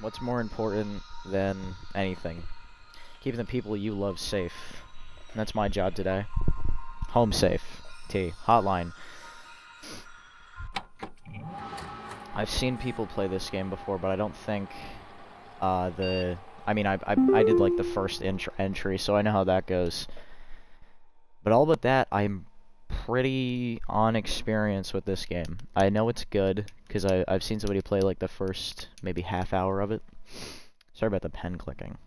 What's more important than anything? Keeping the people you love safe. And that's my job today. Home safe. Hotline. I've seen people play this game before, but I don't think I did like the first entry, so I know how that goes. But all but that, I'm pretty unexperienced with this game. I know it's good because I've seen somebody play like the first maybe half hour of it. Sorry about the pen clicking.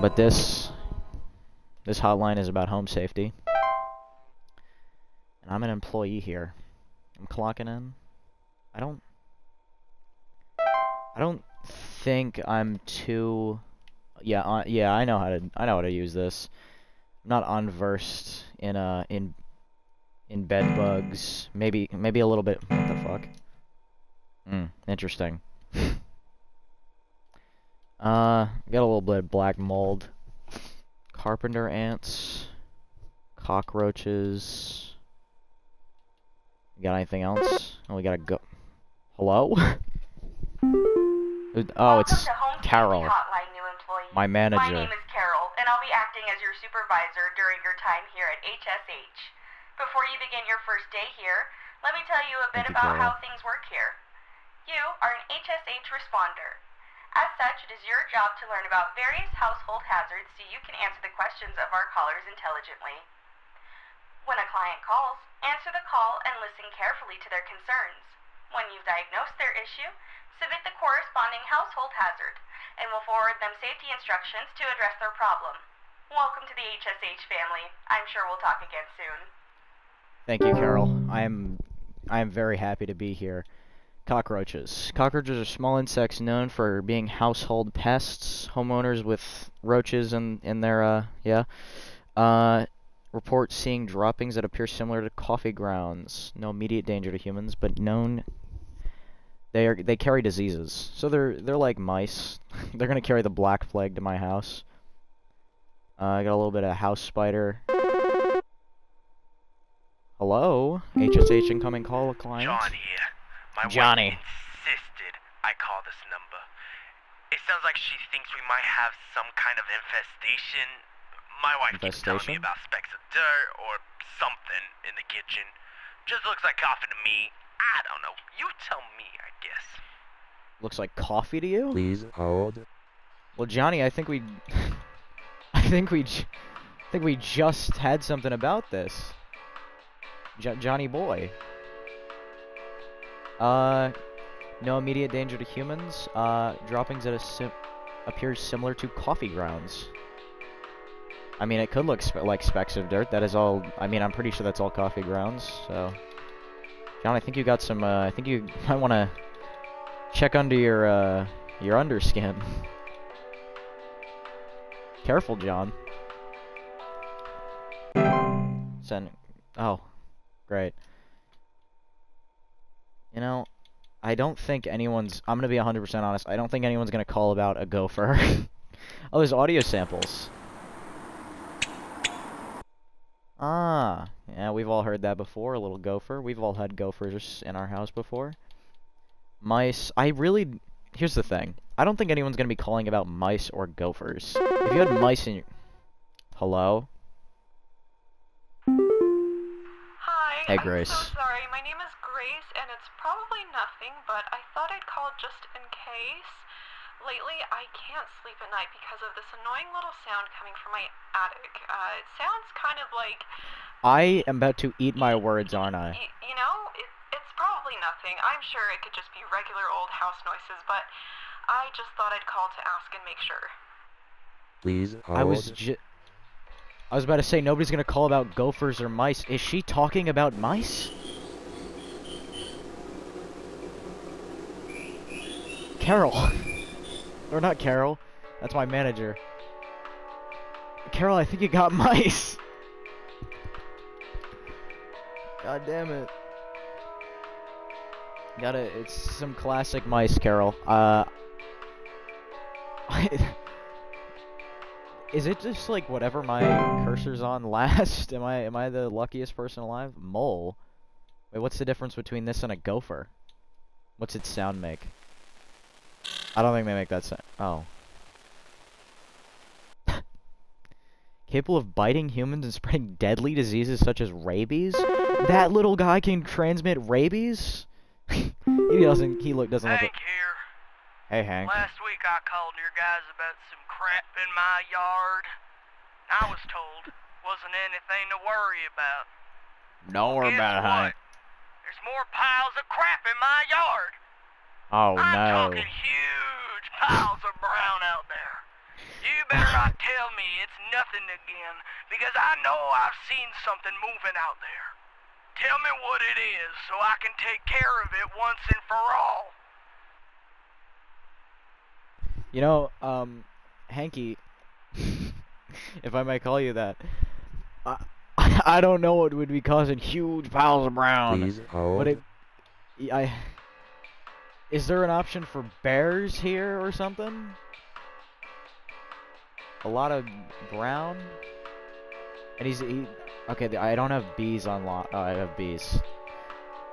But this hotline is about home safety. And I'm an employee here. I'm clocking in. I don't think I'm too yeah, I know how to use this. I'm not unversed in bed bugs. Maybe a little bit. What the fuck? Interesting. Got a little bit of black mold. Carpenter ants. Cockroaches. Got anything else? Oh, we gotta go. Hello? Oh, it's Carol. My manager. My name is Carol, and I'll be acting as your supervisor during your time here at HSH. Before you begin your first day here, let me tell you a bit about how things work here. You are an HSH responder. As such, it is your job to learn about various household hazards so you can answer the questions of our callers intelligently. When a client calls, answer the call and listen carefully to their concerns. When you've diagnosed their issue, submit the corresponding household hazard, and we'll forward them safety instructions to address their problem. Welcome to the HSH family. I'm sure we'll talk again soon. Thank you, Carol. I am very happy to be here. Cockroaches. Cockroaches are small insects known for being household pests. Homeowners with roaches in their report seeing droppings that appear similar to coffee grounds. No immediate danger to humans, but known they carry diseases. So they're like mice. They're gonna carry the black plague to my house. I got a little bit of house spider. Hello? HSH incoming call client. John here. My Johnny. wife insisted I call this number. It sounds like she thinks we might have some kind of infestation. My wife keeps telling me about specks of dirt or something in the kitchen. Just looks like coffee to me. I don't know. You tell me, I guess. Looks like coffee to you? Please hold. Well, Johnny, I think we just had something about this. Johnny boy. No immediate danger to humans. Droppings that appear similar to coffee grounds. I mean, it could look like specks of dirt. That is all. I mean, I'm pretty sure that's all coffee grounds. So, John, I think you got some. I think you might want to check under your underskin. Careful, John. Oh, great. You know, I don't think anyone's... I'm going to be 100% honest. I don't think anyone's going to call about a gopher. Oh, there's audio samples. Ah, yeah, we've all heard that before, a little gopher. We've all had gophers in our house before. Mice. Here's the thing. I don't think anyone's going to be calling about mice or gophers. If you had mice in your... Hello? Hi, Hey, Grace. I'm so sorry. My name is Grace, and it's probably nothing, but I thought I'd call just in case. Lately, I can't sleep at night because of this annoying little sound coming from my attic. It sounds kind of like... I am about to eat my words, aren't I? You know, it's probably nothing. I'm sure it could just be regular old house noises, but I just thought I'd call to ask and make sure. Please hold. I was about to say, nobody's gonna call about gophers or mice. Is she talking about mice? Carol. Or not Carol. That's my manager. Carol, I think you got mice. God damn it. It's some classic mice, Carol. Is it just like whatever my cursor's on last? Am I the luckiest person alive? Mole. Wait, what's the difference between this and a gopher? What's its sound make? I don't think they make that sound. Oh. Capable of biting humans and spreading deadly diseases such as rabies? That little guy can transmit rabies? He doesn't look like... Hank here. Hey, Hank. Last week I called your guys about some crap in my yard. I was told wasn't anything to worry about. Don't worry about it, Hank. There's more piles of crap in my yard. Oh, I'm no. talking huge piles of brown out there. You better not tell me it's nothing again, because I know I've seen something moving out there. Tell me what it is so I can take care of it once and for all. You know, Hanky, if I might call you that, I don't know what would be causing huge piles of brown. Please hold. But is there an option for bears here or something? A lot of brown? And okay, I don't have bees on lock. Oh, I have bees.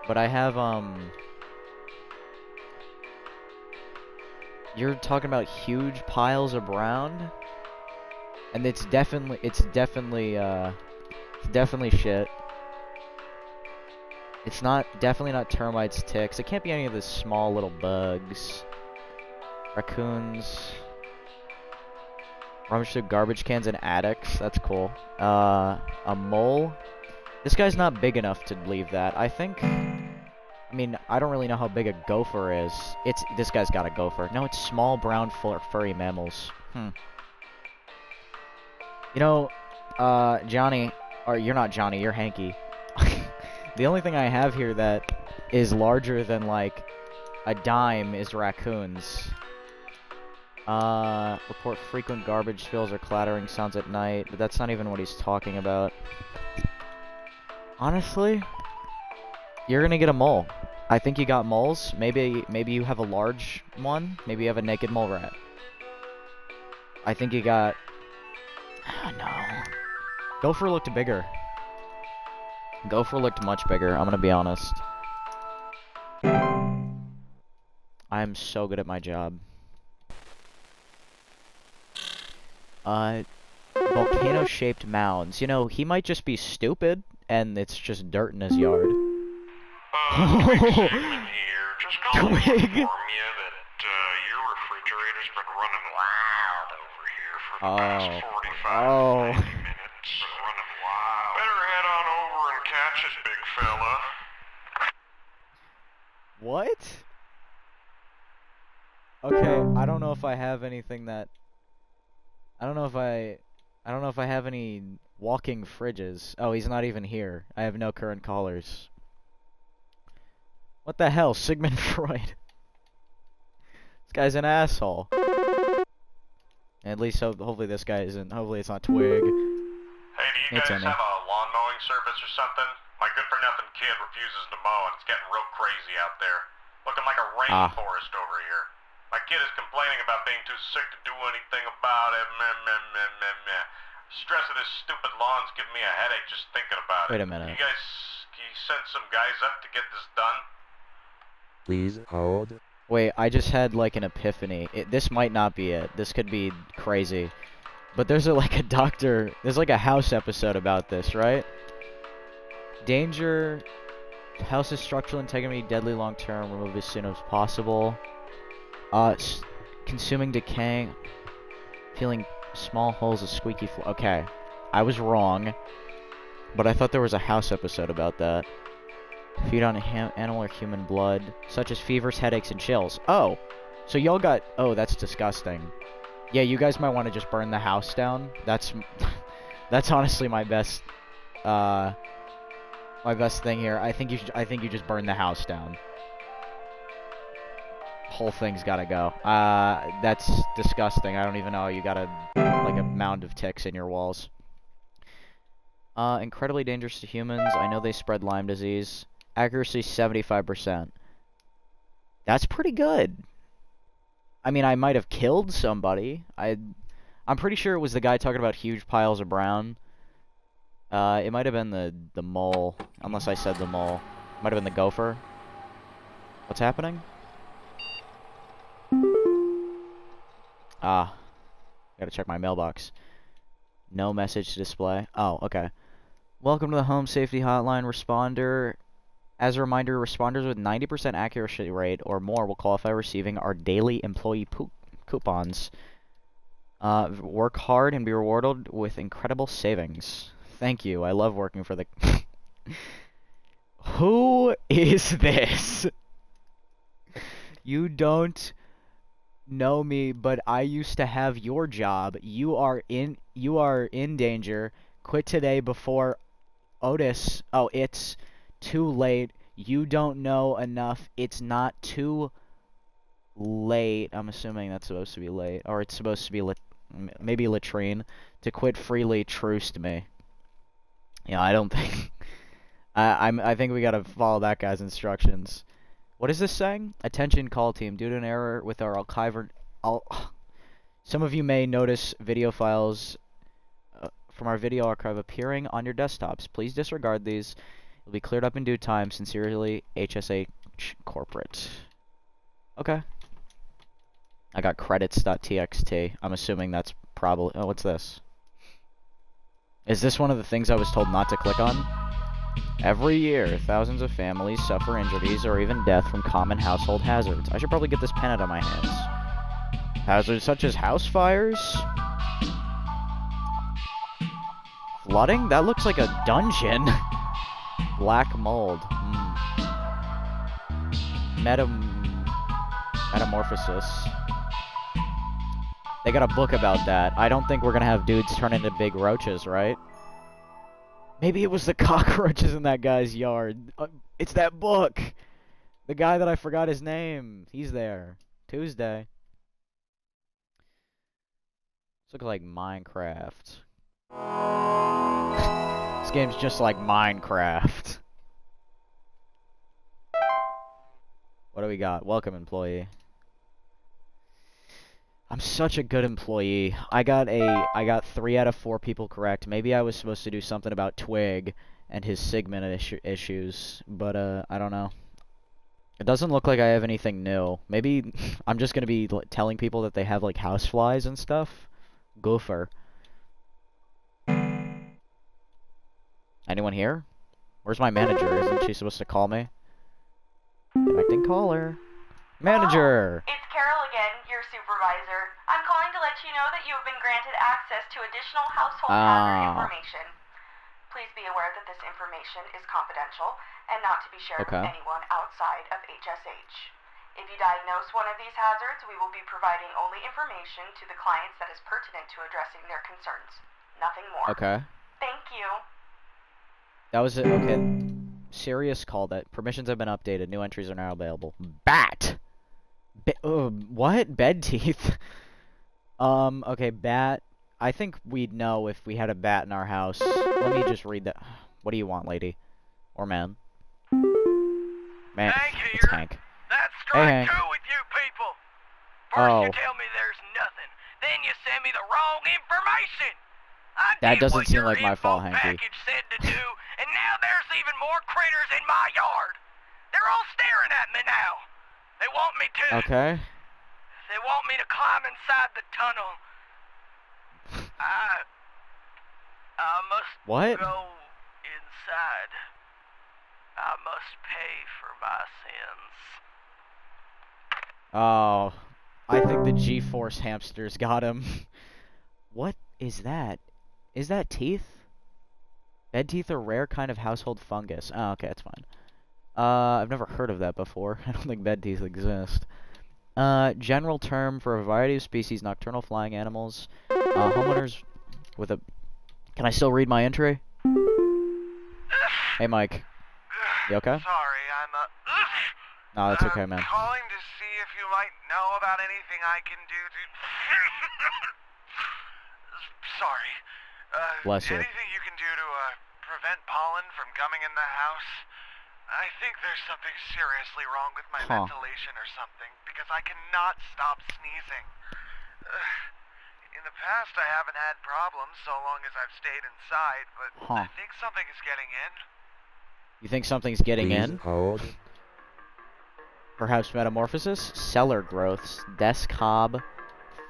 But I have, you're talking about huge piles of brown? And it's definitely shit. It's definitely not termites, ticks. It can't be any of the small little bugs. Raccoons. Rummage through garbage cans and attics. That's cool. A mole. This guy's not big enough to leave that. I think... I mean, I don't really know how big a gopher is. This guy's got a gopher. No, it's small, brown, furry mammals. You know, Johnny... Or, you're not Johnny, you're Hanky. The only thing I have here that is larger than, like, a dime is raccoons. Report frequent garbage spills or clattering sounds at night, but that's not even what he's talking about. Honestly, you're gonna get a mole. I think you got moles. Maybe you have a large one. Maybe you have a naked mole rat. I think you got... Oh, no. Gopher looked bigger. Gopher looked much bigger, I'm gonna be honest. I am so good at my job. Volcano-shaped mounds. You know, he might just be stupid, and it's just dirt in his yard. Twig here. Just calling to Twig? inform you that your refrigerator's been running wild over here for the past 45 to 90 minutes. Been running wild. Better head on over and catch it, big fella. What? Okay, I don't know if I have anything that... I don't know if I have any walking fridges. Oh, he's not even here. I have no current callers. What the hell, Sigmund Freud? This guy's an asshole. At least hopefully this guy isn't. Hopefully it's not Twig. Hey, do you guys have a lawn mowing service or something? My good-for-nothing kid refuses to mow, and it's getting real crazy out there. Looking like a rainforest over here. My kid is complaining about being too sick to do anything about it. Meh. Stress of this stupid lawn's giving me a headache just thinking about it. Wait a minute. Can you send some guys up to get this done? Please hold. Wait, I just had like an epiphany. This might not be it. This could be crazy. But there's like a doctor, there's like a House episode about this, right? Danger, house's structural integrity, deadly long term, remove as soon as possible. Consuming decaying, feeling small holes of squeaky floor. Okay, I was wrong, but I thought there was a House episode about that. Feed on animal or human blood, such as fevers, headaches, and chills. Oh, so y'all got... Oh, that's disgusting. Yeah, you guys might want to just burn the house down. That's honestly my best thing here. I think you just burn the house down. Whole thing's gotta go. That's disgusting. I don't even know. You got like a mound of ticks in your walls. Incredibly dangerous to humans. I know they spread Lyme disease. Accuracy 75%. That's pretty good. I mean, I might have killed somebody. I'm pretty sure it was the guy talking about huge piles of brown. It might have been the mole, unless I said the mole. Might have been the gopher. What's happening? Ah, gotta check my mailbox. No message to display. Oh, okay. Welcome to the Home Safety Hotline responder. As a reminder, responders with 90% accuracy rate or more will qualify receiving our daily employee coupons. Work hard and be rewarded with incredible savings. Thank you. I love working for the... Who is this? You don't know me, but I used to have your job. You are in danger. Quit today before Otis. Oh, it's too late. You don't know enough. It's not too late. I'm assuming that's supposed to be late, or it's supposed to be maybe latrine. To quit freely, truce to me. Yeah, I don't think. I think we gotta follow that guy's instructions. What is this saying? Attention call team. Due to an error with our archive, some of you may notice video files from our video archive appearing on your desktops. Please disregard these. It'll be cleared up in due time. Sincerely, HSH Corporate. Okay. I got credits.txt. I'm assuming that's probably... Oh, what's this? Is this one of the things I was told not to click on? Every year, thousands of families suffer injuries or even death from common household hazards. I should probably get this pen out of my hands. Hazards such as house fires? Flooding? That looks like a dungeon. Black mold. Metamorphosis. They got a book about that. I don't think we're gonna have dudes turn into big roaches, right? Maybe it was the cockroaches in that guy's yard. It's that book! The guy that I forgot his name. He's there. Tuesday. This looks like Minecraft. This game's just like Minecraft. What do we got? Welcome, employee. I'm such a good employee. I got 3 out of 4 people correct. Maybe I was supposed to do something about Twig and his segment issues, but I don't know. It doesn't look like I have anything new. Maybe I'm just gonna be telling people that they have like houseflies and stuff. Gopher. Anyone here? Where's my manager? Isn't she supposed to call me? Connecting caller. Manager! Hello. It's Carol again, your supervisor. I'm calling to let you know that you have been granted access to additional household hazard information. Please be aware that this information is confidential and not to be shared with anyone outside of HSH. If you diagnose one of these hazards, we will be providing only information to the clients that is pertinent to addressing their concerns. Nothing more. Okay. Thank you. That was it. Okay. Serious call that permissions have been updated. New entries are now available. Bat! What? Bed teeth? Okay, bat. I think we'd know if we had a bat in our house. Let me just read that. What do you want, lady? Or man? Man, Hank it's here. Hank. That's strike Hey, Hank. 2 with you people. First you tell me there's nothing, then you send me the wrong information. I That did doesn't what seem your like my fault, info Hanky. package said to do, and now there's even more critters in my yard. They're all staring at me now. They want me to. Okay. They want me to climb inside the tunnel. I must go inside. I must pay for my sins. Oh, I think the G-Force hamsters got him. What is that? Is that teeth? Bed teeth are a rare kind of household fungus. Oh, okay, that's fine. I've never heard of that before. I don't think bed teeth exist. General term for a variety of species, nocturnal flying animals. Homeowners with a... Can I still read my entry? Hey, Mike. You okay? Sorry, I'm No, that's okay, man. calling to see if you might know about anything I can do to... Sorry. Bless you. Anything you can do to prevent pollen from coming in the house? I think there's something seriously wrong with my ventilation or something, because I cannot stop sneezing. In the past, I haven't had problems so long as I've stayed inside, but I think something is getting in. You think something's getting Please in? hold. Perhaps metamorphosis? Cellar growths. Desk hob.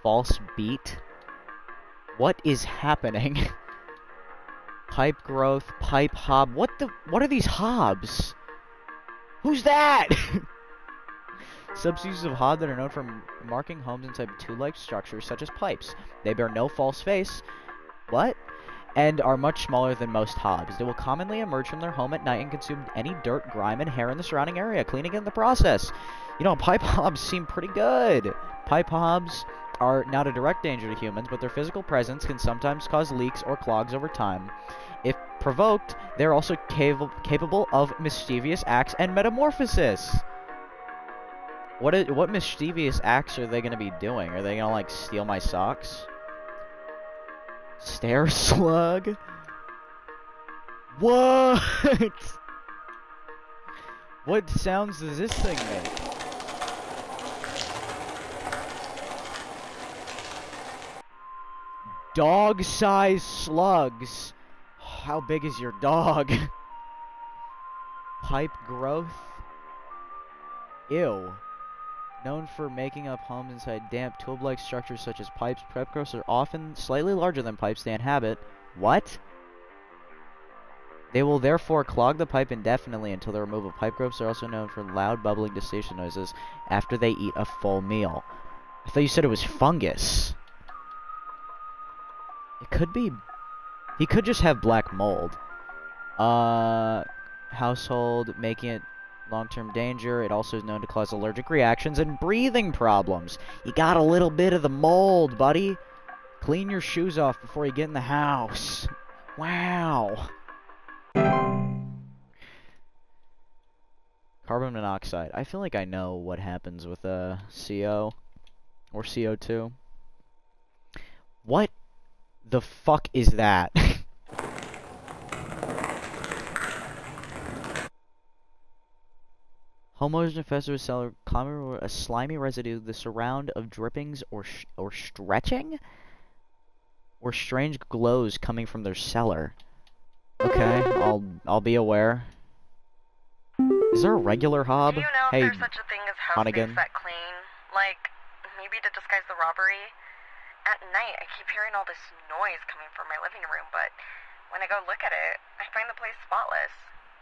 false beat? What is happening? Pipe growth, pipe hob. What are these hobs? Who's that? Subspecies of hob that are known for marking homes inside tube-like structures such as pipes. They bear no false face. What? And are much smaller than most hobs. They will commonly emerge from their home at night and consume any dirt, grime, and hair in the surrounding area, cleaning it in the process. You know, pipe hobs seem pretty good. Pipe hobs are not a direct danger to humans, but their physical presence can sometimes cause leaks or clogs over time. If provoked, they're also capable of mischievous acts and metamorphosis. What mischievous acts are they going to be doing? Are they going to, like, steal my socks? Stair slug? What? What sounds does this thing make? Dog-sized slugs. How big is your dog? Pipe growth? Ew. Known for making up homes inside damp, tube-like structures such as pipes, pipe growths are often slightly larger than pipes they inhabit. What? They will therefore clog the pipe indefinitely until the removal. Pipe growths are also known for loud bubbling dissociation noises after they eat a full meal. I thought you said it was fungus. It could be... He could just have black mold. Household, making it long-term danger. It also is known to cause allergic reactions and breathing problems. You got a little bit of the mold, buddy. Clean your shoes off before you get in the house. Wow. Carbon monoxide. I feel like I know what happens with CO or CO2. What the fuck is that? Homeowners infested with cellar common a slimy residue, the surround of drippings or stretching, or strange glows coming from their cellar. Okay, I'll be aware. Is there a regular hob? Do you know hey, if there's such a thing as housemates that clean? Like, maybe to disguise the robbery? At night, I keep hearing all this noise coming from my living room, but when I go look at it, I find the place spotless,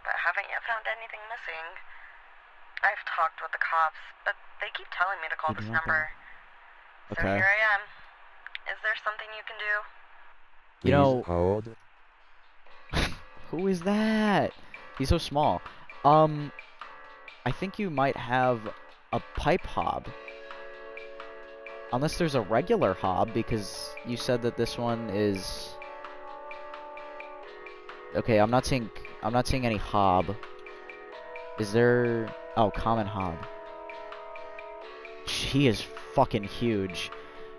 but haven't yet found anything missing. I've talked with the cops, but they keep telling me to call this number. So here I am. Is there something you can do? Please you know, hold. Who is that? He's so small. I think you might have a pipe hob. Unless there's a regular hob, because you said that this one is... Okay, I'm not seeing any hob. Is there... Oh, common hob. He is fucking huge.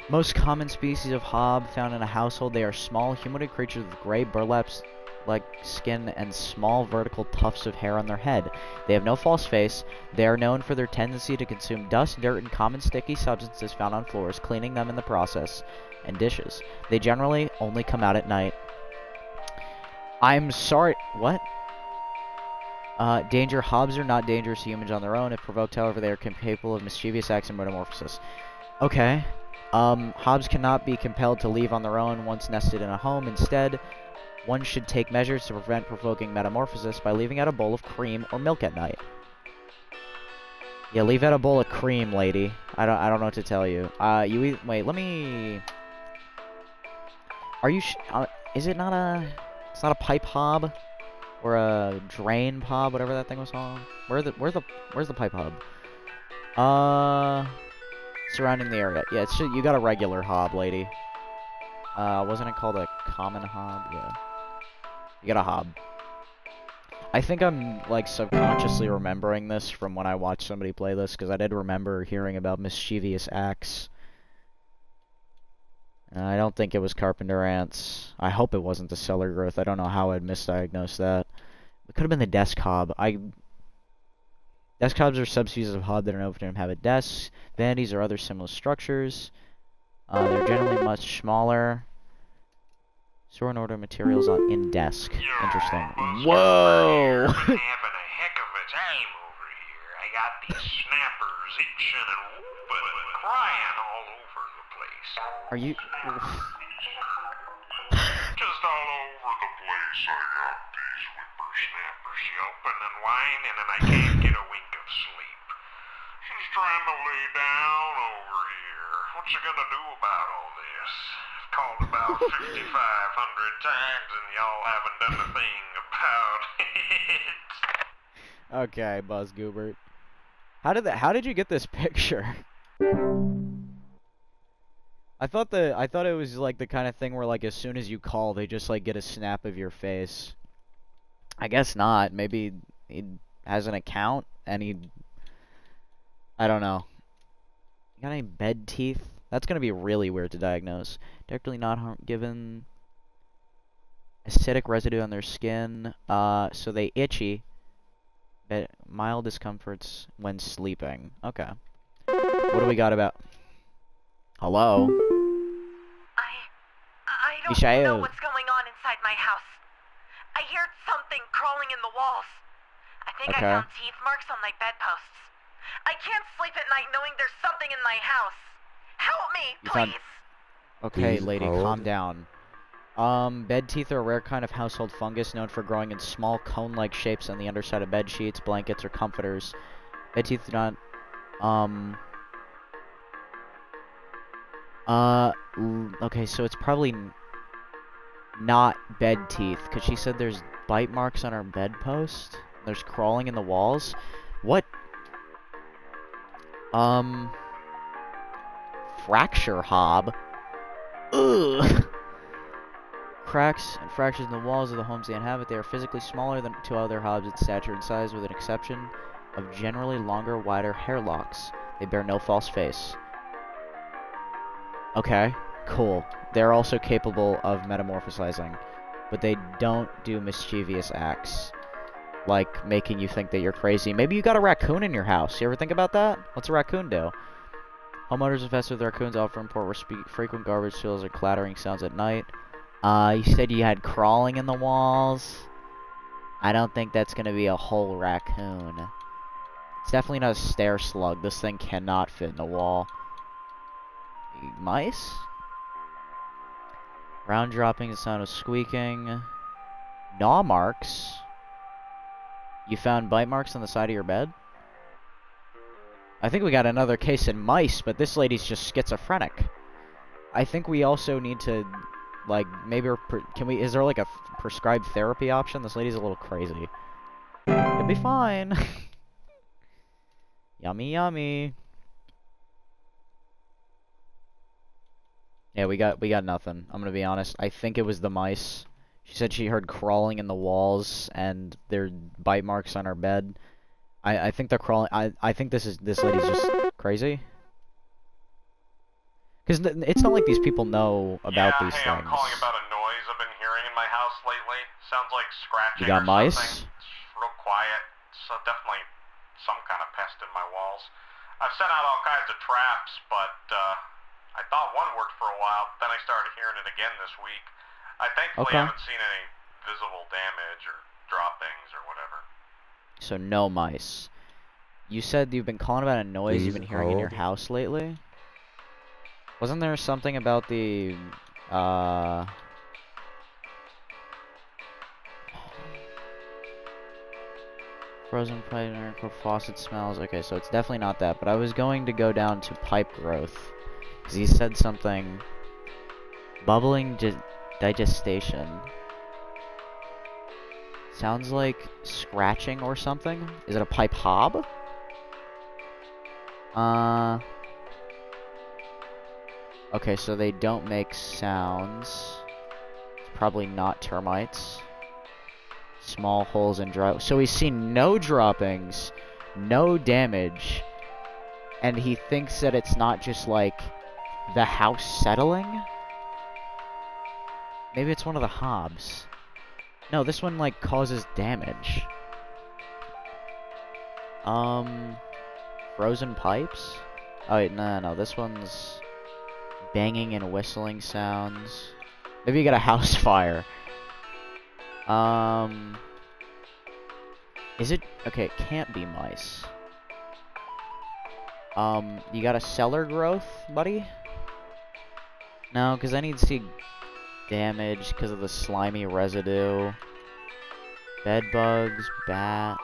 Most common species of hob found in a household, they are small humanoid creatures with gray burlap-like skin and small vertical tufts of hair on their head. They have no false face. They are known for their tendency to consume dust, dirt, and common sticky substances found on floors, cleaning them in the process, and dishes. They generally only come out at night. I'm sorry, what? Danger. Hobs are not dangerous to humans on their own. If provoked, however, they are capable of mischievous acts and metamorphosis. Okay. Hobs cannot be compelled to leave on their own once nested in a home. Instead, one should take measures to prevent provoking metamorphosis by leaving out a bowl of cream or milk at night. Yeah, leave out a bowl of cream, lady. I don't know what to tell you. Wait, let me... Are you is it not a... It's not a pipe hob? Or a drain hob, whatever that thing was called. Where's the pipe hob? Surrounding the area. Yeah, it's just, you got a regular hob, lady. Wasn't it called a common hob? Yeah. You got a hob. I think I'm, like, subconsciously remembering this from when I watched somebody play this, because I did remember hearing about mischievous acts. I don't think it was carpenter ants. I hope it wasn't the cellar growth. I don't know how I'd misdiagnose that. It could have been the desk hob. Desk hobs are subspecies of hob that are known to inhabit desks, vanities, or other similar structures. They're generally much smaller. Store and order materials in desk. Interesting. Whoa! Having a heck of a time over here. I got these snappers itching and whooping and crying all over the place. Are you... Just all over the place I got these whippersnappers yelping and whining and I can't get a wink of sleep. She's trying to lay down over here. What's she gonna do about all this? I've called about 5,500 times and y'all haven't done a thing about it. Okay, Buzz Goobert. How did you get this picture? I thought it was like the kind of thing where like as soon as you call they just like get a snap of your face. I guess not. Maybe he has an account and I don't know. You got any bed teeth? That's gonna be really weird to diagnose. Directly not given acidic residue on their skin. So they itchy. Mild discomforts when sleeping. Okay. What do we got about? Hello? I don't know what's going on inside my house. I heard something crawling in the walls. I think I found teeth marks on my bedposts. I can't sleep at night knowing there's something in my house. Help me, please! Okay, Please lady, hold. calm down. Bed teeth are a rare kind of household fungus known for growing in small cone-like shapes on the underside of bed sheets, blankets, or comforters. Bed teeth do not, okay, so it's probably not bed teeth, because she said there's bite marks on her bedpost. There's crawling in the walls. What? Fracture hob? Ugh! Cracks and fractures in the walls of the homes they inhabit. They are physically smaller than to other hobs in stature and size, with an exception of generally longer, wider hair locks. They bear no false face. Okay, cool. They're also capable of metamorphosizing, but they don't do mischievous acts, like making you think that you're crazy. Maybe you got a raccoon in your house. You ever think about that? What's a raccoon do? Homeowners infested with raccoons often report frequent garbage spills or clattering sounds at night. You said you had crawling in the walls. I don't think that's gonna be a whole raccoon. It's definitely not a stair slug. This thing cannot fit in the wall. Mice? Round dropping, the sound of squeaking. Gnaw marks. You found bite marks on the side of your bed? I think we got another case in mice, but this lady's just schizophrenic. I think we also need to, like, maybe is there like a prescribed therapy option? This lady's a little crazy. It'll be fine. Yummy, yummy. Yeah, we got nothing. I'm gonna be honest. I think it was the mice. She said she heard crawling in the walls and there are bite marks on her bed. I think they're crawling. I think this lady's just crazy. Because it's not like these people know about these things. I'm calling about a noise I've been hearing in my house lately. Sounds like scratching. You got or mice? Something. It's real quiet. So definitely some kind of pest in my walls. I've sent out all kinds of traps, but I thought one worked for a while. Then I started hearing it again this week. I thankfully haven't seen any visible damage or droppings or whatever. So no mice. You said you've been calling about a noise you've been hearing in your house lately? Wasn't there something about the, frozen pipe or faucet smells? Okay, so it's definitely not that, but I was going to go down to pipe growth. Because he said something, bubbling digestation. Sounds like scratching or something. Is it a pipe hob? Okay, so they don't make sounds. It's probably not termites. Small holes in dry. So he's seen no droppings, no damage, and he thinks that it's not just like the house settling. Maybe it's one of the hobs. No, this one like causes damage. Frozen pipes? Oh wait, no, this one's banging and whistling sounds. Maybe you got a house fire. Is it... Okay, it can't be mice. You got a cellar growth, buddy? No, because I need to see damage because of the slimy residue. Bed bugs, bat.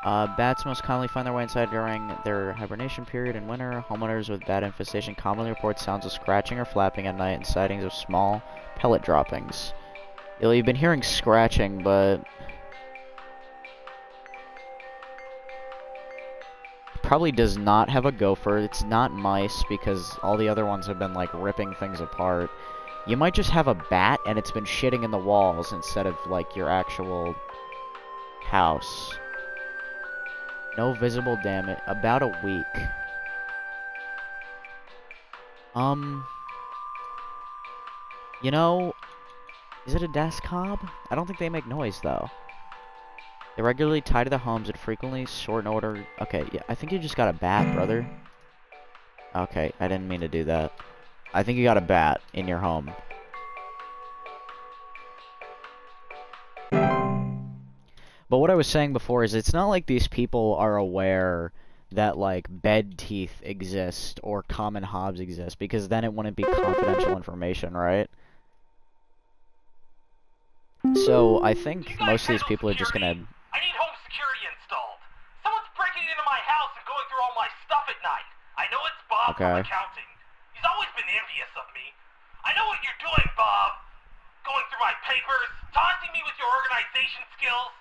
Bats most commonly find their way inside during their hibernation period in winter. Homeowners with bat infestation commonly report sounds of scratching or flapping at night and sightings of small pellet droppings. You've been hearing scratching, but probably does not have a gopher. It's not mice because all the other ones have been like ripping things apart. You might just have a bat and it's been shitting in the walls instead of like your actual house. No visible damage. About a week. You know, is it a desk cob? I don't think they make noise though. They regularly tie to the homes and frequently sort and order. Okay, yeah, I think you just got a bat, brother. Okay, I didn't mean to do that. I think you got a bat in your home. But what I was saying before is it's not like these people are aware that, like, bed teeth exist or common hobs exist, because then it wouldn't be confidential information, right? So I think most of these people are just gonna... I need home security installed. Someone's breaking into my house and going through all my stuff at night. I know it's Bob from accounting. He's always been envious of me. I know what you're doing, Bob. Going through my papers, taunting me with your organization skills.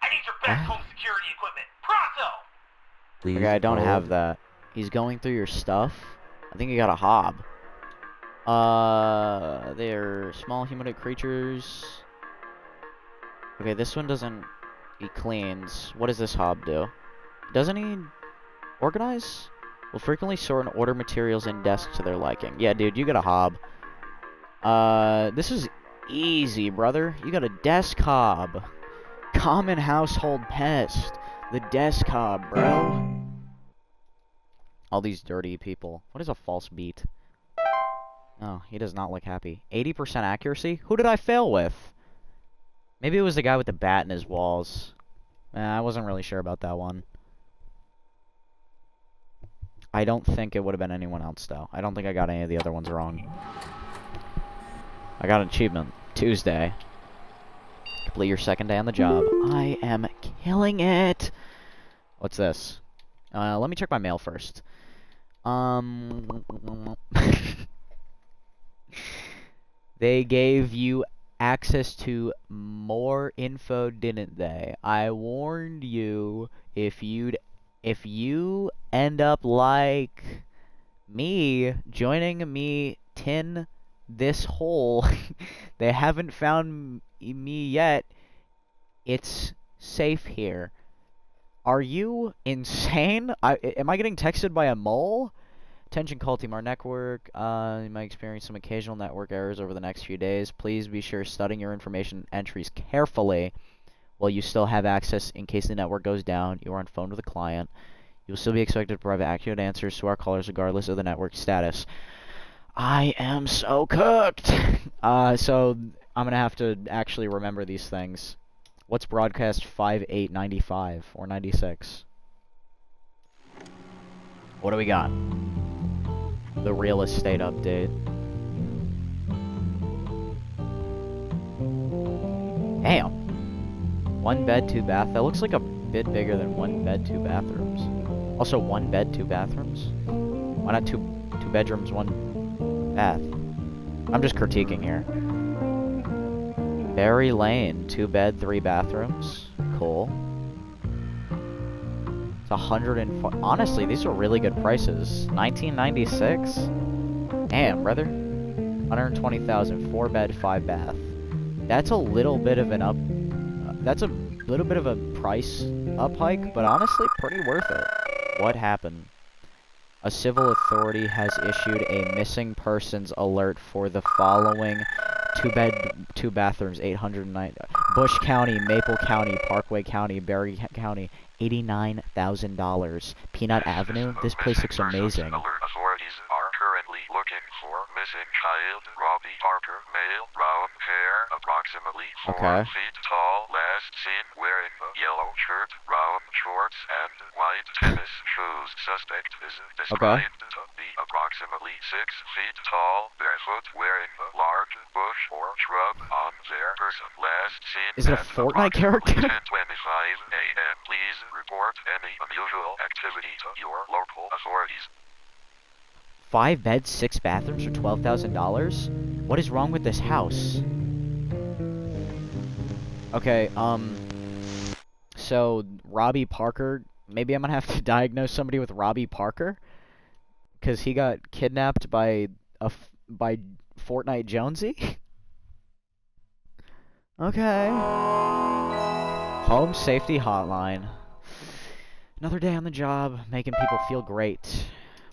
I need your best home security equipment. Pronto! Please okay, I don't have that. He's going through your stuff? I think you got a hob. They're small humanoid creatures. Okay, this one doesn't... He cleans. What does this hob do? Doesn't he organize? Will frequently sort and order materials in desks to their liking. Yeah, dude, you got a hob. This is easy, brother. You got a desk hob. Common household pest. The desk hob, bro. All these dirty people. What is a false beat? Oh, he does not look happy. 80% accuracy? Who did I fail with? Maybe it was the guy with the bat in his walls. I wasn't really sure about that one. I don't think it would have been anyone else, though. I don't think I got any of the other ones wrong. I got an achievement. Tuesday. Complete your second day on the job. I am killing it! What's this? Let me check my mail first. They gave you access to more info, didn't they? I warned you if you end up like me, joining me in this hole, they haven't found me yet. It's safe here. Are you insane? Am I getting texted by a mole? Attention call team, our network, you might experience some occasional network errors over the next few days. Please be sure studying your information entries carefully while you still have access in case the network goes down. You are on phone with a client. You'll still be expected to provide accurate answers to our callers regardless of the network status. I am so cooked! So I'm gonna have to actually remember these things. What's broadcast 5895 or 96? What do we got? The real estate update. Damn. 1 bed, 2 bath. That looks like a bit bigger than 1 bed, 2 bathrooms. Also, 1 bed, 2 bathrooms? Why not two bedrooms, 1 bath? I'm just critiquing here. Berry Lane, 2 bed, 3 bathrooms. Cool. It's 104. Honestly, these are really good prices. 1996. Damn, brother. 120,000. 4 bed, 5 bath. That's a little bit of an that's a little bit of a price up hike, but honestly, pretty worth it. What happened? A civil authority has issued a missing persons alert for the following 2 bed, 2 bathrooms, 809. Bush County, Maple County, Parkway County, Berry County, $89,000. Peanut Avenue? This place looks amazing. Authorities are currently looking for missing child, Robbie Parker, male, brown hair, approximately 4 feet tall, last seen wearing a yellow shirt, brown shorts, and white tennis shoes. Suspect is described to be approximately 6 feet tall, barefoot, wearing a large bush or shrub on their person. Last seen is it a Fortnite character? 10:25 a.m. Please report any unusual activity to your local authorities. 5 beds, 6 bathrooms for $12,000? What is wrong with this house? Okay, so Robbie Parker, maybe I'm gonna have to diagnose somebody with Robbie Parker? Because he got kidnapped by Fortnite Jonesy? Okay. Home Safety Hotline. Another day on the job, making people feel great.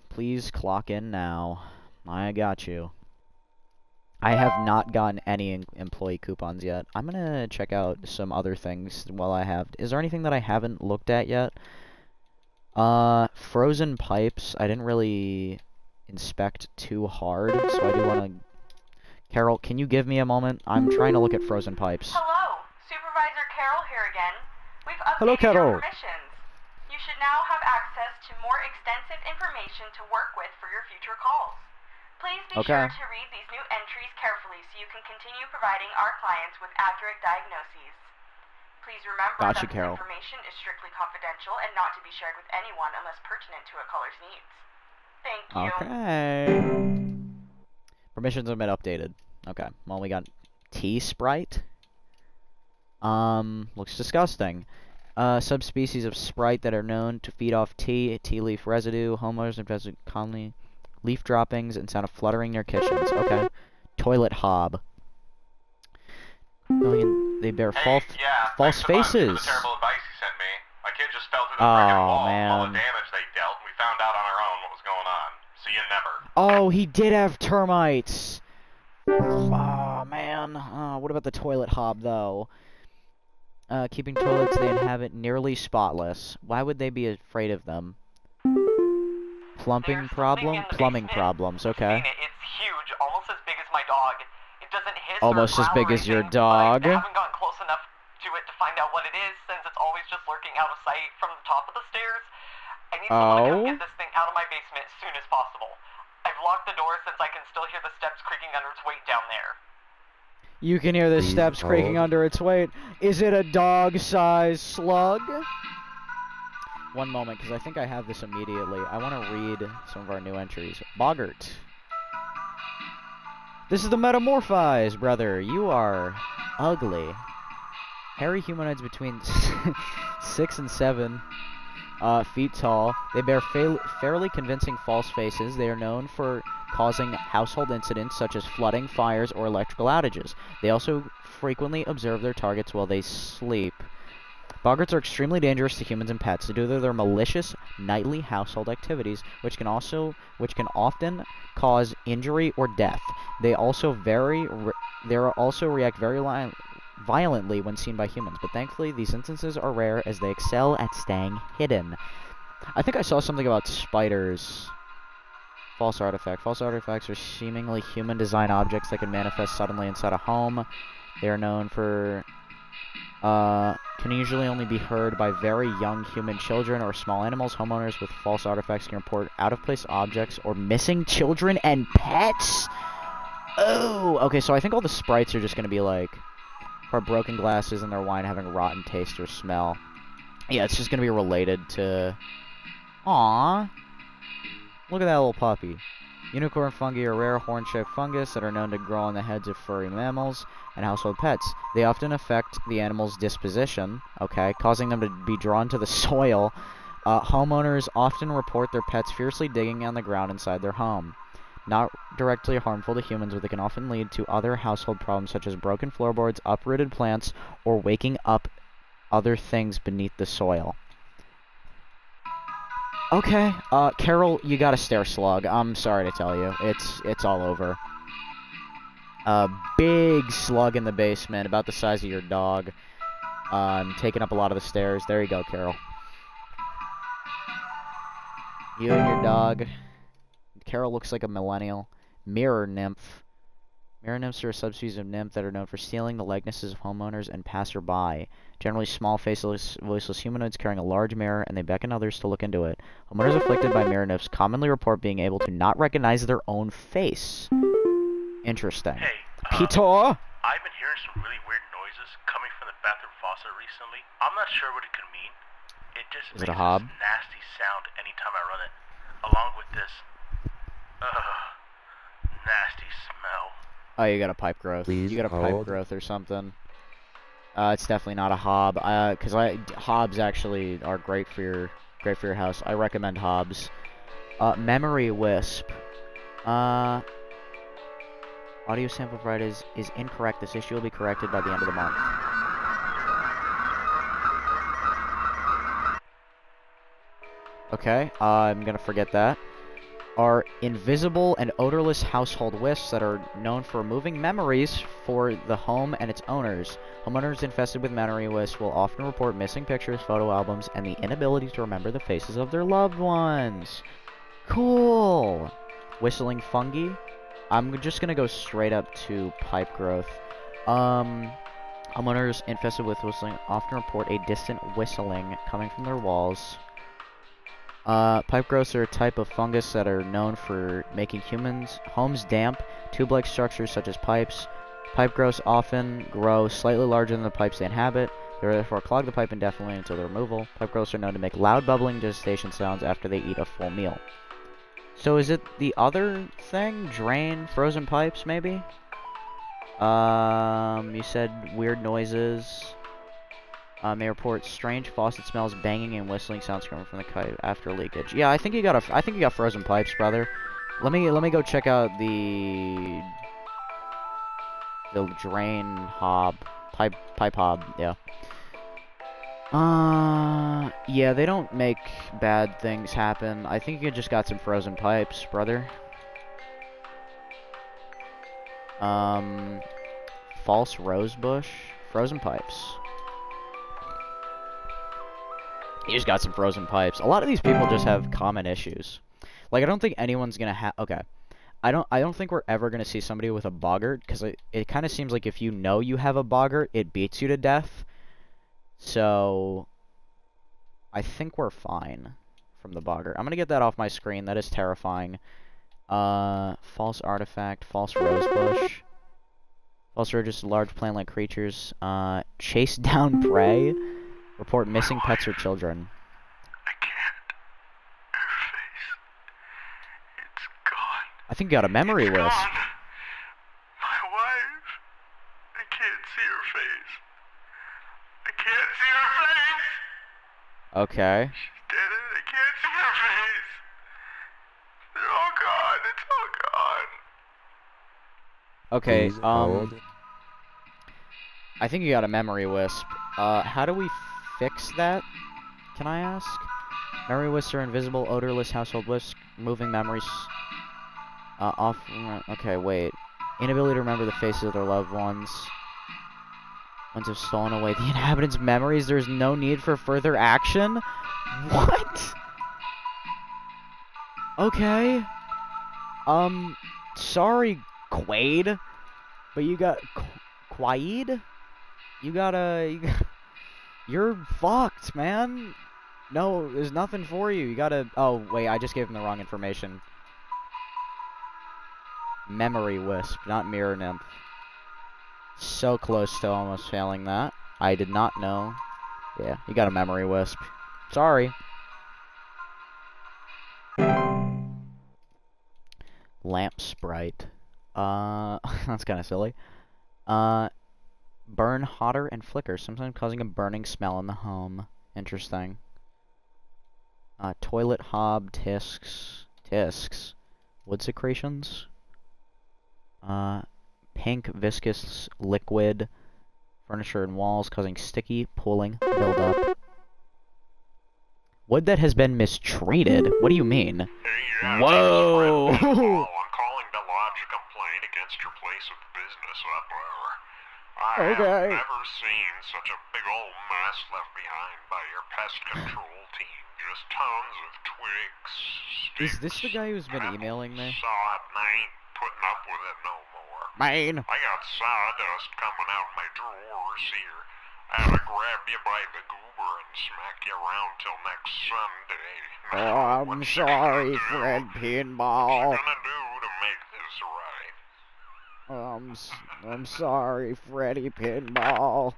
Please clock in now. I got you. I have not gotten any employee coupons yet. I'm gonna check out some other things while I have. Is there anything that I haven't looked at yet? Frozen pipes. I didn't really inspect too hard, so I do want to... Carol, can you give me a moment? I'm trying to look at frozen pipes. Hello, Supervisor Carol here again. We've updated your permissions. You should now have access to more extensive information to work with for your future calls. Please be sure to read these new entries carefully so you can continue providing our clients with accurate diagnoses. Please remember that this information is strictly confidential and not to be shared with anyone unless pertinent to a caller's needs. Thank you. Okay. Permissions have been updated. Okay. Well, we got tea Sprite. Looks disgusting. Subspecies of Sprite that are known to feed off tea leaf residue. Homeowners infested commonly leaf droppings and sound of fluttering near kitchens. Okay. Toilet hob. They bear false faces. The terrible advice he sent me. My kid just fell through the freaking wall. All the damage they dealt, and we found out on our own what was going on. See you never. Oh, he did have termites. Oh, man. What about the toilet hob, though? Keeping toilets they inhabit nearly spotless. Why would they be afraid of them? Plumbing problems, okay. It's huge, almost as big as my dog. It doesn't hiss almost or as big as your dog. I haven't gotten close enough to it to find out what it is, since it's always just lurking out of sight from the top of the stairs. I need someone to come get this thing out of my basement as soon as possible. I've locked the door since I can still hear the steps creaking under its weight down there. You can hear the steps creaking under its weight. Is it a dog-sized slug? One moment, because I think I have this immediately. I want to read some of our new entries. Boggart. This is the Metamorphize, brother. You are ugly. Hairy humanoids between 6 and 7 feet tall. They bear fairly convincing false faces. They are known for causing household incidents such as flooding, fires, or electrical outages. They also frequently observe their targets while they sleep. Boggarts are extremely dangerous to humans and pets due to their malicious nightly household activities, which can often cause injury or death. They also react very violently when seen by humans, but thankfully these instances are rare as they excel at staying hidden. I think I saw something about spiders. False artifact. False artifacts are seemingly human-designed objects that can manifest suddenly inside a home. They are known for can usually only be heard by very young human children or small animals. Homeowners with false artifacts can report out-of-place objects or missing children and pets. Oh, okay, so I think all the sprites are just going to be like, for broken glasses and their wine having rotten taste or smell. Yeah, it's just going to be related to... Aww. Look at that little puppy. Unicorn fungi are rare horn-shaped fungus that are known to grow on the heads of furry mammals and household pets. They often affect the animal's disposition, okay, causing them to be drawn to the soil. Homeowners often report their pets fiercely digging on the ground inside their home. Not directly harmful to humans, but they can often lead to other household problems such as broken floorboards, uprooted plants, or waking up other things beneath the soil. Okay, Carol, you got a stair slug. I'm sorry to tell you. It's all over. A big slug in the basement, about the size of your dog. Taking up a lot of the stairs. There you go, Carol. You and your dog. Carol looks like a millennial. Mirror nymph. Mirror nymphs are a subspecies of nymph that are known for stealing the likenesses of homeowners and passerby. Generally small, faceless, voiceless humanoids carrying a large mirror, and they beckon others to look into it. Homeowners afflicted by mirror nymphs commonly report being able to not recognize their own face. Interesting. Hey, Peter? I've been hearing some really weird noises coming from the bathroom faucet recently. I'm not sure what it could mean. It just Is makes it a hob? this nasty sound anytime I run it, along with this, nasty smell. Oh, you got a pipe growth. Please you got a pipe hold. growth or something. It's definitely not a hob. Cause hobs actually are great for your house. I recommend hobs. Memory wisp. Audio sample provided is incorrect. This issue will be corrected by the end of the month. Okay, I'm gonna forget that. Are invisible and odorless household wisps that are known for removing memories for the home and its owners. Homeowners infested with memory wisps will often report missing pictures, photo albums, and the inability to remember the faces of their loved ones. Cool! Whistling fungi. I'm just gonna go straight up to pipe growth. Homeowners infested with whistling often report a distant whistling coming from their walls. Pipe growths are a type of fungus that are known for making homes damp. Tube-like structures such as pipes. Pipe growths often grow slightly larger than the pipes they inhabit. They therefore clog the pipe indefinitely until their removal. Pipe growths are known to make loud bubbling digestion sounds after they eat a full meal. So is it the other thing? Drain frozen pipes, maybe? You said weird noises. May report strange faucet smells, banging and whistling sounds coming from the pipe after leakage. Yeah, I think you got frozen pipes, brother. Let me go check out the drain hob, pipe hob. Yeah. Yeah, they don't make bad things happen. I think you just got some frozen pipes, brother. False rose bush, frozen pipes. You just got some frozen pipes. A lot of these people just have common issues. Like, I don't think anyone's gonna have... Okay. I don't think we're ever gonna see somebody with a boggart, because it kind of seems like if you know you have a boggart, it beats you to death. So... I think we're fine from the boggart. I'm gonna get that off my screen. That is terrifying. False artifact, false rosebush. False are just large plant-like creatures. Chase down prey. Report missing pets or children. I can't. Her face. It's gone. I think you got a memory wisp. Gone. My wife. I can't see her face. I can't see her face. Okay. She did it. I can't see her face. They're all gone. It's all gone. Okay, Please hold. I think you got a memory wisp. How do we fix that? Can I ask? Memory wisps are invisible, odorless household wisps, moving memories off. Okay, wait. Inability to remember the faces of their loved ones. Once have stolen away the inhabitants' memories, there's no need for further action? What? Okay. Sorry, Quaid. But you got... Quaid? You're fucked, man. No, there's nothing for you. You gotta... Oh, wait, I just gave him the wrong information. Memory wisp, not mirror nymph. So close to almost failing that. I did not know. Yeah, you got a memory wisp. Sorry. Lamp sprite. That's kind of silly. Burn hotter and flicker, sometimes causing a burning smell in the home. Interesting. Toilet hob tisks. Wood secretions. Pink viscous liquid. Furniture and walls causing sticky, pooling, buildup. Wood that has been mistreated? What do you mean? Whoa! I'm calling to lodge a complaint against your place of business up there. I have never seen such a big old mess left behind by your pest control team. Just tons of twigs, sticks, Is this the guy who's been emailing me? sod, and I ain't putting up with it no more. Man. I got sawdust coming out of my drawers here. I had to grab you by the goober and smack you around till next Sunday. Oh, I'm sorry, Fred Pinball. What you gonna do to make this right? I'm sorry, Freddy Pinball.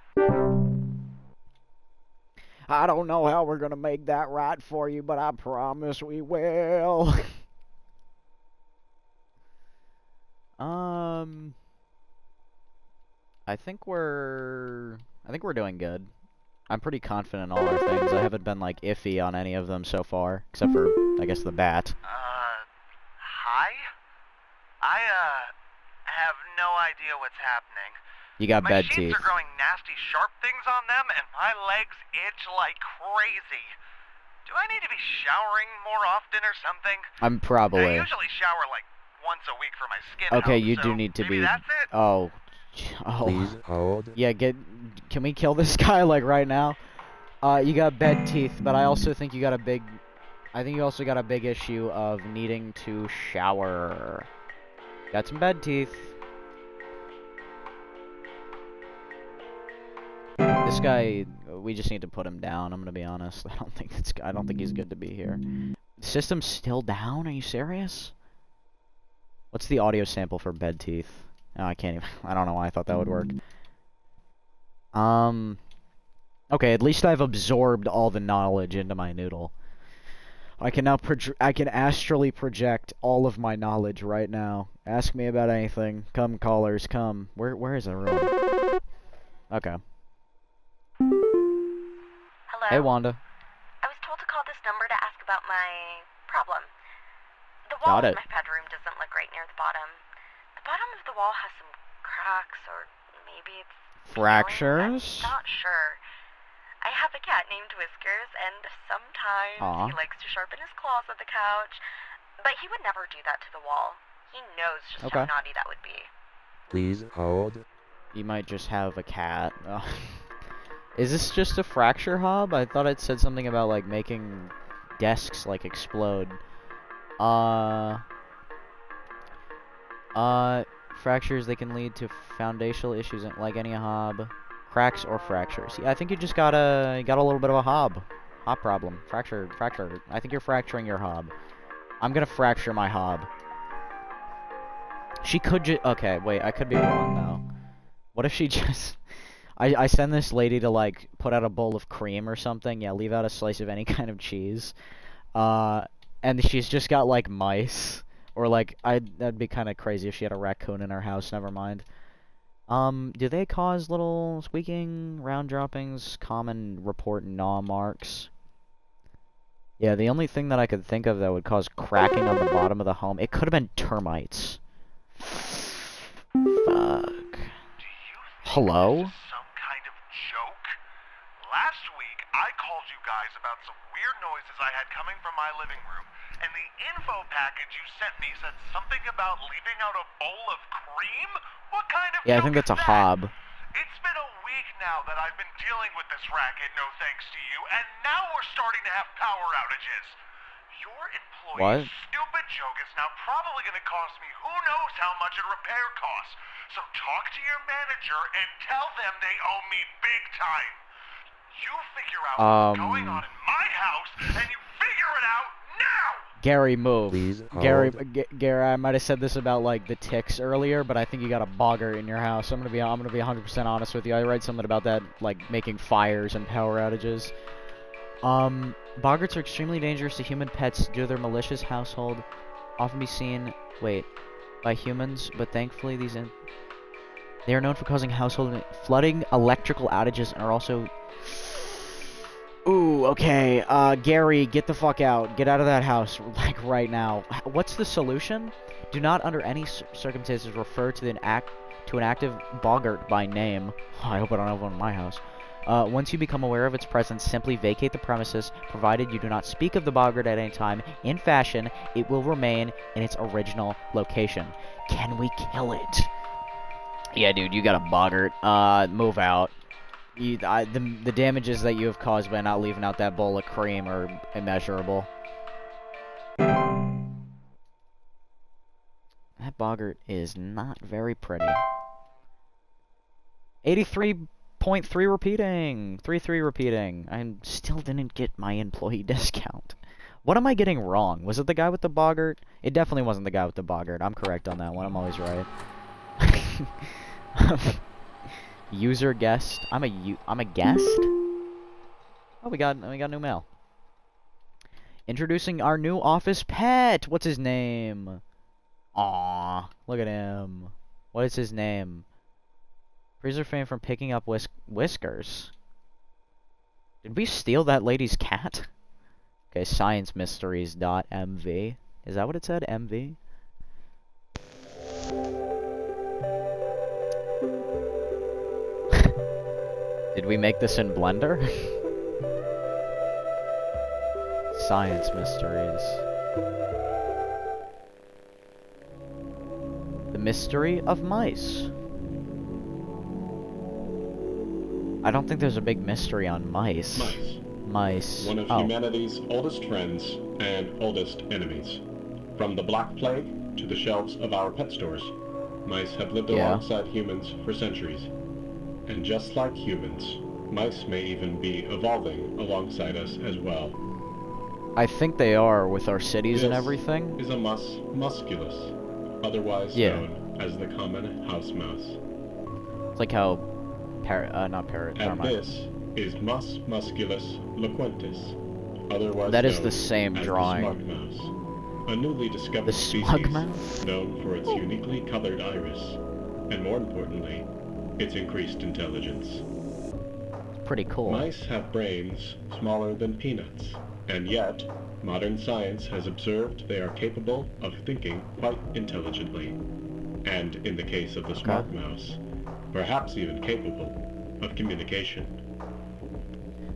I don't know how we're gonna make that right for you, but I promise we will. I think we're doing good. I'm pretty confident in all our things. I haven't been, like, iffy on any of them so far, except for, I guess, the bat. Hi? I, have no idea what's happening. You got bad teeth. My sheets are growing nasty sharp things on them, and my legs itch like crazy. Do I need to be showering more often or something? I'm probably. I usually shower, like, once a week for my skin Okay, health, you so do need to maybe be. That's it? Oh. Please hold. Yeah, can we kill this guy, like, right now? You got bad teeth, but I also think you got a big... I think you also got a big issue of needing to shower. Got some bad teeth. This guy, we just need to put him down, I'm gonna be honest. I don't think he's good to be here. The system's still down? Are you serious? What's the audio sample for bed teeth? Oh, I can't even. I don't know why I thought that would work. Okay, at least I've absorbed all the knowledge into my noodle. I can now I can astrally project all of my knowledge right now. Ask me about anything. Come, callers, come. Where is everyone? Okay. Hello? Hey, Wanda. I was told to call this number to ask about my problem. The wall Got in it. my bedroom doesn't look right near the bottom. The bottom of the wall has some cracks, or maybe it's Fractures? I'm not sure. I have a cat named Whiskers, and sometimes he likes to sharpen his claws at the couch, but he would never do that to the wall. He knows just how naughty that would be. Please hold. You might just have a cat. Is this just a fracture hob? I thought it said something about, like, making desks, like, explode. Fractures, they can lead to foundational issues like any hob. Cracks or fractures. Yeah, I think you just got a little bit of a hob problem. Fracture. I think you're fracturing your hob. I'm gonna fracture my hob. She could just... Okay, wait, I could be wrong, though. What if she just... I send this lady to, like, put out a bowl of cream or something. Yeah, leave out a slice of any kind of cheese. And she's just got, like, mice. Or, like, that'd be kind of crazy if she had a raccoon in her house. Never mind. Do they cause little squeaking, round droppings, common report gnaw marks? Yeah, the only thing that I could think of that would cause cracking on the bottom of the home, it could have been termites. Fuck. Hello? Some kind of joke? Last week, I called you guys about some weird noises I had coming from my living room, and the info package you sent me said something about leaving out a bowl of cream? What kind of Yeah, I think that's a hob. It's been a week now that I've been dealing with this racket, no thanks to you, and now we're starting to have power outages. Your employee's stupid joke is now probably going to cost me who knows how much in repair costs. So talk to your manager and tell them they owe me big time. You figure out what's going on in my house, and you figure it out now! Gary, move. Please Gary, I might have said this about, like, the ticks earlier, but I think you got a boggart in your house. I'm gonna be 100% honest with you. I read something about that, like, making fires and power outages. Boggarts are extremely dangerous to human pets due to their malicious household, often be seen, by humans, but thankfully they are known for causing household flooding, electrical outages, and are also... Ooh, okay, Gary, get the fuck out. Get out of that house, like, right now. What's the solution? Do not, under any circumstances, refer to an active boggart by name. Oh, I hope I don't have one in my house. Once you become aware of its presence, simply vacate the premises, provided you do not speak of the boggart at any time. In fashion, it will remain in its original location. Can we kill it? Yeah, dude, you got a boggart. Move out. The damages that you have caused by not leaving out that bowl of cream are immeasurable. That That boggart is not very pretty. 83.3 repeating. 33 repeating. I still didn't get my employee discount. What am I getting wrong? Was it the guy with the boggart? It definitely wasn't the guy with the boggart. I'm correct on that one. I'm always right. User guest. I'm a guest? Oh, we got new mail. Introducing our new office pet. What's his name? Aww, look at him. What is his name? Freezer fame from picking up whiskers. Did we steal that lady's cat? Okay, sciencemysteries.mv. Is that what it said? MV? Did we make this in Blender? Science mysteries. The mystery of mice. I don't think there's a big mystery on mice. Mice. One of humanity's oldest friends and oldest enemies. From the Black Plague to the shelves of our pet stores, mice have lived alongside humans for centuries. And just like humans, mice may even be evolving alongside us as well. I think they are with our cities and everything. This is a mus musculus, otherwise known as the common house mouse. It's like how not parrot. And this is Mus musculus loquentis, otherwise that is known the same as drawing. the smug mouse, a newly discovered smug mouse? species known for its uniquely colored iris, and more importantly, its increased intelligence. Pretty cool. Mice have brains smaller than peanuts, and yet, modern science has observed they are capable of thinking quite intelligently, and in the case of the smart mouse, perhaps even capable of communication.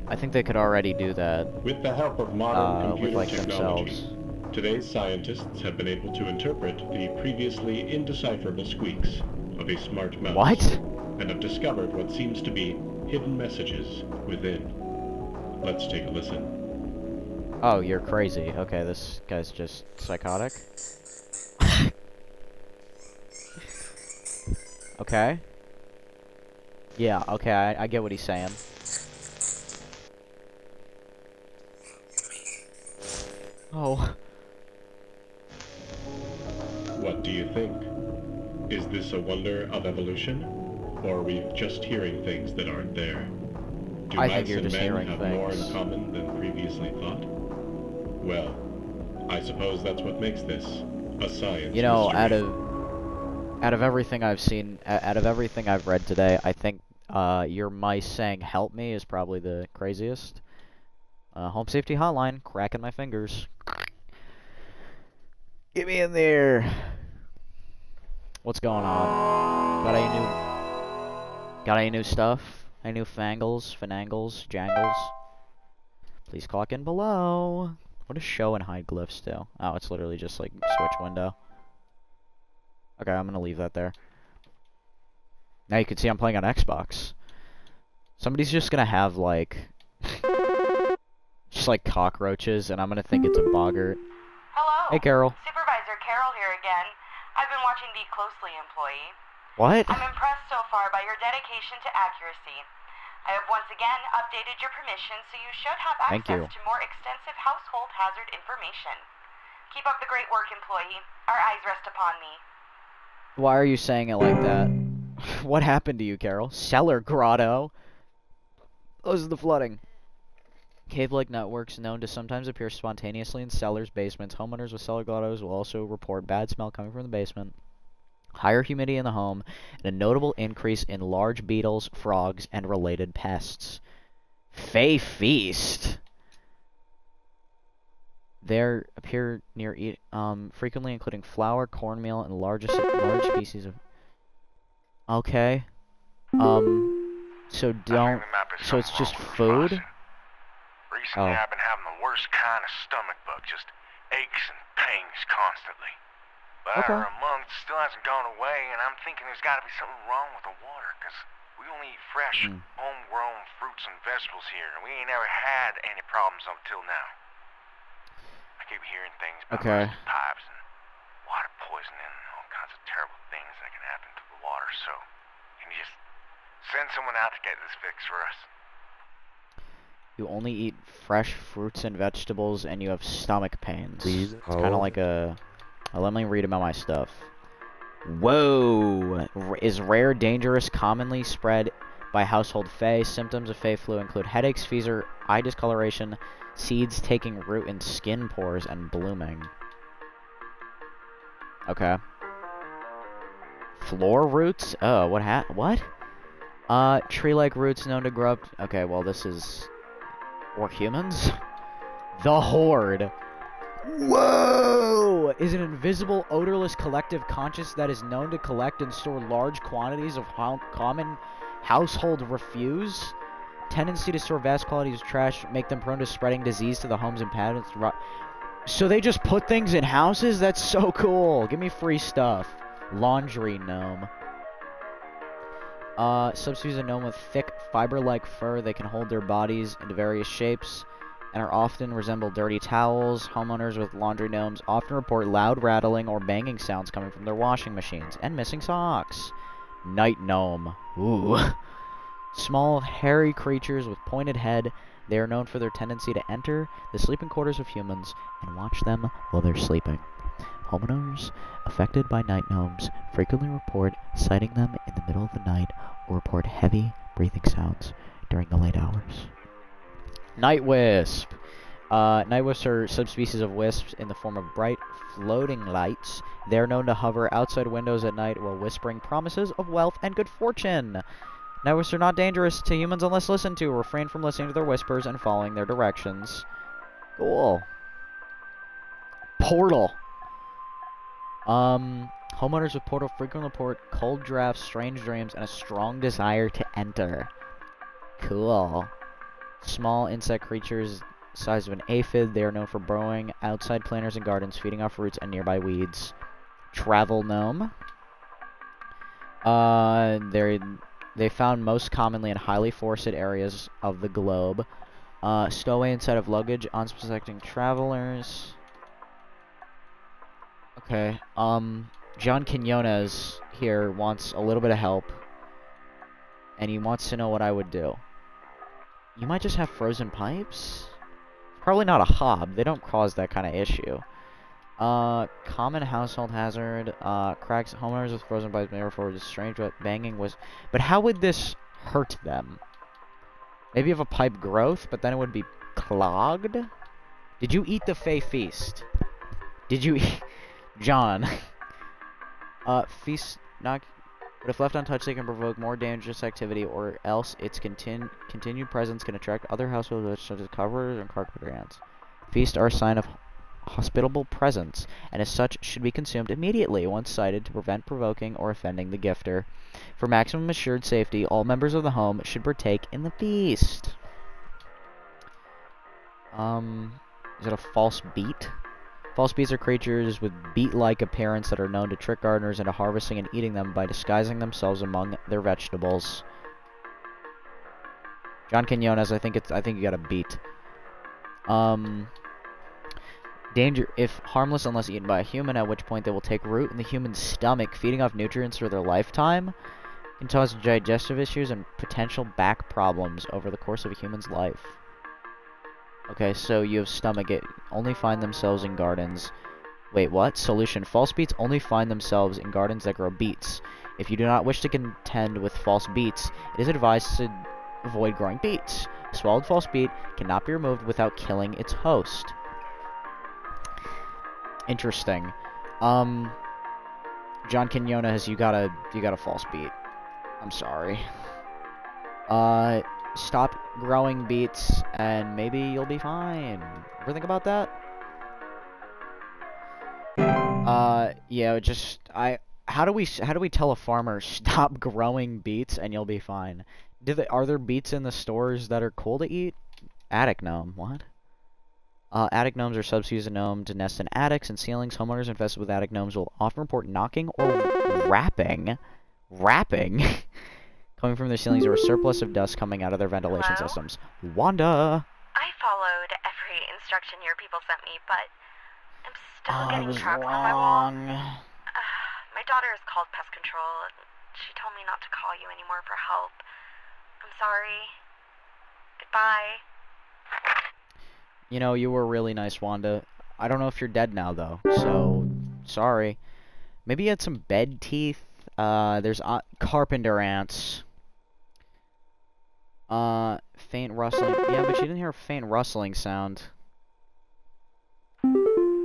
I think they could already do that. With the help of modern computer with, technology, themselves. Today's scientists have been able to interpret the previously indecipherable squeaks of a smart mouse. What? And have discovered what seems to be hidden messages within. Let's take a listen. Oh, you're crazy. Okay, this guy's just psychotic. Okay. Yeah, okay, I get what he's saying. Oh. What do you think? Is this a wonder of evolution? Or are we just hearing things that aren't there? Do mice and men have more in common than previously thought? Well, I suppose that's what makes this a science mystery. Out of everything I've seen, out of everything I've read today, I think your mice saying "help me" is probably the craziest. Home safety hotline, cracking my fingers. Get me in there. What's going on? Got any new stuff? Any new finangles, jangles? Please clock in below. What does show and hide glyphs do? Oh, it's literally just like switch window. Okay, I'm gonna leave that there. Now you can see I'm playing on Xbox. Somebody's just gonna have like just like cockroaches, and I'm gonna think it's a boggart. Hello. Hey, Carol. Supervisor Carol here again. I've been watching thee closely, employee. What? I'm impressed so far by your dedication to accuracy. I have once again updated your permission, so you should have access to more extensive household hazard information. Keep up the great work, employee. Our eyes rest upon thee. Why are you saying it like that? What happened to you, Carol? Cellar grotto? Those are the flooding. Cave-like networks known to sometimes appear spontaneously in cellars, basements. Homeowners with cellar grottos will also report bad smell coming from the basement, higher humidity in the home, and a notable increase in large beetles, frogs, and related pests. Fey Feast. There appear near frequently, including flour, cornmeal, and large species of. Okay. So don't. So it's just food. Recently, I've been having the worst kind of stomach bug, just aches and pains constantly. But after a month, it still hasn't gone away, and I'm thinking there's got to be something wrong with the water, because we only eat fresh, homegrown fruits and vegetables here, and we ain't ever had any problems until now. I keep hearing things about rusted pipes and water poisoning and all kinds of getting this fixed for us. You only eat fresh fruits and vegetables, and you have stomach pains. Please It's kind of hold. like a... let me read about my stuff. Whoa! Is rare, dangerous, commonly spread by household fae. Symptoms of fae flu include headaches, fever, eye discoloration, seeds taking root in skin pores, and blooming. Okay. Floor roots? Oh, what? Tree-like roots known to grow up... Okay, well, this is... Or humans? The Horde. Whoa! Is an invisible, odorless collective conscious that is known to collect and store large quantities of common household refuse. Tendency to store vast quantities of trash, make them prone to spreading disease to the homes and inhabitants. So they just put things in houses? That's so cool. Give me free stuff. Laundry gnome. Subspecies of gnome with thick, fiber-like fur. They can hold their bodies into various shapes and are often resemble dirty towels. Homeowners with laundry gnomes often report loud rattling or banging sounds coming from their washing machines and missing socks. Night gnome. Ooh. Small, hairy creatures with pointed head. They are known for their tendency to enter the sleeping quarters of humans and watch them while they're sleeping. Homeowners affected by night gnomes frequently report sighting them in the middle of the night or report heavy breathing sounds during the late hours. Night wisp. Night wisps are subspecies of wisps in the form of bright, floating lights. They are known to hover outside windows at night while whispering promises of wealth and good fortune. Night wisps are not dangerous to humans unless listened to. Refrain from listening to their whispers and following their directions. Cool. Portal. Homeowners with portal frequently report cold drafts, strange dreams, and a strong desire to enter. Cool. Small insect creatures, size of an aphid. They are known for burrowing outside planters and gardens, feeding off roots and nearby weeds. Travel gnome. They found most commonly in highly forested areas of the globe. Stowaway inside of luggage, unsuspecting travelers. Okay, John Quinones here wants a little bit of help, and he wants to know what I would do. You might just have frozen pipes? Probably not a hob, they don't cause that kind of issue. Common household hazard, cracks, homeowners with frozen pipes may refer to strange banging was... But how would this hurt them? Maybe you have a pipe growth, but then it would be clogged? Did you eat the Fey Feast? Did you eat... John. Feast not... But if left untouched, they can provoke more dangerous activity, or else its continued presence can attract other households such as coverers and carpet ants. Feasts are a sign of hospitable presence, and as such should be consumed immediately once sighted to prevent provoking or offending the gifter. For maximum assured safety, all members of the home should partake in the feast. Is it a false beet? False beets are creatures with beet-like appearance that are known to trick gardeners into harvesting and eating them by disguising themselves among their vegetables. John Quinones, I think you got a beet. Danger if harmless unless eaten by a human, at which point they will take root in the human's stomach, feeding off nutrients for their lifetime. Can cause digestive issues and potential back problems over the course of a human's life. Okay, so you have stomach. It only find themselves in gardens. Wait, what? Solution. False beets only find themselves in gardens that grow beets. If you do not wish to contend with false beets, it is advised to avoid growing beets. A swallowed false beet cannot be removed without killing its host. Interesting. John Quinones, you got a false beet. I'm sorry. Stop growing beets, and maybe you'll be fine. Ever think about that? Yeah, how do we tell a farmer stop growing beets and you'll be fine? Are there beets in the stores that are cool to eat? Attic gnome, what? Attic gnomes are subspecies of gnome to nest in attics and ceilings. Homeowners infested with attic gnomes will often report knocking or rapping. Rapping? Coming from their ceilings, or a surplus of dust coming out of their ventilation systems. Wanda! I followed every instruction your people sent me, but I'm still getting trapped on my wall. My daughter has called pest control, and she told me not to call you anymore for help. I'm sorry. Goodbye. You know, you were really nice, Wanda. I don't know if you're dead now, though, so sorry. Maybe you had some bed teeth. There's carpenter ants. Faint rustling. Yeah, but you didn't hear a faint rustling sound.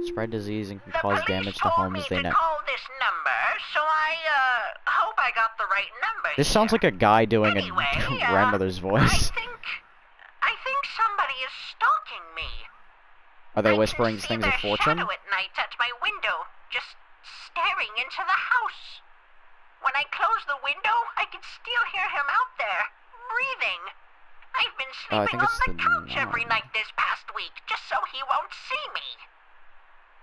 Spread disease and can cause damage to homes they know. Call this number, so I hope I got the right number. This sounds like a guy doing a grandmother's voice. I think somebody is stalking me. Are they whispering things of fortune? I can see their shadow at night at my window, just staring into the house. When I close the window, I can still hear him out there, breathing. I've been sleeping on the couch every night this past week, just so he won't see me.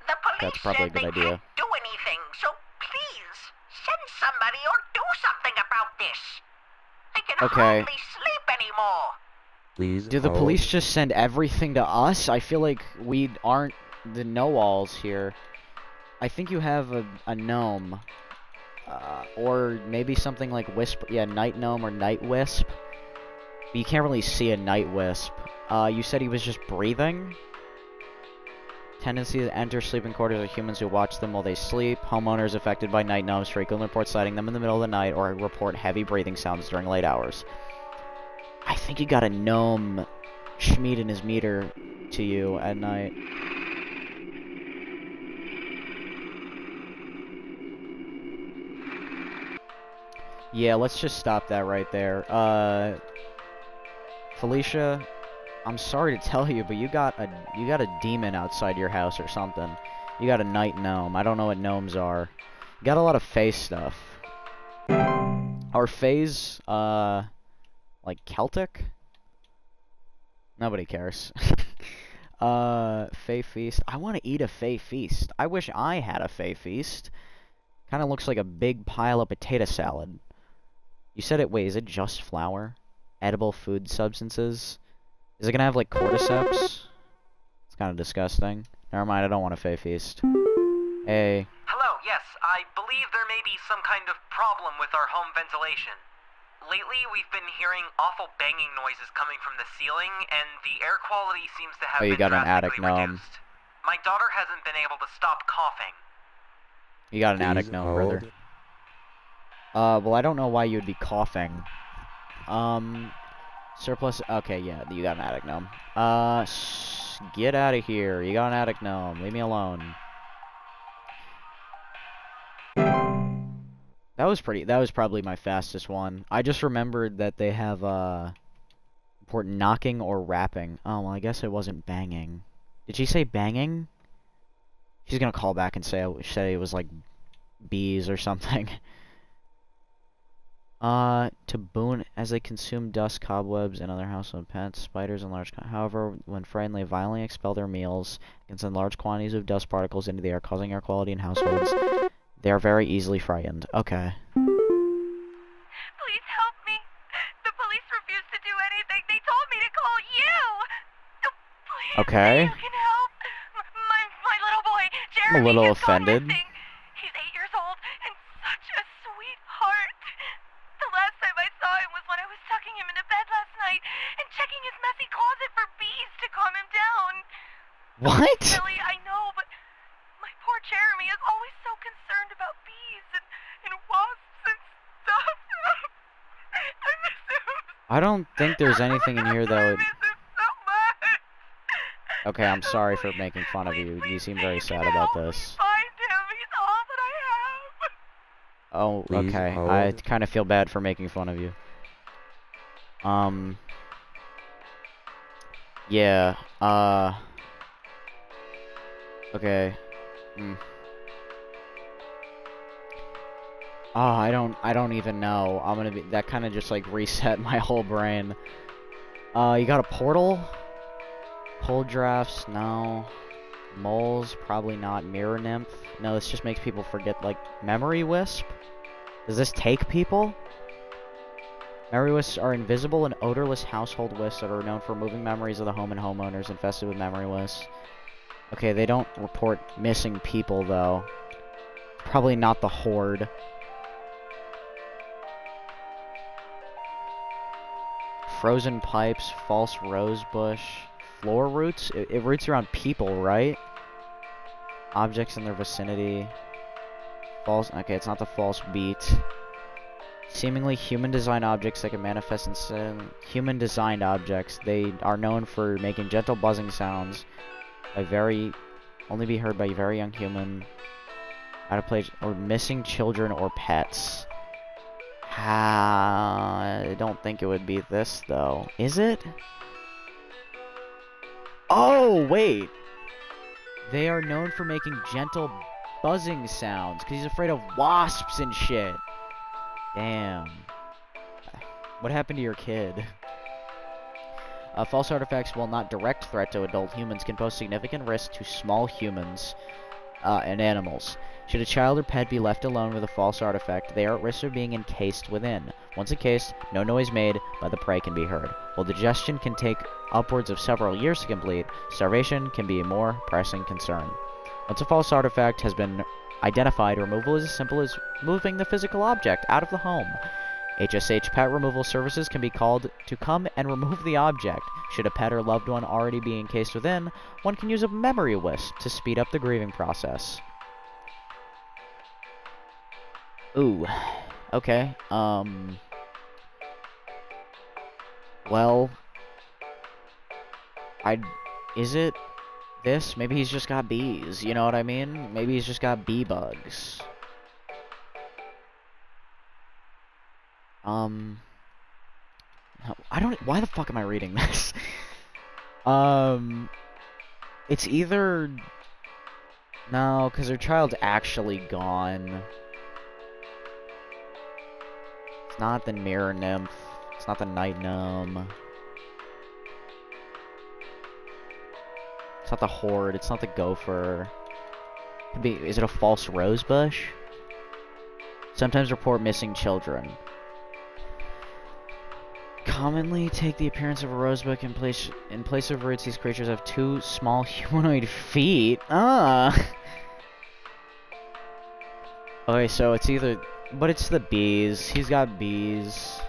The police said they can't do anything, so please, send somebody or do something about this. I can hardly sleep anymore. Please do the police just send everything to us? I feel like we aren't the know-alls here. I think you have a gnome. Or maybe something like Wisp. Yeah, Night Gnome or Night Wisp. But you can't really see a Night Wisp. You said he was just breathing? Tendency to enter sleeping quarters of humans who watch them while they sleep. Homeowners affected by night gnomes frequently report sighting them in the middle of the night or report heavy breathing sounds during late hours. I think you got a gnome schmeed in his meter to you at night. Yeah, let's just stop that right there. Felicia, I'm sorry to tell you, but you got a demon outside your house or something. You got a night gnome. I don't know what gnomes are. You got a lot of fae stuff. Are faes, like Celtic? Nobody cares. Fae feast. I want to eat a fae feast. I wish I had a fae feast. Kind of looks like a big pile of potato salad. You said it, wait, is it just flour? Edible food substances? Is it gonna have, like, cordyceps? It's kind of disgusting. Never mind, I don't want a fae feast. Hey. Hello, yes, I believe there may be some kind of problem with our home ventilation. Lately, we've been hearing awful banging noises coming from the ceiling, and the air quality seems to have been drastically reduced. My daughter hasn't been able to stop coughing. You got an attic gnome, brother. Well, I don't know why you'd be coughing. Surplus. Okay, yeah, you got an attic gnome. Get out of here. You got an attic gnome. Leave me alone. That was probably my fastest one. I just remembered that they have, important knocking or rapping. Oh, well, I guess it wasn't banging. Did she say banging? She's gonna call back and say it was, like, bees or something. To boon as they consume dust, cobwebs, and other household pets, spiders, and large. However, when frightened, they violently expel their meals and send large quantities of dust particles into the air, causing air quality in households. They are very easily frightened. Okay. Please help me. The police refuse to do anything. They told me to call you. Please, okay. You can help. My little boy, Jeremy, I'm a little offended. He's 8 years old and such a sweetheart. The last time I saw him was when I was tucking him into bed last night and checking his messy closet for bees to calm him down. What? Billy, I know, but my poor Jeremy is always so concerned about bees and wasps and stuff. I miss him. I don't think there's anything in here that would... I miss him so much. Okay, I'm sorry for making fun of you. You seem very sad about this. Find him. He's all that I have. Oh, okay. I kind of feel bad for making fun of you. Yeah, okay. Oh, I don't even know. That kind of just, like, reset my whole brain. You got a portal? Cold drafts? No. Moles? Probably not. Mirror nymph? No, this just makes people forget, like, memory wisp? Does this take people? Memory wisps are invisible and odorless household wisps that are known for removing memories of the home and homeowners infested with memory wisps. Okay, they don't report missing people, though. Probably not the Horde. frozen pipes, false rose bush, floor roots. It roots around people, right? Objects in their vicinity. False. Okay, it's not the false beat. Seemingly human-designed objects that can manifest in human-designed objects. They are known for making gentle buzzing sounds. Only be heard by very young human. Out of place or missing children or pets. I don't think it would be this though. Is it? Oh wait. They are known for making gentle buzzing sounds because he's afraid of wasps and shit. Damn. What happened to your kid? False artifacts, while not direct threat to adult humans, can pose significant risk to small humans and animals. Should a child or pet be left alone with a false artifact, they are at risk of being encased within. Once encased, no noise made by the prey can be heard. While digestion can take upwards of several years to complete, starvation can be a more pressing concern. Once a false artifact has been identified, removal is as simple as moving the physical object out of the home. HSH pet removal services can be called to come and remove the object. Should a pet or loved one already be encased within, one can use a memory wisp to speed up the grieving process. Ooh. Okay. Well, is it this? Maybe he's just got bees, you know what I mean? Maybe he's just got bee bugs. Why the fuck am I reading this? It's either... No, because her child's actually gone. It's not the mirror nymph. It's not the night gnome. It's not the horde. It's not the gopher. Could be... Is it a false rose bush? Sometimes report missing children. Commonly take the appearance of a rosebud in place of roots. These creatures have two small humanoid feet. Okay, so it's either, but it's the bees. He's got bees.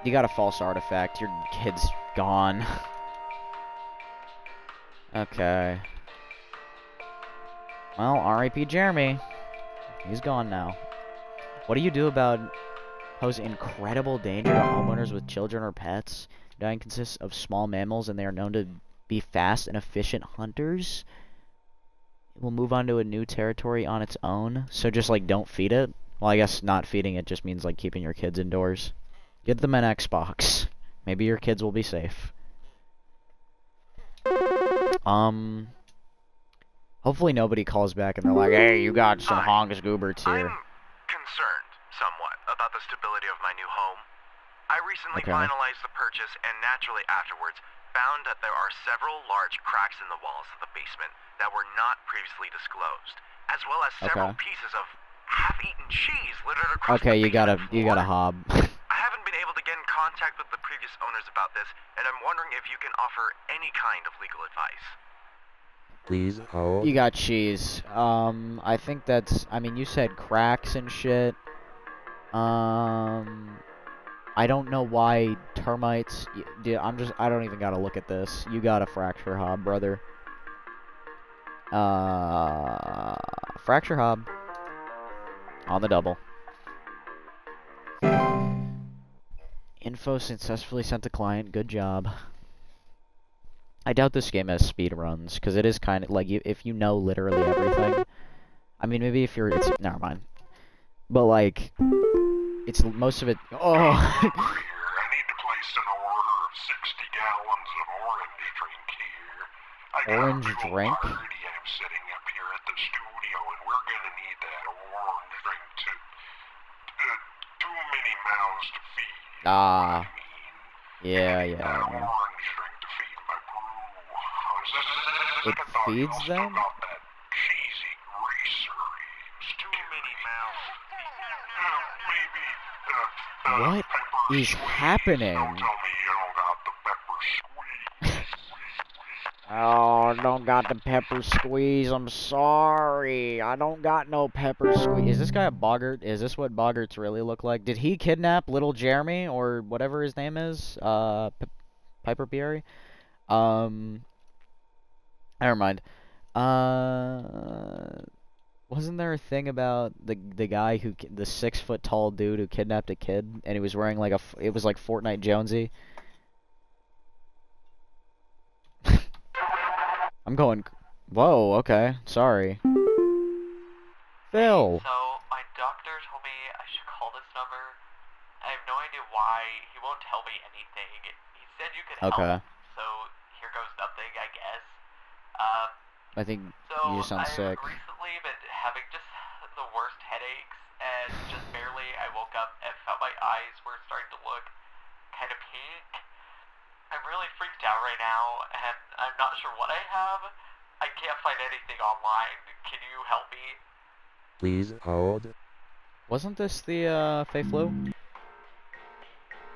You got a false artifact. Your kid's gone. Okay. Well, R.I.P. Jeremy. He's gone now. What do you do about pose incredible danger to homeowners with children or pets? Dying consists of small mammals, and they are known to be fast and efficient hunters. It will move on to a new territory on its own. So just, like, don't feed it? Well, I guess not feeding it just means, like, keeping your kids indoors. Get them an Xbox. Maybe your kids will be safe. Hopefully nobody calls back and they're like, hey, you got some hongus goobers here. I'm concerned somewhat about the stability of my new home. I recently finalized the purchase and naturally afterwards found that there are several large cracks in the walls of the basement that were not previously disclosed, as well as several pieces of half-eaten cheese littered across the basement floor. you got a hob. I haven't been able to get in contact with the previous owners about this, and I'm wondering if you can offer any kind of legal advice. Please hold. You got cheese. I think that's, I mean, you said cracks and shit. I don't know why termites, I don't even gotta look at this. You got a fracture hob, brother. Fracture hob. On the double. Info successfully sent to client. Good job. I doubt this game has speed runs, because it is kind of like, if you know literally everything. I mean, maybe if you're, never mind. But like, it's most of it. Oh. I need to place an order of 60 gallons of orange drink here. I got orange a little drink? party I'm setting up here at the studio, and we're gonna need that orange drink to too many mouths to feed. Ah. I mean, Yeah. orange drink to feed my brew. It feeds them? Got that cheesy greasery. Too many mouths. What is happening? Don't tell me you don't got the pepper squeeze. Oh, I don't got the pepper squeeze. I'm sorry. I don't got no pepper squeeze. Is this guy a boggart? Is this what boggarts really look like? Did he kidnap little Jeremy or whatever his name is? Piper Peary? Never mind. Wasn't there a thing about the guy who the 6 foot tall dude who kidnapped a kid and he was wearing like it was like Fortnite Jonesy? I'm going. Whoa. Okay. Sorry. Phil. So my doctor told me I should call this number. I have no idea why. He won't tell me anything. He said you could help. So here goes nothing, I guess. I think you sound sick. I've recently been having just the worst headaches, and just barely I woke up and felt my eyes were starting to look kind of pink. I'm really freaked out right now, and I'm not sure what I have. I can't find anything online. Can you help me? Please hold. Wasn't this the Fey Flu?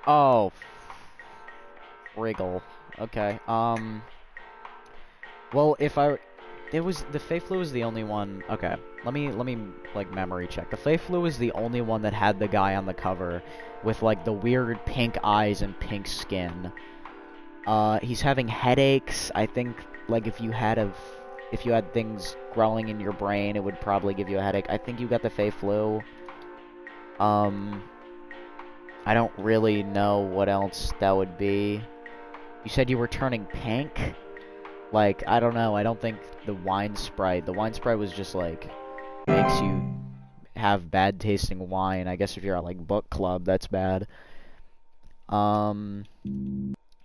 Oh, wriggle. Okay. Well, if I the Fey Flu was the only one. Okay, let me like memory check. The Fey Flu was the only one that had the guy on the cover with like the weird pink eyes and pink skin. He's having headaches. I think like if you had things growing in your brain, it would probably give you a headache. I think you got the Fey Flu. I don't really know what else that would be. You said you were turning pink? Like, I don't know. I don't think the wine sprite was just like makes you have bad tasting wine. I guess if you're at like book club, that's bad.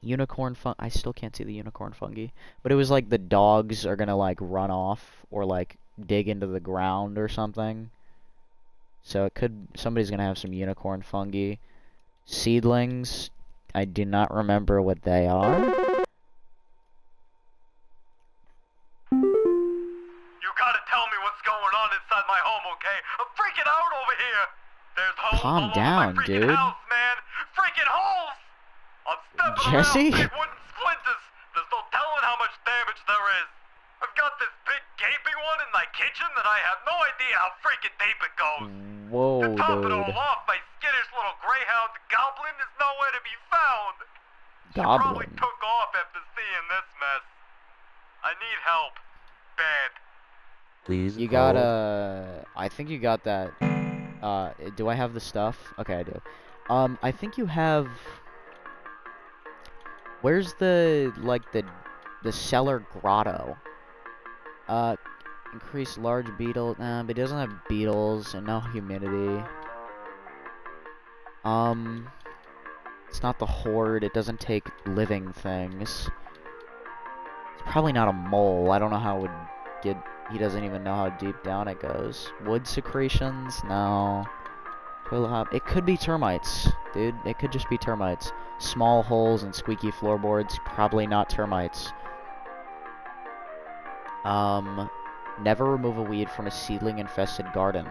Unicorn I still can't see the unicorn fungi. But it was like the dogs are gonna like run off or like dig into the ground or something. So somebody's gonna have some unicorn fungi. Seedlings, I do not remember what they are. You gotta tell me what's going on inside my home, okay? I'm freaking out over here! There's holes Calm all down, over my freaking dude. house, man! Freaking holes! I'm stepping Jesse? around big wooden splinters! There's no telling how much damage there is! I've got this big gaping one in my kitchen that I have no idea how freaking deep it goes! Whoa, To top it all dude. off, my skittish little greyhound goblin is nowhere to be found! She probably Goblin. took off after seeing this mess. I need help. Bad. Please You hold. got I think you got that. Do I have the stuff? Okay, I do. I think you have. Where's the cellar grotto? Increase large beetle. Nah, but it doesn't have beetles and no humidity. It's not the horde. It doesn't take living things. It's probably not a mole. I don't know how it would get. He doesn't even know how deep down it goes. Wood secretions? No. Toilet hop. It could be termites, dude. It could just be termites. Small holes and squeaky floorboards. Probably not termites. Never remove a weed from a seedling-infested garden.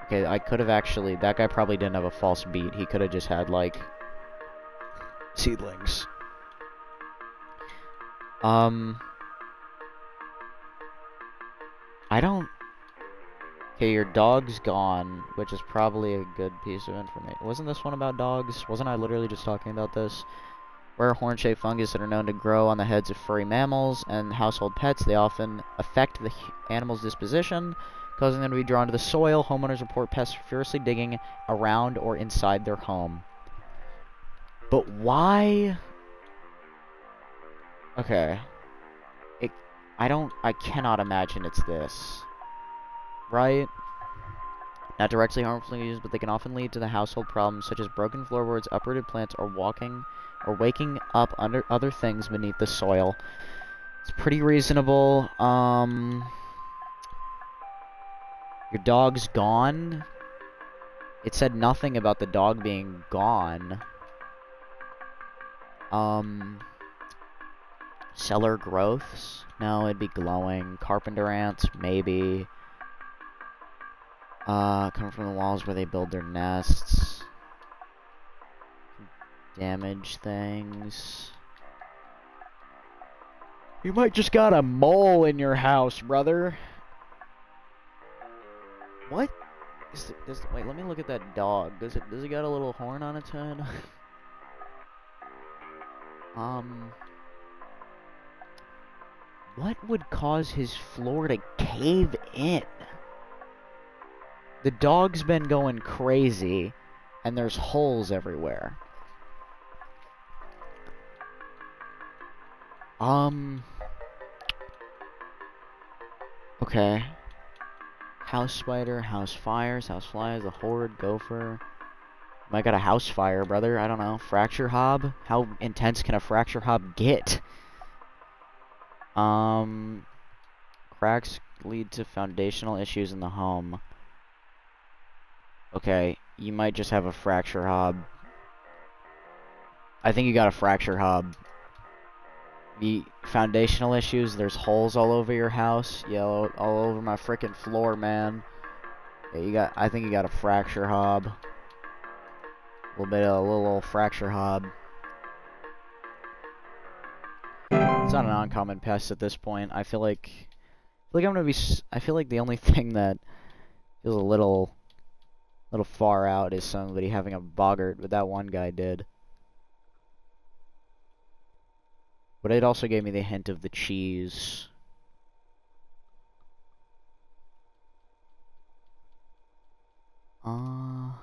Okay, I could have actually... That guy probably didn't have a false beat. He could have just had, like... seedlings. I don't... Okay, your dog's gone, which is probably a good piece of information. Wasn't this one about dogs? Wasn't I literally just talking about this? Rare horn-shaped fungus that are known to grow on the heads of furry mammals and household pets. They often affect the animal's disposition, causing them to be drawn to the soil. Homeowners report pests furiously digging around or inside their home. But why? Okay. I cannot imagine it's this. Right? Not directly harmful to use, but they can often lead to the household problems such as broken floorboards, uprooted plants, or waking up under other things beneath the soil. It's pretty reasonable. Your dog's gone. It said nothing about the dog being gone. Cellar growths? No, it'd be glowing. Carpenter ants? Maybe. Come from the walls where they build their nests. Damage things. You might just got a mole in your house, brother. What? Wait, let me look at that dog. Does it got a little horn on its head? What would cause his floor to cave in? The dog's been going crazy, and there's holes everywhere. Okay. House spider, house fires, house flies, a horde, gopher. Might got a house fire, brother. I don't know. Fracture hob? How intense can a fracture hob get? Cracks lead to foundational issues in the home. Okay, you might just have a fracture hob. I think you got a fracture hob. The foundational issues, there's holes all over your house. Yeah, all over my frickin' floor, man. Yeah, I think you got a fracture hob. A little old fracture hob. It's not an uncommon pest at this point. I feel like I feel like the only thing that feels a little far out is somebody having a boggart, but that one guy did. But it also gave me the hint of the cheese. Alright,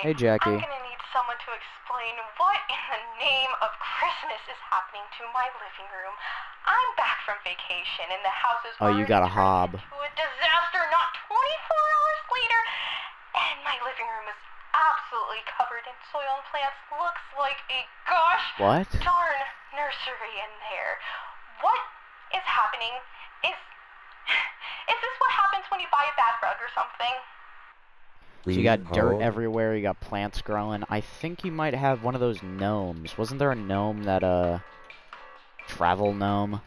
hey, Jackie. I'm gonna need someone to explain what in the name of Christmas is happening to my living room. I'm back from vacation and the house is you got a hob. into a disaster not 24 hours later, and my living room is absolutely covered in soil and plants. Looks like a gosh darn nursery in there. What is happening? Is this what happens when you buy a bad rug or something? So you got dirt everywhere, you got plants growing. I think you might have one of those gnomes. Wasn't there a gnome that, travel gnome?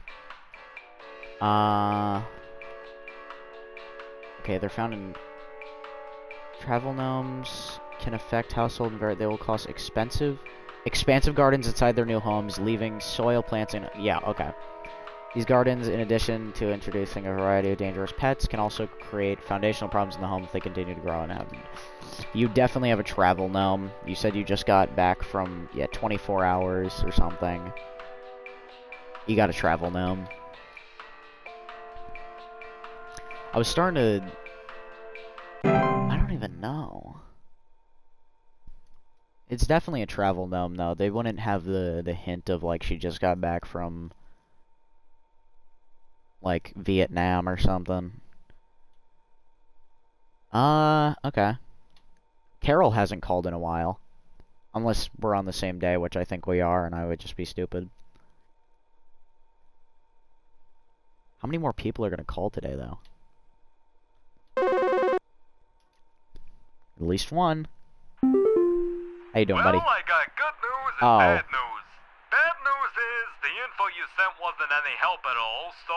Okay, they're found in... Travel gnomes can affect household and they will cause expansive gardens inside their new homes, leaving soil plants in... Yeah, okay. These gardens, in addition to introducing a variety of dangerous pets, can also create foundational problems in the home if they continue to grow and have... You definitely have a travel gnome. You said you just got back from, 24 hours or something. You got a travel gnome. I was starting to... I don't even know. It's definitely a travel gnome, though. They wouldn't have the hint of, like, she just got back from... like, Vietnam or something. Okay. Carol hasn't called in a while. Unless we're on the same day, which I think we are, and I would just be stupid. How many more people are gonna call today, though? At least one. How you doing, buddy? Well, I got good news and bad news. Bad news is the info you sent wasn't any help at all, so,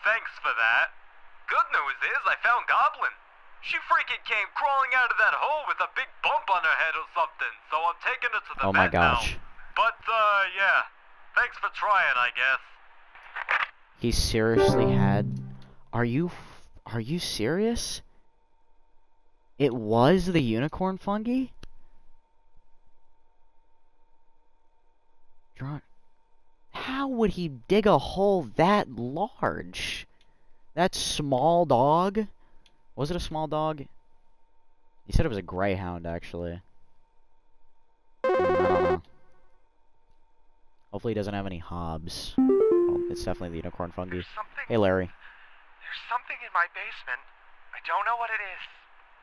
thanks for that. Good news is I found Goblin. She freaking came crawling out of that hole with a big bump on her head or something, so I'm taking her to the vet now. But, yeah. Thanks for trying, I guess. He seriously had... Are you serious? It was the unicorn fungi? How would he dig a hole that large? That small dog? Was it a small dog? He said it was a greyhound, actually. I don't know. Hopefully he doesn't have any hobs. Oh, it's definitely the unicorn fungi. Hey, Larry. There's something in my basement. I don't know what it is.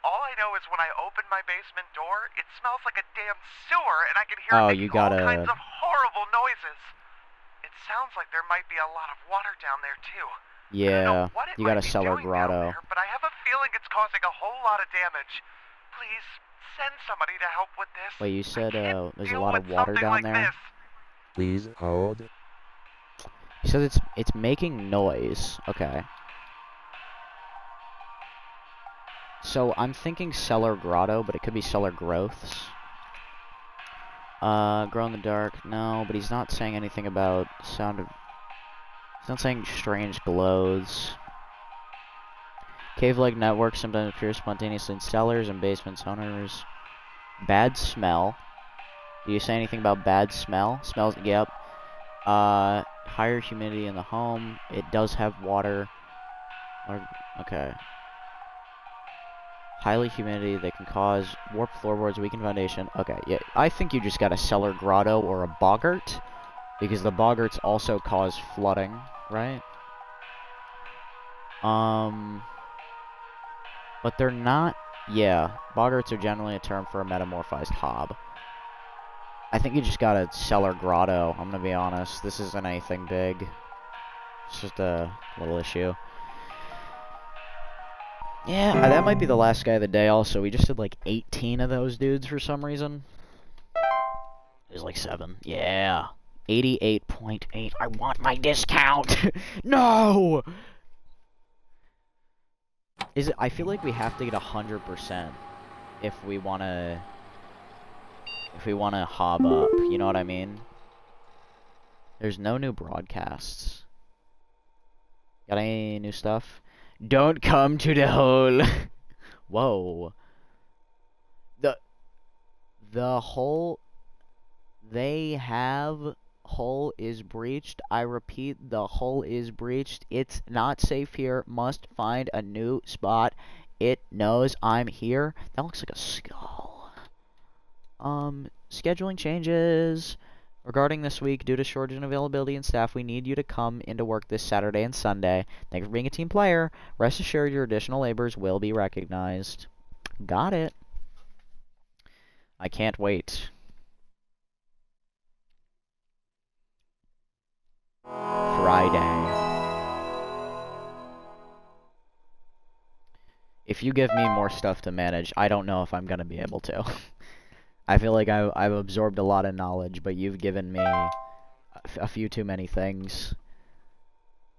All I know is when I open my basement door, it smells like a damn sewer, and I can hear it making all kinds of horrible noises. It sounds like there might be a lot of water down there, too. Yeah, you got a cellar grotto. But I have a feeling it's causing a whole lot of damage. Please, send somebody to help with this. Wait, you said there's a lot of water down there? Please hold. He says it's making noise. Okay. So I'm thinking cellar grotto, but it could be cellar growths. Grow in the dark. No, but he's not saying anything about sound of... He's not saying strange glows. Cave-like networks sometimes appear spontaneously in cellars and basements. Owners. Bad smell. Do you say anything about bad smell? Smells, yep. Higher humidity in the home. It does have water. Okay. Highly humidity that can cause warped floorboards, weakened foundation. Okay, yeah. I think you just got a cellar grotto or a boggart. Because the boggarts also cause flooding, right? But they're not... Yeah, boggarts are generally a term for a metamorphized hob. I think you just got a cellar grotto, I'm gonna be honest. This isn't anything big. It's just a little issue. Yeah, that might be the last guy of the day also. We just did like 18 of those dudes for some reason. It was like 7. Yeah. 88.8. I want my discount! No! Is it? I feel like we have to get 100% if we wanna hob up. You know what I mean? There's no new broadcasts. Got any new stuff? Don't come to the hole. Whoa. The hole they have hole is breached. I repeat, the hole is breached. It's not safe here. Must find a new spot. It knows I'm here. That looks like a skull. Scheduling changes. Regarding this week, due to shortage in availability and staff, we need you to come into work this Saturday and Sunday. Thank you for being a team player. Rest assured your additional labors will be recognized. Got it. I can't wait. Friday. If you give me more stuff to manage, I don't know if I'm gonna be able to. I feel like I've absorbed a lot of knowledge, but you've given me a few too many things.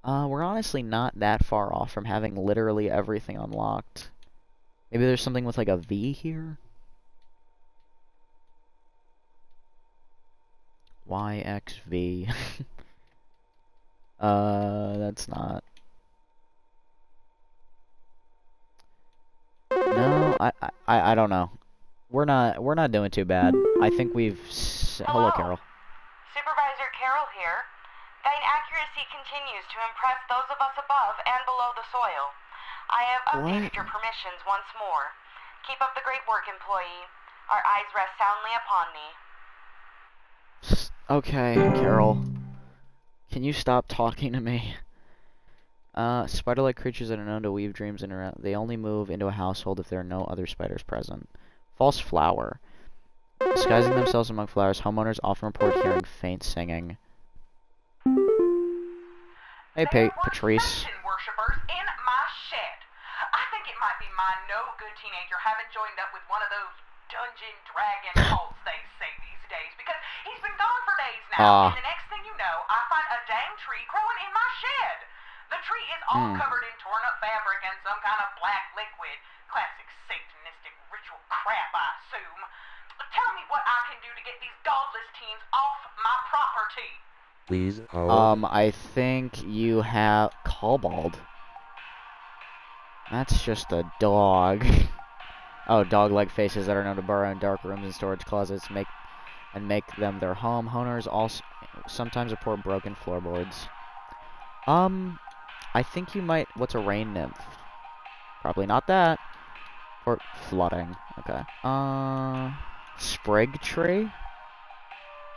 We're honestly not that far off from having literally everything unlocked. Maybe there's something with like a V here? YXV. That's not... No, I don't know. We're not doing too bad. I think we've... Hello, Carol. Supervisor Carol here. Thine accuracy continues to impress those of us above and below the soil. I have updated your permissions once more. Keep up the great work, employee. Our eyes rest soundly upon thee. Okay, Carol. Can you stop talking to me? Spider-like creatures that are known to weave dreams in around. They only move into a household if there are no other spiders present. False flower. Disguising themselves among flowers, homeowners often report hearing faint singing. Hey, Patrice. Worshippers in my shed. I think it might be my no-good teenager having joined up with one of those dungeon dragon cults they say these days, because he's been gone for days now, and the next thing you know, I find a dang tree growing in my shed. The tree is all covered in torn-up fabric and some kind of black liquid. Classic satanistic ritual crap, I assume. Tell me what I can do to get these godless teens off my property. Please hold. I think you have Cobalt. That's just a dog. Oh, dog-like faces that are known to burrow in dark rooms and storage closets make them their home. Owners also sometimes report broken floorboards. I think you might... What's a rain nymph? Probably not that. Or flooding. Okay. Sprig tree?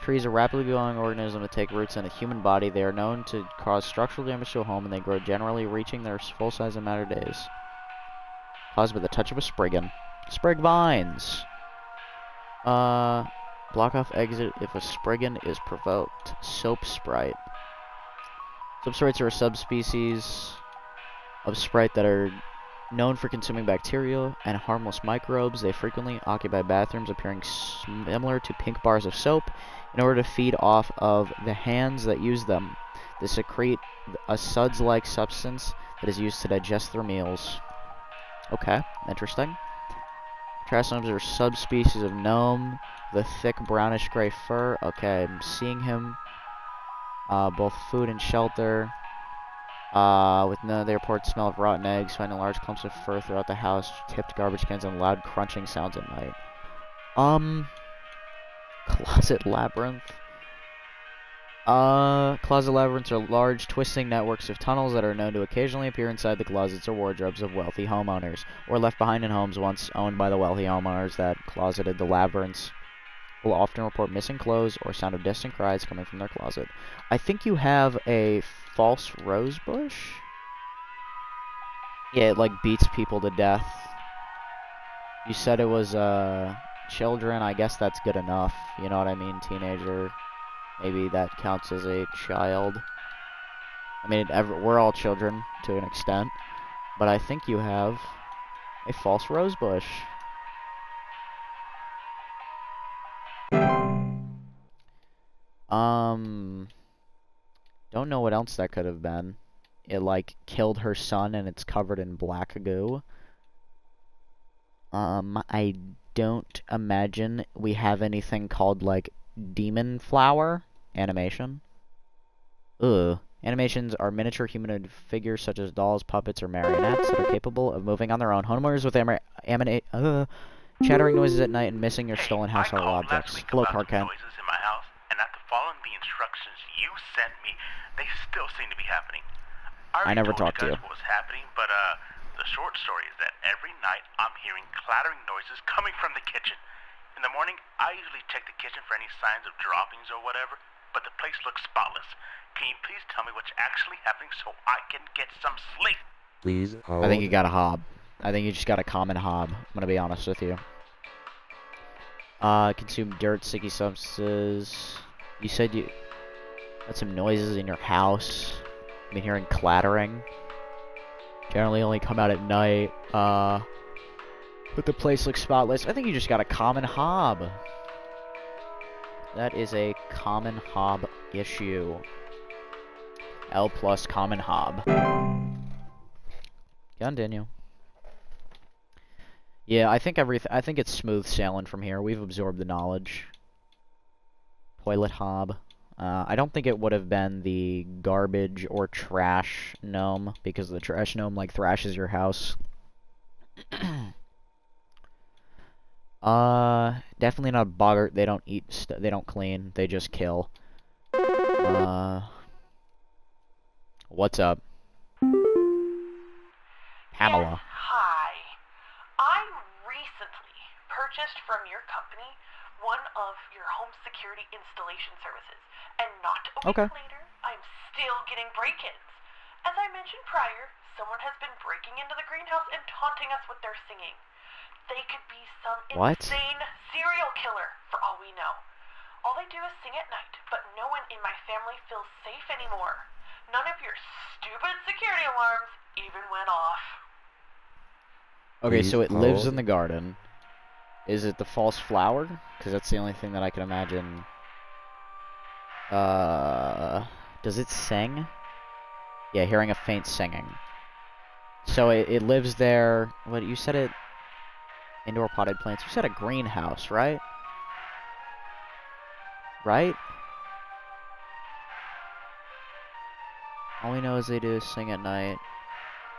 Trees are a rapidly growing organism that take roots in a human body. They are known to cause structural damage to a home, and they grow generally reaching their full size in a matter of days. Caused by the touch of a spriggan. Sprig vines! Block off exit if a spriggan is provoked. Soap sprite. Soap sprites are a subspecies of sprite that are known for consuming bacteria and harmless microbes. They frequently occupy bathrooms, appearing similar to pink bars of soap, in order to feed off of the hands that use them. They secrete a suds-like substance that is used to digest their meals. Okay, interesting. Trash gnomes are subspecies of gnome, the thick brownish gray fur. Okay, I'm seeing him. Both food and shelter. With none of the report smell of rotten eggs, finding large clumps of fur throughout the house, tipped garbage cans, and loud crunching sounds at night. Closet labyrinth. Closet labyrinths are large, twisting networks of tunnels that are known to occasionally appear inside the closets or wardrobes of wealthy homeowners, or left behind in homes once owned by the wealthy homeowners that closeted the labyrinths. Will often report missing clothes or sound of distant cries coming from their closet. I think you have a false rose bush? Yeah, it like beats people to death. You said it was children. I guess that's good enough. You know what I mean? Teenager. Maybe that counts as a child. I mean, we're all children to an extent. But I think you have a false rose bush. Don't know what else that could have been. It, like, killed her son and it's covered in black goo. I don't imagine we have anything called, like, demon flower animation. Ugh. Animations are miniature humanoid figures such as dolls, puppets, or marionettes that are capable of moving on their own. Homeowners with chattering noises at night and missing or stolen household objects. Hello, Clark Kent. Noises in my house, and after following the instructions you sent me, they still seem to be happening. I never talked to you. What was happening, but the short story is that every night I'm hearing clattering noises coming from the kitchen. In the morning, I usually check the kitchen for any signs of droppings or whatever, but the place looks spotless. Can you please tell me what's actually happening so I can get some sleep? Please hold. I think you got a hob. I think you just got a common hob. I'm gonna be honest with you. Consume dirt, sticky substances. You said you had some noises in your house. I've been hearing clattering. Generally only come out at night. But the place looks spotless. I think you just got a common hob. That is a common hob issue. L plus common hob. Continue. Yeah, I think it's smooth sailing from here. We've absorbed the knowledge. Toilet hob. I don't think it would have been the garbage or trash gnome, because the trash gnome, like, thrashes your house. Definitely not boggart. They don't eat, they don't clean, they just kill. What's up? Pamela. Yes, hi. I recently purchased from your company one of your home security installation services, and not a week later, I'm still getting break-ins. As I mentioned prior, someone has been breaking into the greenhouse and taunting us with their singing. They could be some insane serial killer, for all we know. All they do is sing at night, but no one in my family feels safe anymore. None of your stupid security alarms even went off. Okay, so it lives in the garden. Is it the false flower? Because that's the only thing that I can imagine. Does it sing? Yeah, hearing a faint singing. So it lives there. What, you said it... Indoor potted plants. You said a greenhouse, right? Right? All we know is they do is sing at night.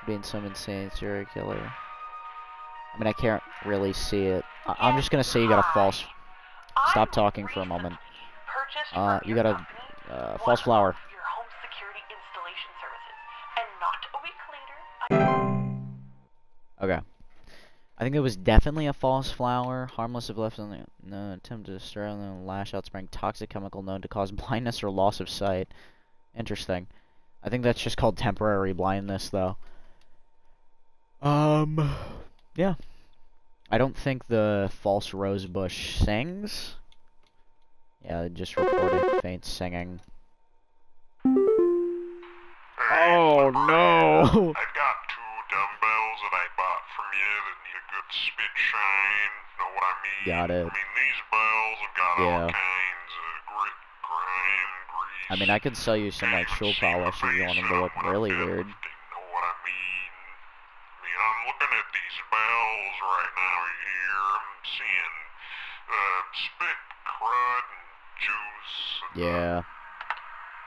Being some insane serial killer. I mean, I can't really see it. I'm just gonna say you got a false... Stop talking for a moment. You got a false flower. Your home security installation services, and not a week later, Okay. I think it was definitely a false flower. Harmless if left in the attempt to destroy and lash out, spraying toxic chemical known to cause blindness or loss of sight. Interesting. I think that's just called temporary blindness, though. Yeah. I don't think the false rose bush sings. Yeah, they just reported faint singing. Oh, no! I've got 2 dumbbells that I bought from you that need a good spit shine. Know what I mean? Got it. I mean, these bells have got all kinds of grit, grime, grease. I mean, I could sell you some, like, shoe polish if you want them to look really weird. Know what I mean? I mean, I'm looking at these smells right now here. I'm seeing spit, crud, and juice. Yeah.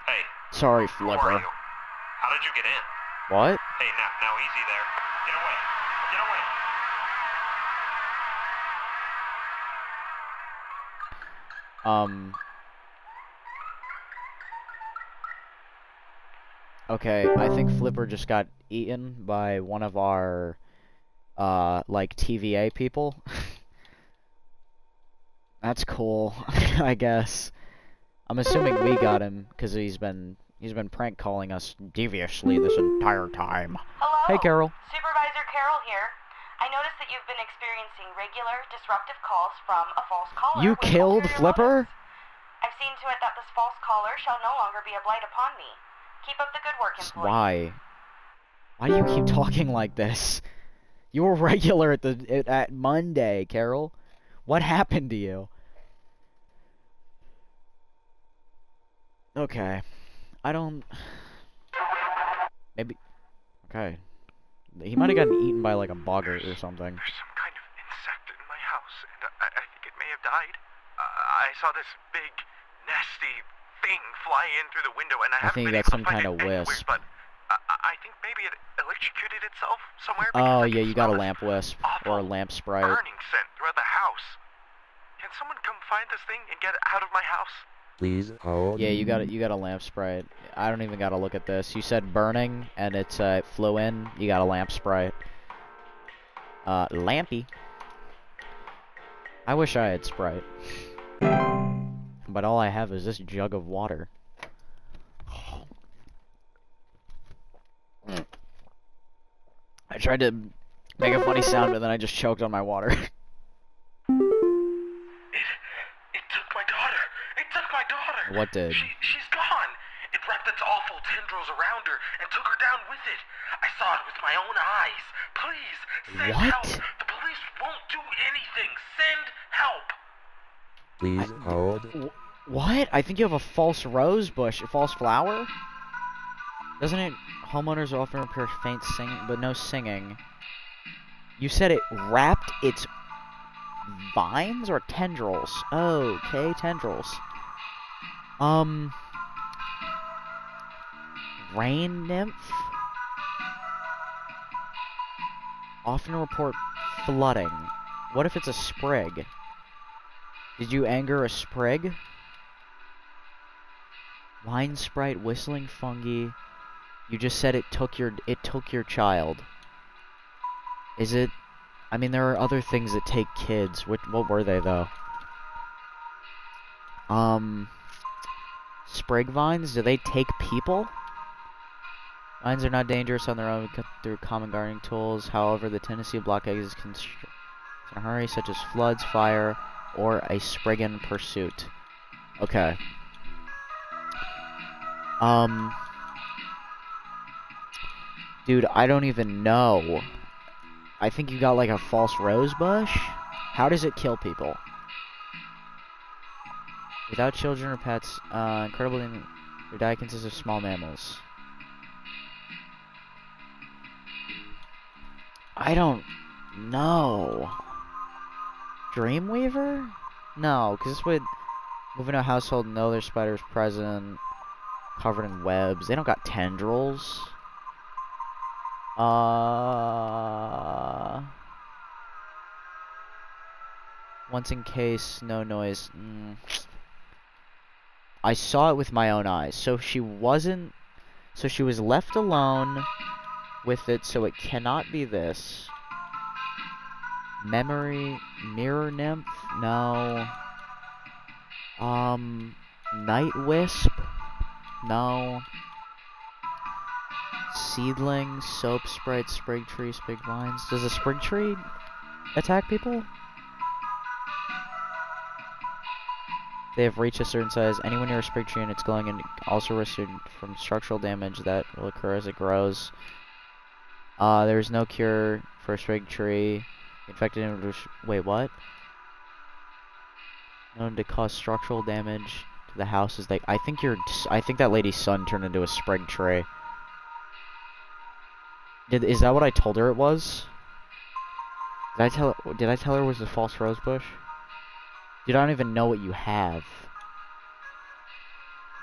Hey. Sorry, Who are Flipper. you? How did you get in? What? Hey, now easy there. Get away. Get away. Okay, I think Flipper just got eaten by one of our, like, TVA people. That's cool, I guess. I'm assuming we got him, because he's been prank calling us deviously this entire time. Hello? Hey, Carol. Supervisor Carol here. I noticed that you've been experiencing regular, disruptive calls from a false caller. You killed Flipper? I've seen to it that this false caller shall no longer be a blight upon me. Keep up the good work, employee. Why? Why do you keep talking like this? You were regular at Monday, Carol. What happened to you? Okay. I don't... Maybe... Okay. He might have gotten eaten by, like, a boggart or something. There's some kind of insect in my house, and I think it may have died. I saw this big, nasty thing fly in through the window, and I haven't been able to find it anywhere, but I think maybe it electrocuted itself somewhere. Oh, yeah, you got a lamp wisp, or a lamp sprite. Burning scent throughout the house. Can someone come find this thing and get it out of my house? Please hold. Yeah, you got a lamp sprite. I don't even gotta look at this. You said burning, and it flew in. You got a lamp sprite. Lampy. I wish I had Sprite. But all I have is this jug of water. I tried to make a funny sound, but then I just choked on my water. It took my daughter. It took my daughter. What did? She's gone. It wrapped its awful tendrils around her and took her down with it. I saw it with my own eyes. Please, send help. The police won't do anything. Send help. Please hold. What? I think you have a false rose bush, a false flower? Doesn't it? Homeowners often repair faint singing, but no singing. You said it wrapped its vines or tendrils? Oh, okay, tendrils. Rain nymph? Often report flooding. What if it's a sprig? Did you anger a sprig? Wine sprite, whistling fungi. You just said it took your child. Is it? I mean, there are other things that take kids. What were they though? Sprig vines? Do they take people? Vines are not dangerous on their own, cut through common gardening tools. However, the tendency to block exits can in a hurry, such as floods, fire, or a spriggan pursuit. Okay. Dude, I don't even know. I think you got like a false rose bush? How does it kill people? Without children or pets, incredibly, their diet consists of small mammals. I don't know. Dreamweaver? No, because this would move into a household, know there's spiders present, covered in webs. They don't got tendrils. Once in case, no noise. I saw it with my own eyes. So she wasn't... So she was left alone with it, so it cannot be this. Memory... Mirror nymph? No. Night wisp? No. Seedling, soap sprite, sprig tree, sprig vines. Does a sprig tree attack people? They have reached a certain size. Anyone near a sprig tree and it's glowing and also risks from structural damage that will occur as it grows. There is no cure for a sprig tree. Infected individuals. Wait, what? Known to cause structural damage to the house is like I think that lady's son turned into a sprig tree. Is that what I told her it was? Did I tell her it was a false rose bush? Dude, I don't even know what you have.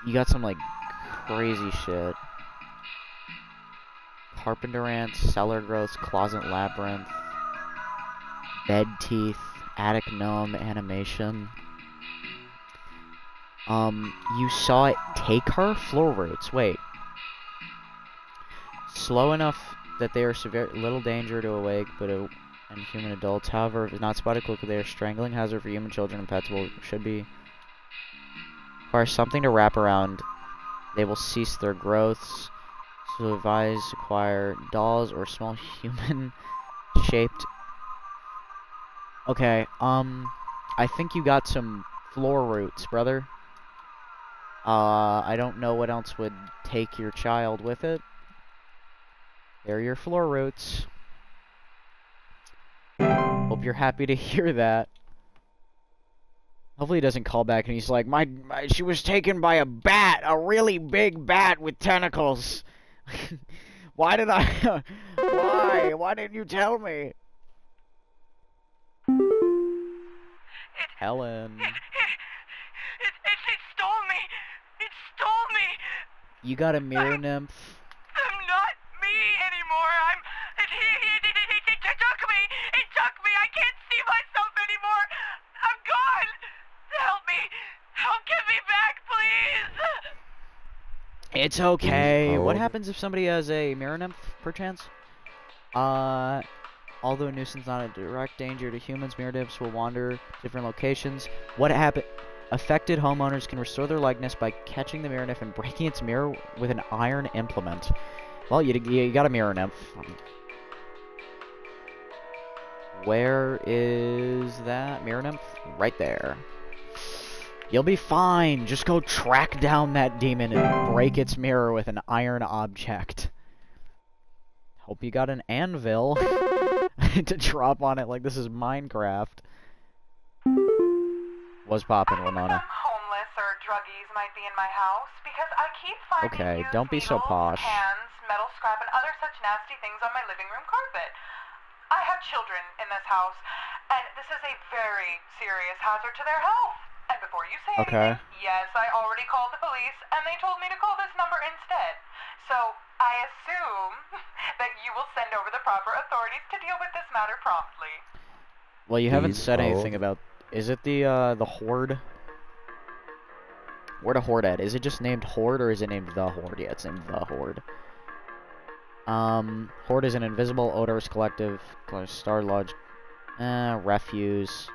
You got some, like, crazy shit. Carpenter ants, cellar growths, closet labyrinth, bed teeth, attic gnome animation. You saw it take her? Floor roots. Wait. Slow enough that they are severe, little danger to awake, but and human adults. However, if not spotted quickly, they are strangling hazard for human children and pets. Will should be require something to wrap around. They will cease their growths. So advise acquire dolls or small human shaped. Okay. I think you got some floor roots, brother. I don't know what else would take your child with it. They're your floor roots. Hope you're happy to hear that. Hopefully he doesn't call back and he's like, she was taken by a bat, a really big bat with tentacles. Why did I, why didn't you tell me? Helen. It stole me. It stole me. You got a mirror nymph. I'm not me anymore. It took me. It took me. I can't see myself anymore. I'm gone. Help me. Help get me back, please. It's okay. What happens if somebody has a mirror nymph, perchance? Although a nuisance, not a direct danger to humans, mirror nymphs will wander to different locations. What happened? Affected homeowners can restore their likeness by catching the mirror nymph and breaking its mirror with an iron implement. Well, you got a mirror nymph. Where is that mirror nymph? Right there. You'll be fine. Just go track down that demon and break its mirror with an iron object. Hope you got an anvil to drop on it like this is Minecraft. What's poppin', Ramona? Some homeless or druggies might be in my house because I keep finding Okay, used don't be so needles, posh. cans, metal scrap, and other such nasty things on my living room carpet. I have children in this house, and this is a very serious hazard to their health. And before you say anything, yes, I already called the police, and they told me to call this number instead. So I assume that you will send over the proper authorities to deal with this matter promptly. Well, you haven't said anything about... Is it the Horde? Where the Horde at? Is it just named Horde, or is it named the Horde? Yeah, it's named the Horde. Horde is an invisible, odorous collective. Star Lodge. Refuse.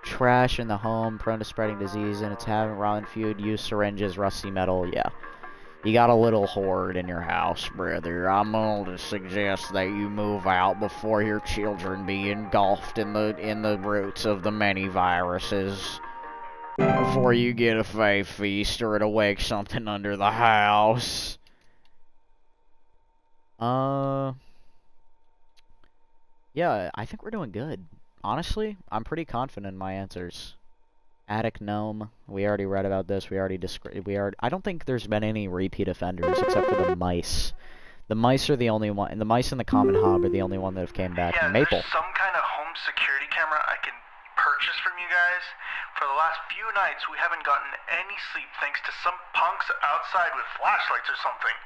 Trash in the home, prone to spreading disease, and it's having rotten food, use syringes, rusty metal, yeah. You got a little horde in your house, brother. I'm going to suggest that you move out before your children be engulfed in the roots of the many viruses. Before you get a fey feast or to wake something under the house. Yeah, I think we're doing good. Honestly, I'm pretty confident in my answers. Attic gnome. We already read about this. I don't think there's been any repeat offenders except for the mice. The mice are the only one, and the mice in the common hob are the only one that have came back. Yeah, Maple. there's some kind of home security camera I can purchase from you guys. For the last few nights, we haven't gotten any sleep thanks to some punks outside with flashlights or something.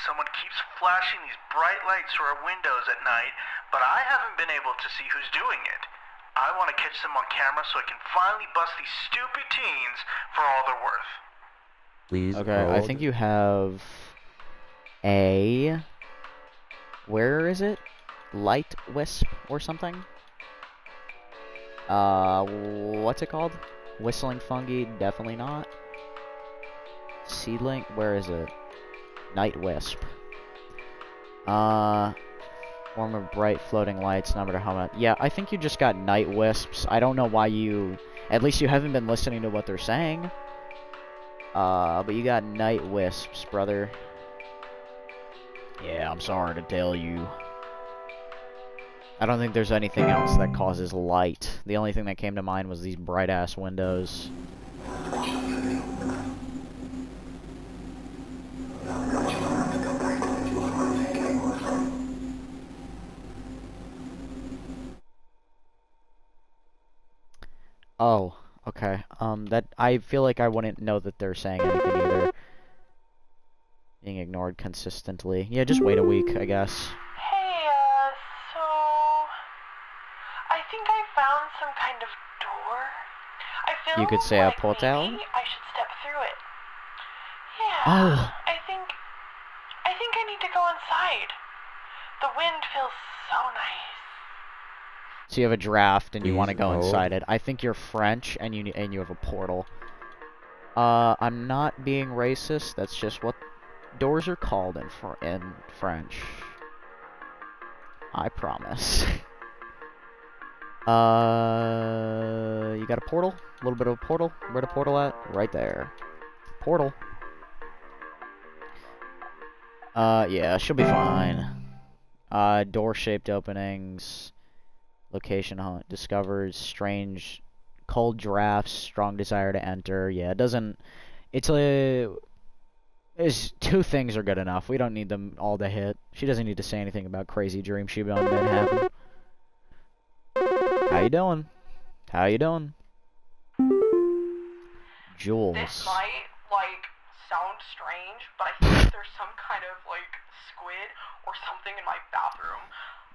Someone keeps flashing these bright lights through our windows at night, but I haven't been able to see who's doing it. I want to catch them on camera so I can finally bust these stupid teens for all they're worth. Please Okay, hold. I think you have a... Where is it? Light wisp or something? What's it called? Whistling fungi? Definitely not. Seedling? Where is it? Night wisp. Form of bright floating lights, no matter how much. Yeah, I think you just got night wisps. I don't know why you... At least you haven't been listening to what they're saying. But you got night wisps, brother. Yeah, I'm sorry to tell you. I don't think there's anything else that causes light. The only thing that came to mind was these bright-ass windows. Oh, okay. That I feel like I wouldn't know that they're saying anything either. Being ignored consistently. Yeah, just wait a week, I guess. Hey, so... I think I found some kind of door. I feel You could say a like portal? maybe I should step through it. Yeah, Oh! I think I need to go inside. The wind feels so nice. So you have a draft and you want to Please go hold. inside it. I think you're French and you have a portal. I'm not being racist. That's just what doors are called in French. I promise. You got a portal? A little bit of a portal? Where the portal at? Right there. Portal. Yeah, she'll be fine. Door-shaped openings. Location hunt. Discovers strange cold drafts. Strong desire to enter. Yeah, it doesn't... There's two things are good enough. We don't need them all to hit. She doesn't need to say anything about crazy dreams she been having. How you doing? How you doing? Jules. This might, sound strange, but I think there's some kind of, squid or something in my bathroom.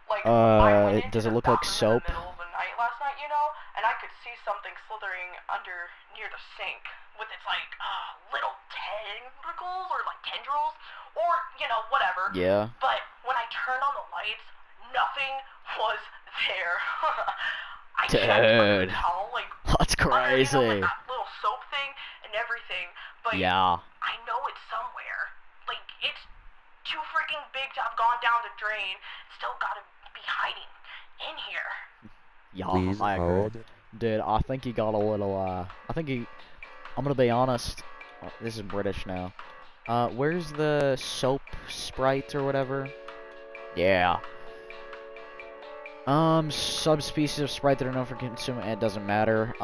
I went into does it the look like bathroom soap? in the middle of the night last night, and I could see something slithering under near the sink with its, little tentacles or, tendrils or, whatever. Yeah. But when I turned on the lights, nothing was there. I checked under the towel, That's crazy. underneath, that little soap thing and everything, but Yeah. I know it's somewhere. It's too freaking big to have gone down the drain. Still gotta be hiding in here. Yeah, Please I agree. hold. Dude, I think he got a little, I'm gonna be honest. This is British now. Where's the soap sprite or whatever? Yeah. Subspecies of sprite that are known for consuming, it doesn't matter.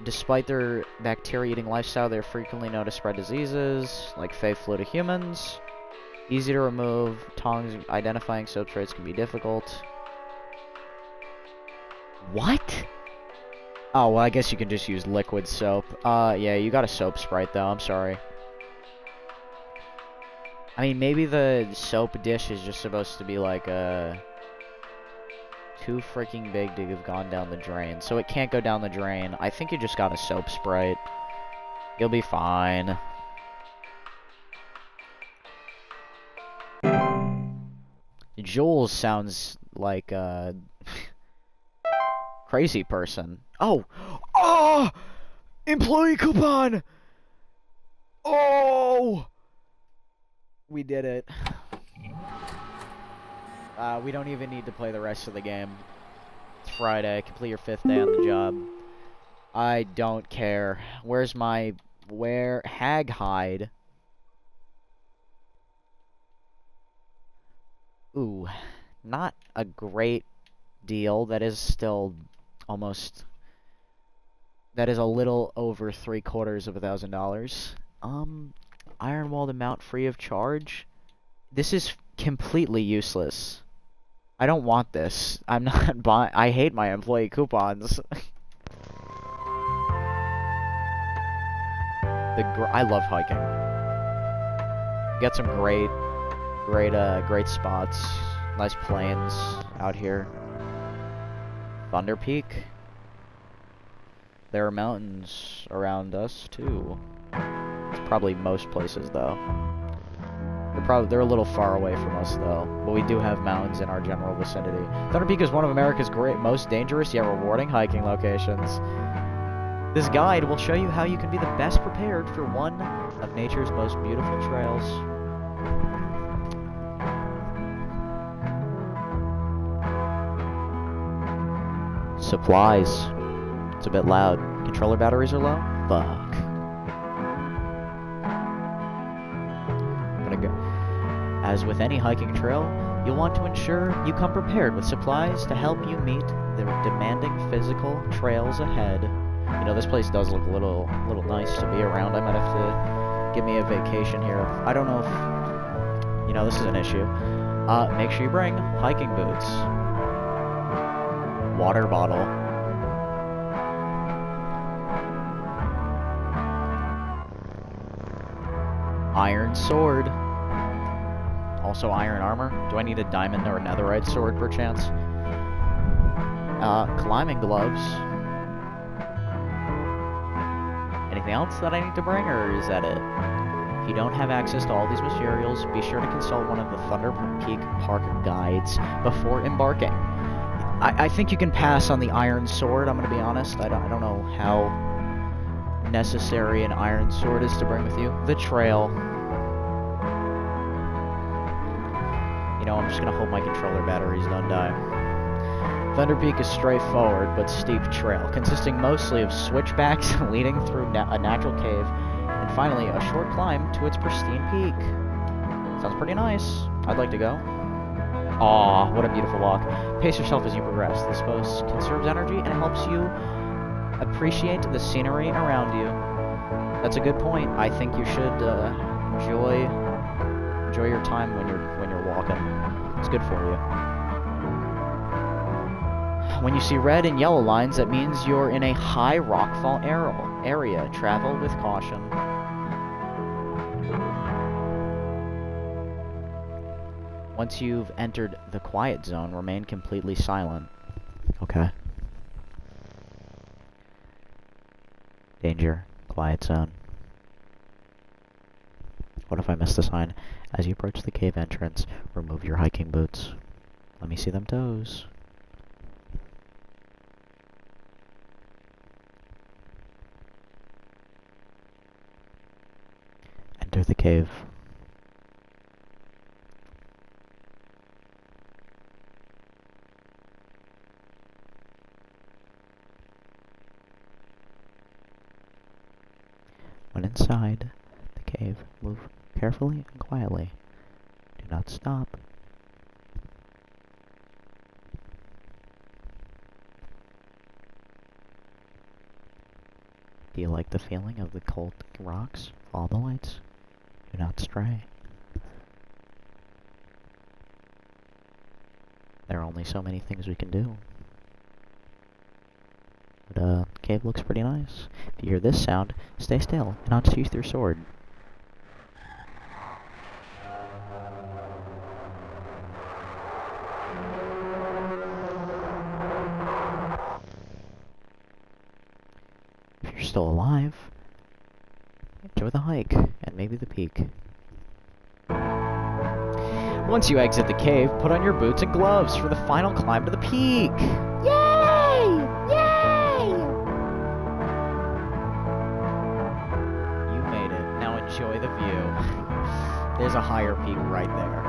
Despite their bacteria-eating lifestyle, they're frequently known to spread diseases, like Fey flu to humans. Easy to remove. Tongs identifying soap traits can be difficult. What? Oh, well, I guess you can just use liquid soap. Yeah, you got a soap sprite, though. I'm sorry. I mean, maybe the soap dish is just supposed to be, too freaking big to have gone down the drain. So it can't go down the drain. I think you just got a soap sprite. You'll be fine. Jules sounds like a crazy person. Oh! Oh! Employee coupon! Oh! We did it. We don't even need to play the rest of the game. It's Friday. Complete your 5th day on the job. I don't care. Where's my... Hag hide? Ooh. Not a great deal. That is still almost... That is a little over $750,000. Iron Wall to mount free of charge? This is completely useless. I don't want this. I'm not buying. I hate my employee coupons. I love hiking. Get some great spots. Nice plains out here. Thunder Peak. There are mountains around us too. It's probably most places though. They're a little far away from us though, but we do have mountains in our general vicinity. Thunder Peak is one of America's most dangerous yet rewarding hiking locations. This guide will show you how you can be the best prepared for one of nature's most beautiful trails. Supplies. It's a bit loud. Controller batteries are low? Fuck. Gonna go. As with any hiking trail, you'll want to ensure you come prepared with supplies to help you meet the demanding physical trails ahead. You know, this place does look a little nice to be around. I might have to give me a vacation here. I don't know if, you know, this is an issue. Make sure you bring hiking boots, water bottle, Iron sword. Also iron armor. Do I need a diamond or a netherite sword, perchance? Climbing gloves. Anything else that I need to bring, or is that it? If you don't have access to all these materials, be sure to consult one of the Thunder Peak Park guides before embarking. I think you can pass on the iron sword, I'm gonna be honest. I don't know how necessary an iron sword is to bring with you. The trail. You know, I'm just gonna hope my controller batteries don't die. Thunder Peak is straightforward but steep trail, consisting mostly of switchbacks leading through a natural cave, and finally a short climb to its pristine peak. Sounds pretty nice. I'd like to go. Aw, what a beautiful walk. Pace yourself as you progress. This both conserves energy and helps you appreciate the scenery around you. That's a good point. I think you should enjoy your time when you're walking. It's good for you. When you see red and yellow lines, that means you're in a high rockfall area. Travel with caution. Once you've entered the quiet zone, remain completely silent. Okay. Danger. Quiet zone. What if I missed the sign? As you approach the cave entrance, remove your hiking boots. Let me see them toes. Enter the cave. When inside the cave, move carefully and quietly. Do not stop. Do you like the feeling of the cold rocks? Follow the lights. Do not stray. There are only so many things we can do. But, cave looks pretty nice. If you hear this sound, stay still and unsheath your sword. If you're still alive, enjoy the hike and maybe the peak. Once you exit the cave, put on your boots and gloves for the final climb to the peak. Yay! Yay! You made it. Now enjoy the view. There's a higher peak right there.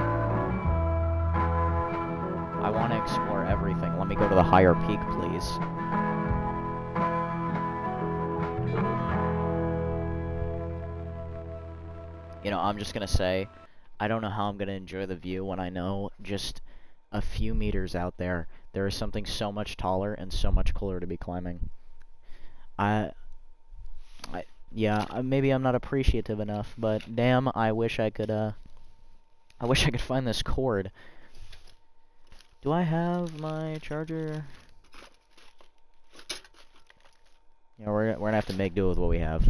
I want to explore everything. Let me go to the higher peak, please. You know, I'm just gonna say, I don't know how I'm gonna enjoy the view when I know just a few meters out there is something so much taller and so much cooler to be climbing. Yeah, maybe I'm not appreciative enough, but damn, I wish I could find this cord. Do I have my charger? Yeah, we're gonna have to make do with what we have.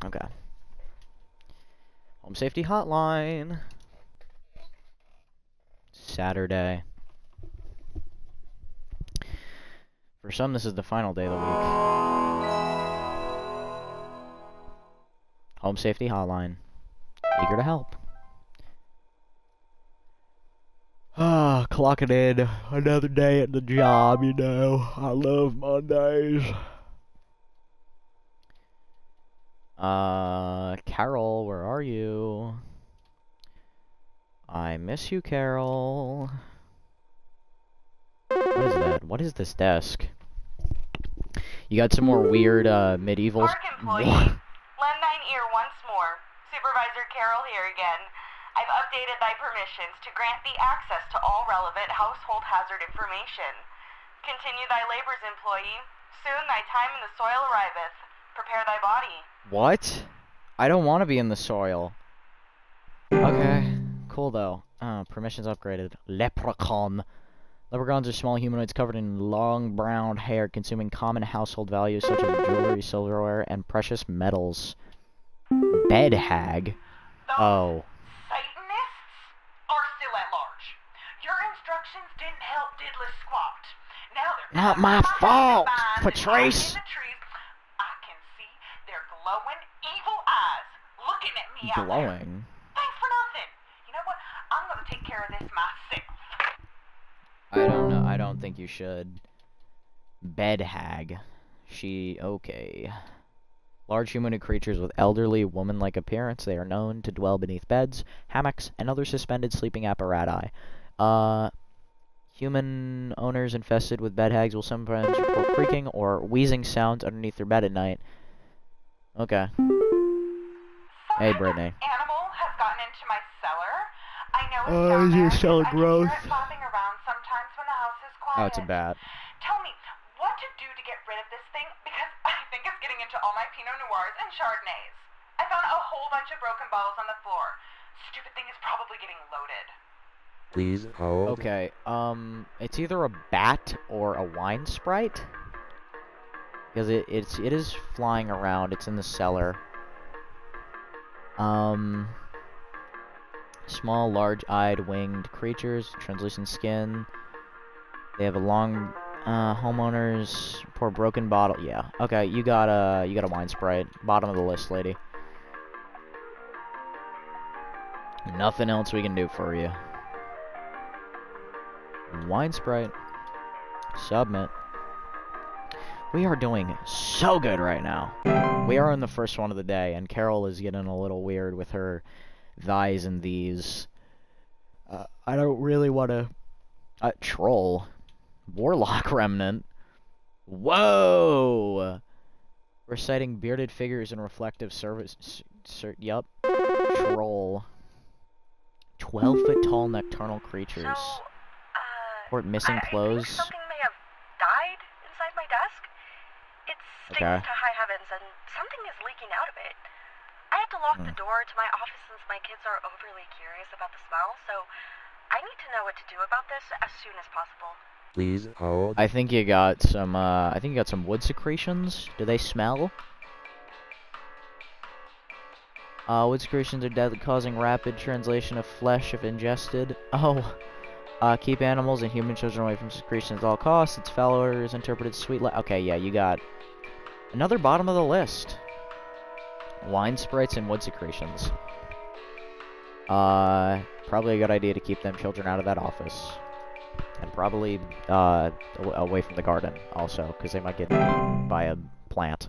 Okay. Home safety hotline. Saturday. For some, this is the final day of the week. Home safety hotline. Eager to help. Ah, clocking in. Another day at the job, you know. I love Mondays. Carol, where are you? I miss you, Carol. What is that? What is this desk? You got some more weird, medieval... Park employee, lend thine ear once more. Supervisor Carol here again. I've updated thy permissions to grant thee access to all relevant household hazard information. Continue thy labors, employee. Soon thy time in the soil arriveth. Prepare thy body. What? I don't want to be in the soil. Okay. Cool, though. Permissions upgraded. Leprechaun. Leprechauns are small humanoids covered in long brown hair, consuming common household values such as jewelry, silverware, and precious metals. Bed hag? Oh. Satanists are still at large. Your instructions didn't help diddly squat. Now they're not my fault, Patrice. I can see their glowing evil eyes looking at me out there. Glowing? Thanks for nothing. You know what? I'm gonna take care of this myself. I don't know. I don't think you should. Bed hag. Okay. Large humanoid creatures with elderly, woman-like appearance. They are known to dwell beneath beds, hammocks, and other suspended sleeping apparati. Human owners infested with bed hags will sometimes report creaking or wheezing sounds underneath their bed at night. Okay. Hey, Brittany. Animal has gotten into my cellar. I know it's Oh, down you're there. so gross. I can hear it bobbing around sometimes when the house is quiet. Oh, it's a bat. Tell me what to do to get rid of this thing, because I think it's getting into all my Pinot Noirs and Chardonnays. I found a whole bunch of broken bottles on the floor. Stupid thing is probably getting loaded. Please hold. Okay, it's either a bat or a wine sprite. Because it is flying around. It's in the cellar. Small, large-eyed, winged creatures, translucent skin. They have a long, homeowners pour broken bottle. Yeah. Okay, you got a wine sprite. Bottom of the list, lady. Nothing else we can do for you. Wine sprite. Submit. We are doing so good right now. We are on the first one of the day, and Carol is getting a little weird with her thys and these. I don't really want to... troll. Warlock remnant. Whoa! Reciting bearded figures in reflective service... yup. Troll. 12-foot tall nocturnal creatures. Report missing clothes. I think something may have died inside my desk. It stinks to high heavens, and something is leaking out of it. I have to lock the door to my office since my kids are overly curious about the smell, so I need to know what to do about this as soon as possible. Please hold. I think you got some wood secretions. Do they smell? Wood secretions are deadly, causing rapid translation of flesh if ingested. Oh. Keep animals and human children away from secretions at all costs. Its foul odor is interpreted sweet. Okay, yeah, you got another bottom of the list. Wine sprites and wood secretions. Probably a good idea to keep them children out of that office. And probably, away from the garden, also, because they might get eaten by a plant.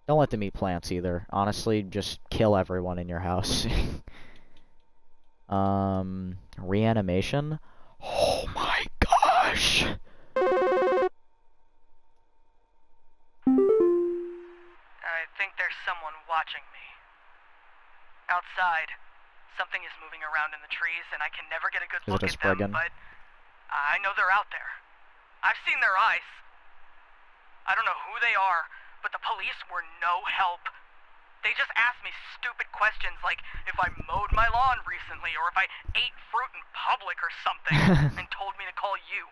Don't let them eat plants, either. Honestly, just kill everyone in your house. Reanimation? Oh my gosh! I think there's someone watching me. Outside, something is moving around in the trees, and I can never get a good look at them, but I know they're out there. I've seen their eyes. I don't know who they are, but the police were no help. They just asked me stupid questions like if I mowed my lawn recently or if I ate fruit in public or something and told me to call you.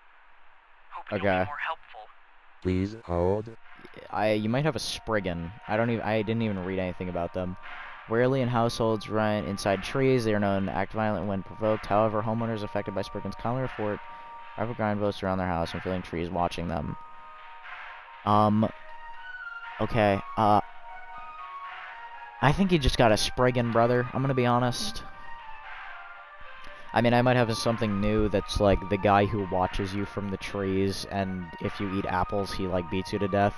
Hope you'll be more helpful. Please hold. You might have a Spriggan. I didn't even read anything about them. Rarely in households run inside trees. They are known to act violent when provoked. However, homeowners affected by Spriggans commonly report rapid grind boats around their house and feeling trees watching them. Okay, I think you just got a Spriggan, brother. I'm gonna be honest. I mean, I might have something new that's like the guy who watches you from the trees, and if you eat apples, he like beats you to death.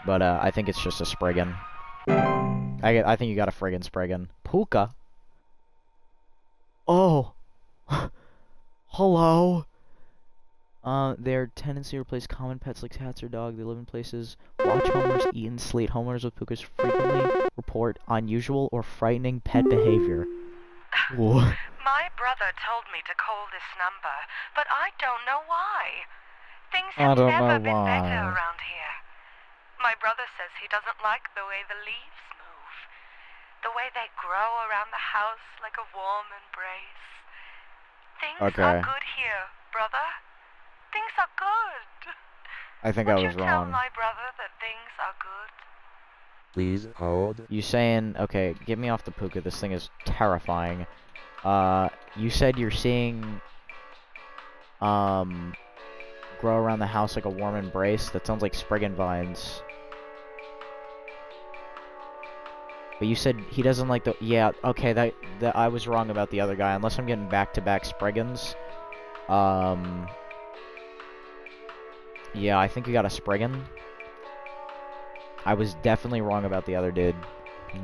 But I think it's just a Spriggan. I think you got a friggin' Spriggan. Puka. Oh. Hello. Their tendency to replace common pets like cats or dogs. They live in places. Watch homers eat and sleep. Homeowners with pukas frequently report unusual or frightening pet behavior. My brother told me to call this number, but I don't know why. Things have never been better around here. My brother says he doesn't like the way the leaves move. The way they grow around the house like a warm embrace. Things are good here, brother. Things are good. I think I was wrong. Would you tell my brother that things are good? Please hold. You saying, okay, get me off the puka, this thing is terrifying. You said you're seeing, grow around the house like a warm embrace. That sounds like Spriggan vines. But you said he doesn't like the... Yeah, okay, that I was wrong about the other guy. Unless I'm getting back-to-back Spriggans. Yeah, I think you got a Spriggan. I was definitely wrong about the other dude.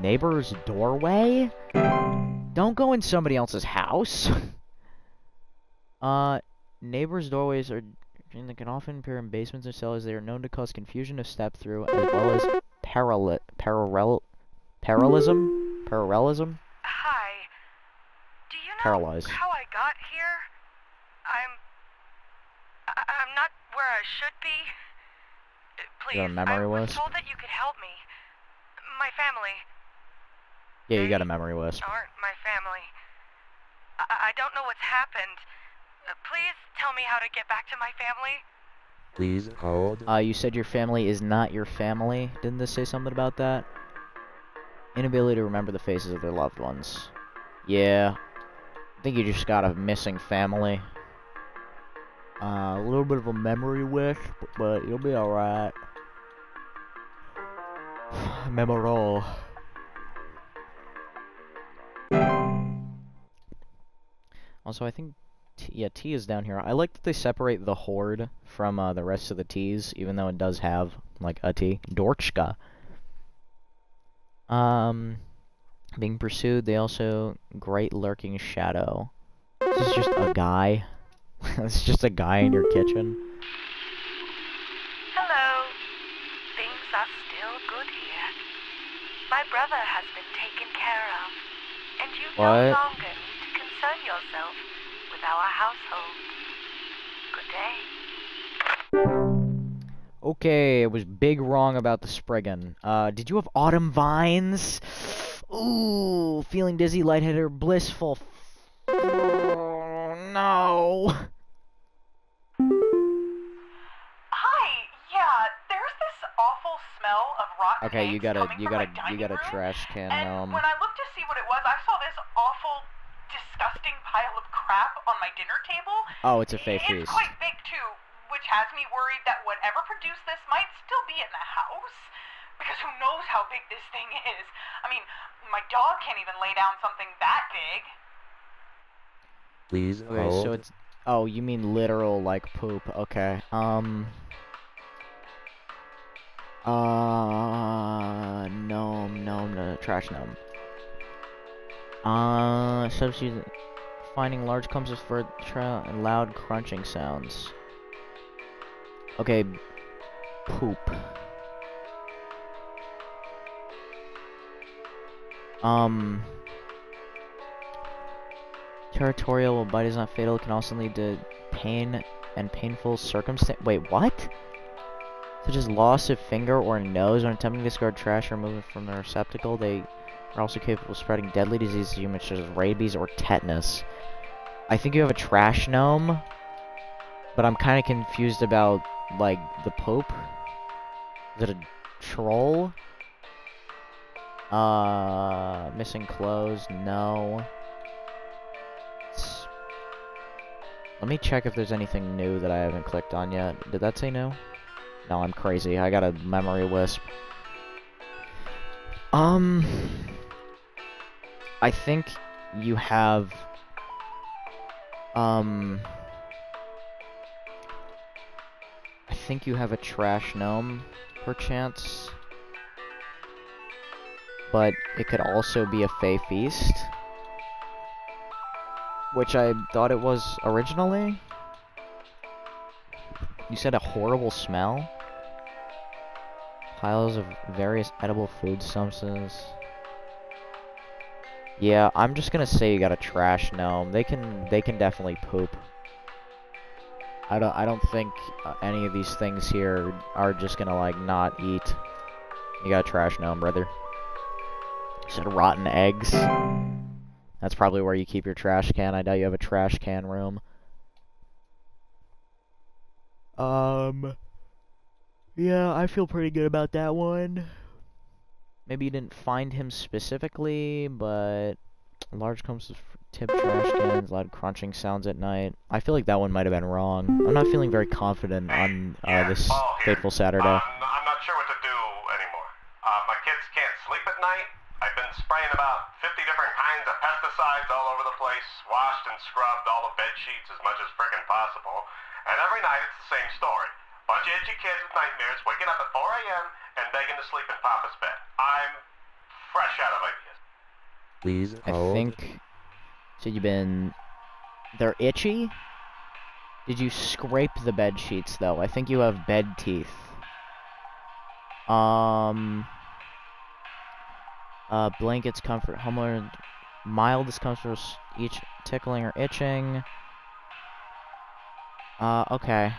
Neighbor's doorway? Don't go in somebody else's house. Neighbors' doorways are... They can often appear in basements or cellars. They are known to cause confusion to step through, as well as Parallelism? Hi. Do you know Paralyzed. how I got here? I'm not where I should be. Please, You got a memory I was wisp? told that you could help me. My family. Yeah, you got a memory wisp. Aren't my family. I don't know what's happened. Please tell me how to get back to my family. Please hold. You said your family is not your family. Didn't this say something about that? Inability to remember the faces of their loved ones. Yeah. I think you just got a missing family. A little bit of a memory wisp, but you'll be alright. Memorol. Also, I think... yeah, T is down here. I like that they separate the horde from the rest of the T's, even though it does have, like, a T. Dorchka. Being pursued, they also... Great Lurking Shadow. This is just a guy. It's just a guy in your kitchen. Hello. Things are still good here. My brother has been taken care of, and you no longer need to concern yourself with our household. Good day. Okay, I was big wrong about the Spriggan. Did you have autumn vines? Ooh, feeling dizzy, lightheaded, or blissful. Oh, no. Hi, yeah, there's this awful smell of rotten Okay, eggs you got a room, trash can. and when I looked to see what it was, I saw this awful, disgusting pile of crap on my dinner table. Oh, it's a fey feast. It's quite big too, which has me worried that whatever produced this might still be in the house. Because who knows how big this thing is. I mean, my dog can't even lay down something that big. Please okay, hold. so it's... Oh, you mean literal, like, poop. Okay, no, trash gnome. Substitute... Finding large clumps of fur trail and loud crunching sounds. Okay, poop. Territorial, while bite is not fatal, can also lead to pain and painful circumstance. Wait, what? Such as loss of finger or nose when attempting to discard trash or remove it from the receptacle. They are also capable of spreading deadly diseases to humans, such as rabies or tetanus. I think you have a trash gnome, but I'm kind of confused about, like, the poop. Is it a troll? Missing clothes? No. Let me check if there's anything new that I haven't clicked on yet. Did that say new? No, I'm crazy. I got a memory wisp. I think you have... I think you have a trash gnome, perchance. But it could also be a fey feast. Which I thought it was originally. You said a horrible smell? Piles of various edible food substances. Yeah, I'm just gonna say you got a trash gnome. They can definitely poop. I don't think any of these things here are just gonna, like, not eat. You got a trash gnome, brother. You said rotten eggs. That's probably where you keep your trash can. I doubt you have a trash can room. Yeah, I feel pretty good about that one. Maybe you didn't find him specifically, but large clumps of tipped trash cans, loud crunching sounds at night. I feel like that one might have been wrong. I'm not feeling very confident on this fateful Saturday. I'm not sure what to do anymore. My kids can't sleep at night. I've been spraying about 50 different kinds of pesticides all over the place, washed and scrubbed all the bed sheets as much as frickin' possible, and every night it's the same story. Bunch of itchy kids with nightmares waking up at 4 a.m. and begging to sleep in Papa's bed. I'm fresh out of ideas. Please hold. I think... So you've been... They're itchy? Did you scrape the bed sheets, though? I think you have bed teeth. Blankets, comfort, homeowner, mild discomfort, each tickling or itching. Okay.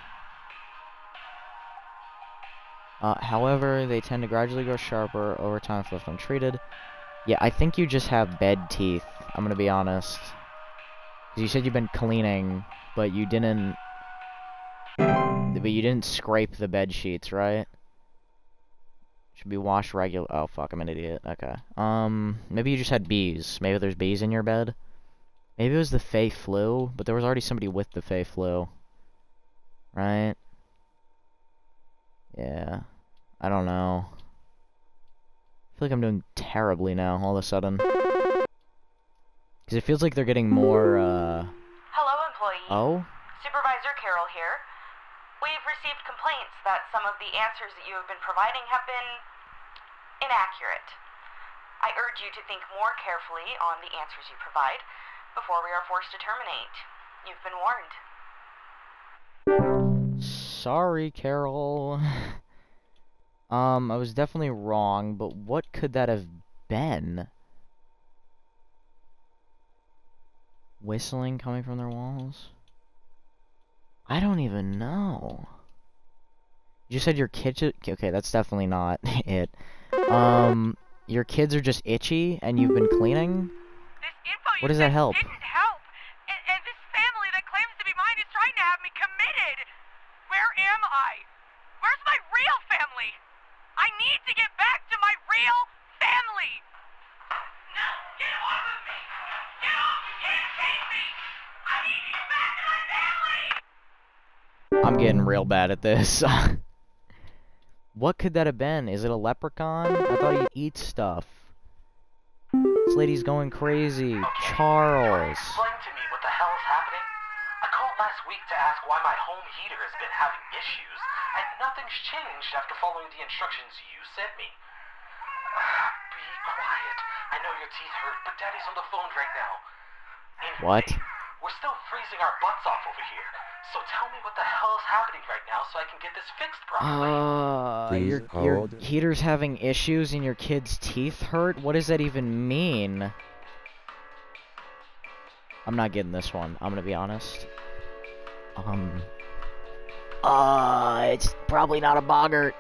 However, they tend to gradually grow sharper over time if left untreated. Yeah, I think you just have bed teeth, I'm gonna be honest. Because you said you've been cleaning, but you didn't scrape the bed sheets, right? Should be washed regular. Oh, fuck, I'm an idiot. Okay. Maybe you just had bees. Maybe there's bees in your bed. Maybe it was the Fey flu, but there was already somebody with the Fey flu. Right? Yeah. I don't know. I feel like I'm doing terribly now, all of a sudden. Because it feels like they're getting more, Hello, employee. Oh? Supervisor Carol here. We've received complaints that some of the answers that you have been providing have been inaccurate. I urge you to think more carefully on the answers you provide before we are forced to terminate. You've been warned. Sorry, Carol. I was definitely wrong, but what could that have been? Whistling coming from their walls? I don't even know. You said your kitchen... Okay, that's definitely not it. Your kids are just itchy and you've been cleaning? What does that help? Didn't help. And this family that claims to be mine is trying to have me committed. Where am I? Where's my real family? I need to get back to my real family. No, get off of me. Get off. You can't take me. I need to get back to my family. I'm getting real bad at this. What could that have been? Is it a leprechaun? I thought he'd eat stuff. This lady's going crazy. Charles. Explain to me what the hell is happening? I called last week to ask why my home heater has been having issues, and nothing's changed after following the instructions you sent me. Be quiet. I know your teeth hurt, but Daddy's on the phone right now. Anyway, What? we're still freezing our butts off over here, so tell me what the hell is happening right now so I can get this fixed properly. Your heater's having issues and your kid's teeth hurt? What does that even mean? I'm not getting this one, I'm gonna be honest. It's probably not a boggart.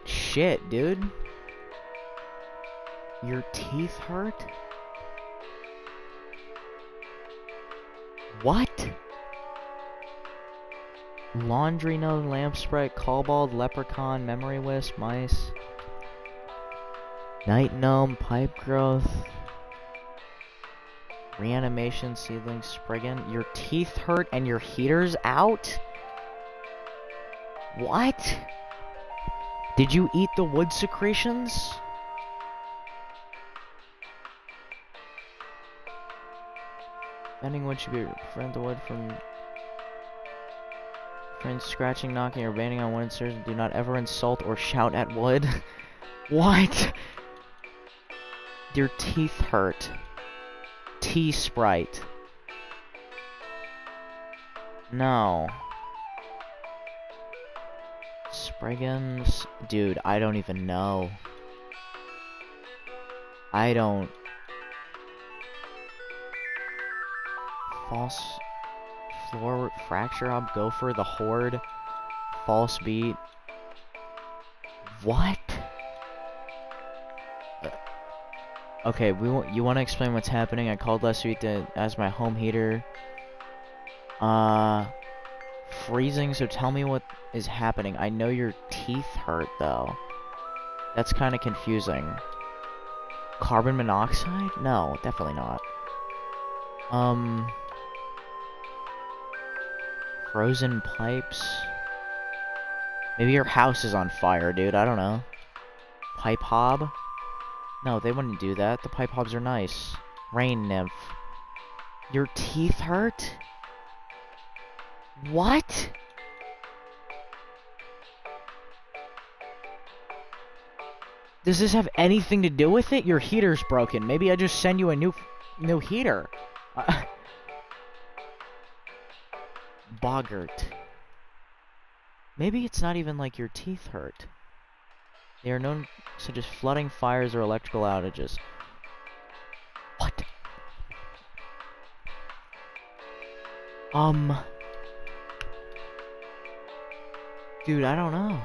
Shit, dude. Your teeth hurt? What? Laundry node, lamp sprite, kobold, leprechaun, memory wisp, mice. Night gnome, pipe growth. Reanimation, seedling, spriggan. Your teeth hurt and your heater's out? What? Did you eat the wood secretions? Bending wood should be prevent the wood from scratching, knocking, or banging on wood surfaces. Do not ever insult or shout at wood. What? Your teeth hurt. Tea Sprite. No. Spriggans? Dude, I don't even know. I don't... False... Floor... Fracture Ob, Gopher, the Horde... False Beat... What? Okay, you want to explain what's happening? I called last week to ask my home heater. Freezing, so tell me what is happening. I know your teeth hurt, though. That's kind of confusing. Carbon monoxide? No, definitely not. Frozen pipes? Maybe your house is on fire, dude. I don't know. Pipe hob? No, they wouldn't do that. The pipe hobs are nice. Rain nymph. Your teeth hurt? What? Does this have anything to do with it? Your heater's broken. Maybe I just send you a new heater. Boggart. Maybe it's not even like your teeth hurt. They are known such as flooding, fires, or electrical outages. What? Dude, I don't know.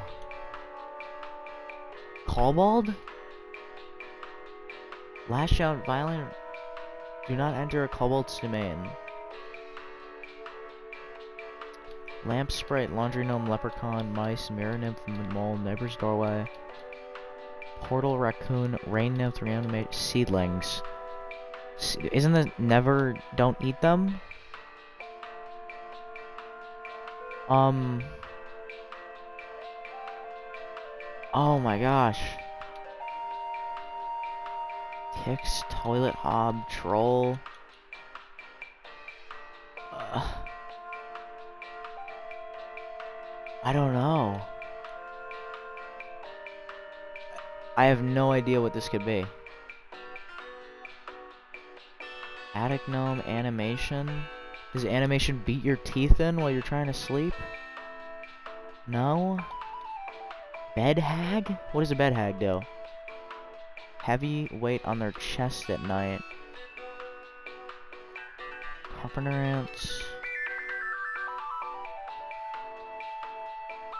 Cobalt? Lash out violent. Do not enter a Cobalt's domain. Lamp sprite, laundry gnome, leprechaun, mice, mirror nymph, mole, neighbor's doorway. Portal raccoon, rain nymph, reanimate, seedlings. Isn't the never don't eat them? Oh my gosh. Ticks, toilet hob, troll. I don't know. I have no idea what this could be. Attic gnome, animation. Does animation beat your teeth in while you're trying to sleep? No? Bed hag? What does a bed hag do? Heavy weight on their chest at night. Carpenter ants.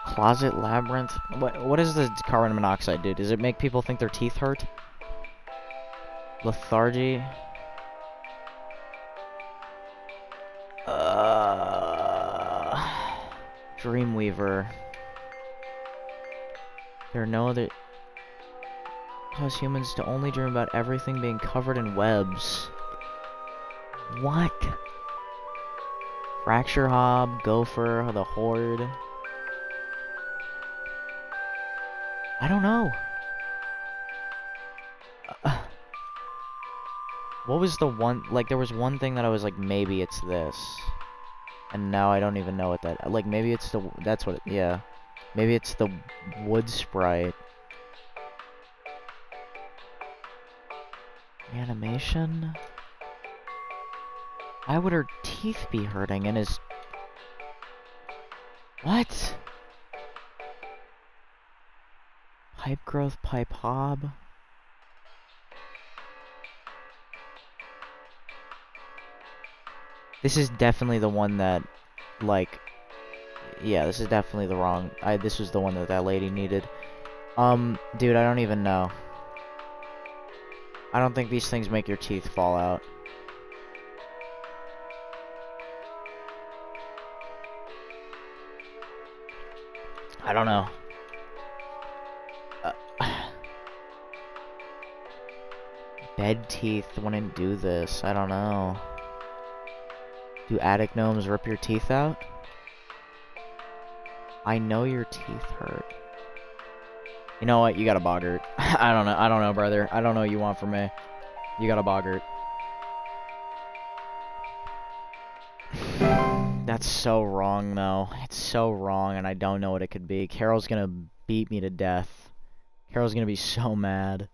Closet labyrinth. What does the carbon monoxide do? Does it make people think their teeth hurt? Lethargy. Dreamweaver. There are no other... Cause humans to only dream about everything being covered in webs. What? Fracture hob, gopher, the horde. I don't know. What was the one... Like, there was one thing that I was like, maybe it's this. And now I don't even know what that... Like, maybe it's the... That's what it... Yeah. Maybe it's the wood sprite. Animation? Why would her teeth be hurting and his... What? Pipe growth, pipe hob? This is definitely the one that, like... Yeah, this is definitely the wrong... This was the one that that lady needed. Dude, I don't even know. I don't think these things make your teeth fall out. I don't know. Bed teeth wouldn't do this. I don't know. Do attic gnomes rip your teeth out? I know your teeth hurt. You know what? You got a boggart. I don't know. I don't know, brother. I don't know what you want from me. You got a boggart. That's so wrong, though. It's so wrong, and I don't know what it could be. Carol's gonna beat me to death. Carol's gonna be so mad.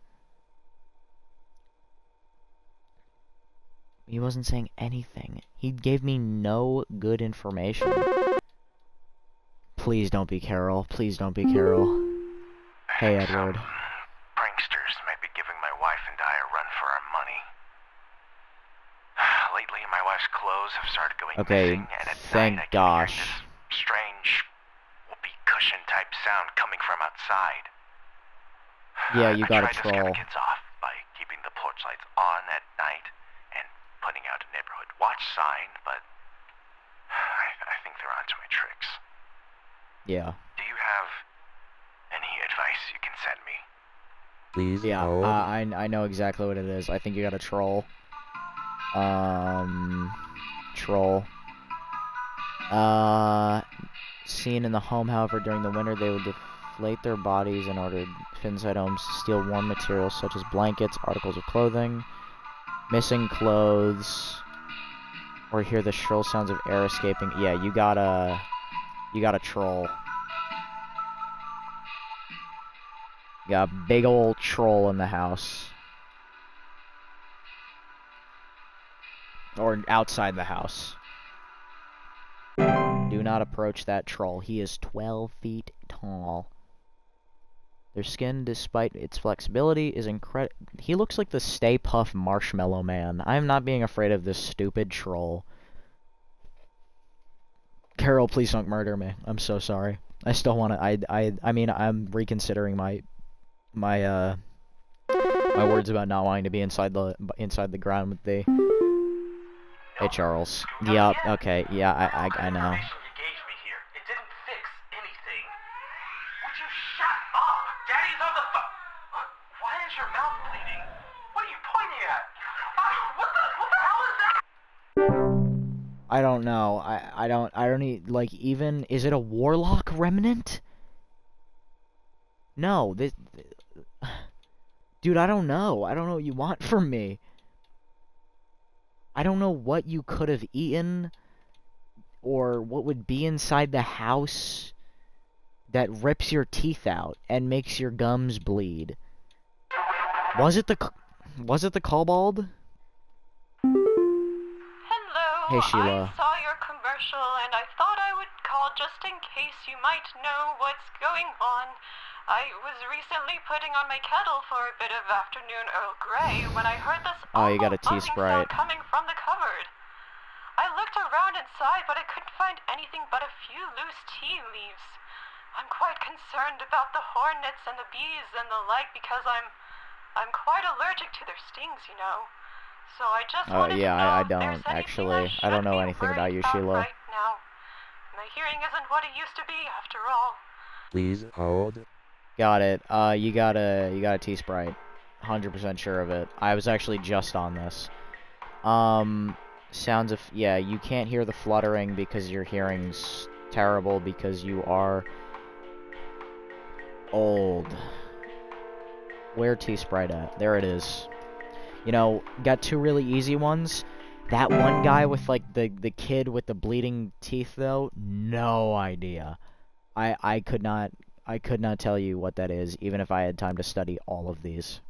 He wasn't saying anything. He gave me no good information. Please don't be Carol. Please don't be Carol. Hey, Edward. Pranksters might be giving my wife and I a run for our money. Lately, my wife's clothes have started going missing, and at thank night I gosh. can hear this strange whoopee cushion type sound coming from outside. Yeah, you got a troll. I tried to scare the kids off by keeping the porch lights watch sign, but I think they're onto my tricks. Yeah. Do you have any advice you can send me? Please yeah, hold. I know exactly what it is. I think you got a troll. Troll. Seen in the home, however, during the winter, they would deflate their bodies in order to fit inside homes to steal warm materials such as blankets, articles of clothing, missing clothes, or hear the shrill sounds of air escaping. Yeah, you got a troll. You got a big old troll in the house. Or outside the house. Do not approach that troll. He is 12 feet tall. Their skin, despite its flexibility, is incredible. He looks like the Stay Puft Marshmallow Man. I am not being afraid of this stupid troll. Carol, please don't murder me. I'm so sorry. I still want to. I mean, I'm reconsidering my words about not wanting to be inside the ground with thee. Hey, Charles. Yup. Okay. Yeah. I know. It didn't fix anything. Would you shut up? Daddy's on the phone. Why is your mouth bleeding? What are you pointing at? What the hell is that? I don't know. I don't need, like, even, is it a warlock remnant? No, this, dude, I don't know. I don't know what you want from me. I don't know what you could have eaten, or what would be inside the house that rips your teeth out and makes your gums bleed. Was it the kobold? Hello, Hey, Sheila. I saw your commercial and I thought I would call just in case you might know what's going on. I was recently putting on my kettle for a bit of afternoon Earl Grey when I heard this Oh, you got a awful tea buzzing Sprite. sound coming from the cupboard. I looked around inside, but I couldn't find anything but a few loose tea leaves. I'm quite concerned about the hornets and the bees and the like because I'm quite allergic to their stings, you know. So I just wanted to know I if there's don't, anything actually. I I don't should know be anything about worried you, Sheila. right now. My hearing isn't what it used to be, after all. Please hold. Got it. You got a tea Sprite. 100% sure of it. I was actually just on this. Sounds of, yeah, you can't hear the fluttering because your hearing's terrible because you are old. Where tea Sprite at? There it is. You know, got two really easy ones. That one guy with, like, the kid with the bleeding teeth, though, no idea. I could not tell you what that is, even if I had time to study all of these.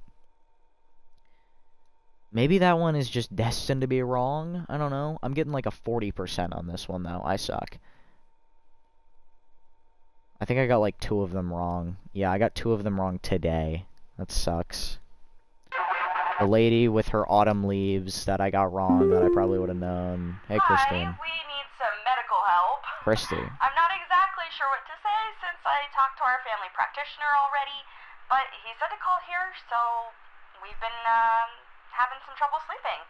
Maybe that one is just destined to be wrong? I don't know. I'm getting like a 40% on this one, though. I suck. I think I got like 2 of them wrong. Yeah, I got 2 of them wrong today. That sucks. The lady with her autumn leaves that I got wrong that I probably would have known. Hey, Christine. Hi, we need some medical help. Christy. I'm not exactly sure what to say since I talked to our family practitioner already, but he said to call here, so we've been having some trouble sleeping.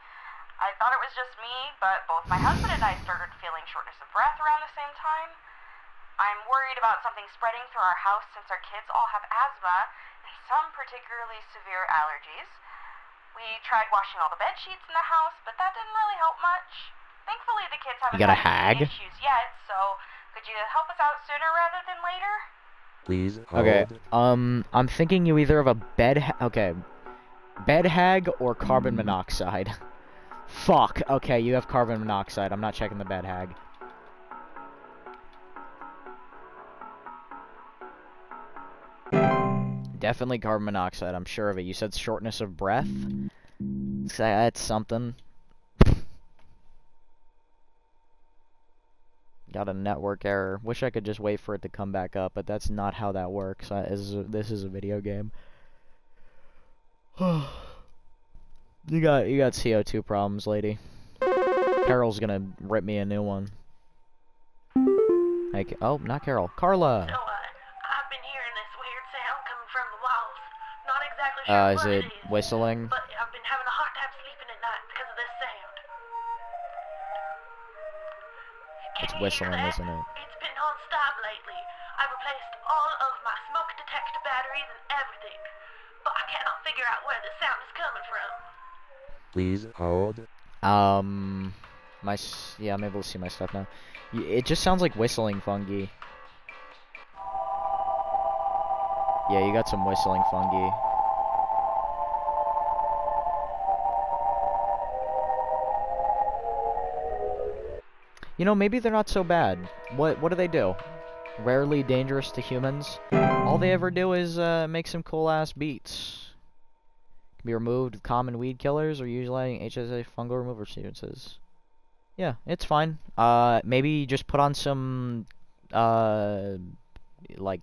I thought it was just me, but both my husband and I started feeling shortness of breath around the same time. I'm worried about something spreading through our house since our kids all have asthma and some particularly severe allergies. We tried washing all the bed sheets in the house, but that didn't really help much. Thankfully, the kids haven't You got a had any hag? issues yet, so could you help us out sooner rather than later? Please hold. Okay, I'm thinking you either have a bed hag or carbon monoxide. Fuck, okay, you have carbon monoxide. I'm not checking the bed hag. Definitely carbon monoxide, I'm sure of it. You said shortness of breath? That's something. Got a network error. Wish I could just wait for it to come back up, but that's not how that works. This is a video game. You got CO2 problems, lady. Carol's gonna rip me a new one. Hey, oh, not Carol. Carla! So, I've been hearing this weird sound coming from the walls. Not exactly sure is what it it is, whistling? but I've been having a hard time sleeping at night because of this sound. It's whistling, isn't it? It's been non-stop lately. I've replaced all of my smoke detector batteries and everything, but I cannot figure out where the sound is coming from. Please hold. Yeah, I'm able to see my stuff now. It just sounds like whistling fungi. Yeah, you got some whistling fungi. You know, maybe they're not so bad. What do they do? Rarely dangerous to humans. All they ever do is make some cool-ass beats. Can be removed with common weed killers or utilizing HSA fungal remover sequences. Yeah, it's fine. Maybe just put on some, like,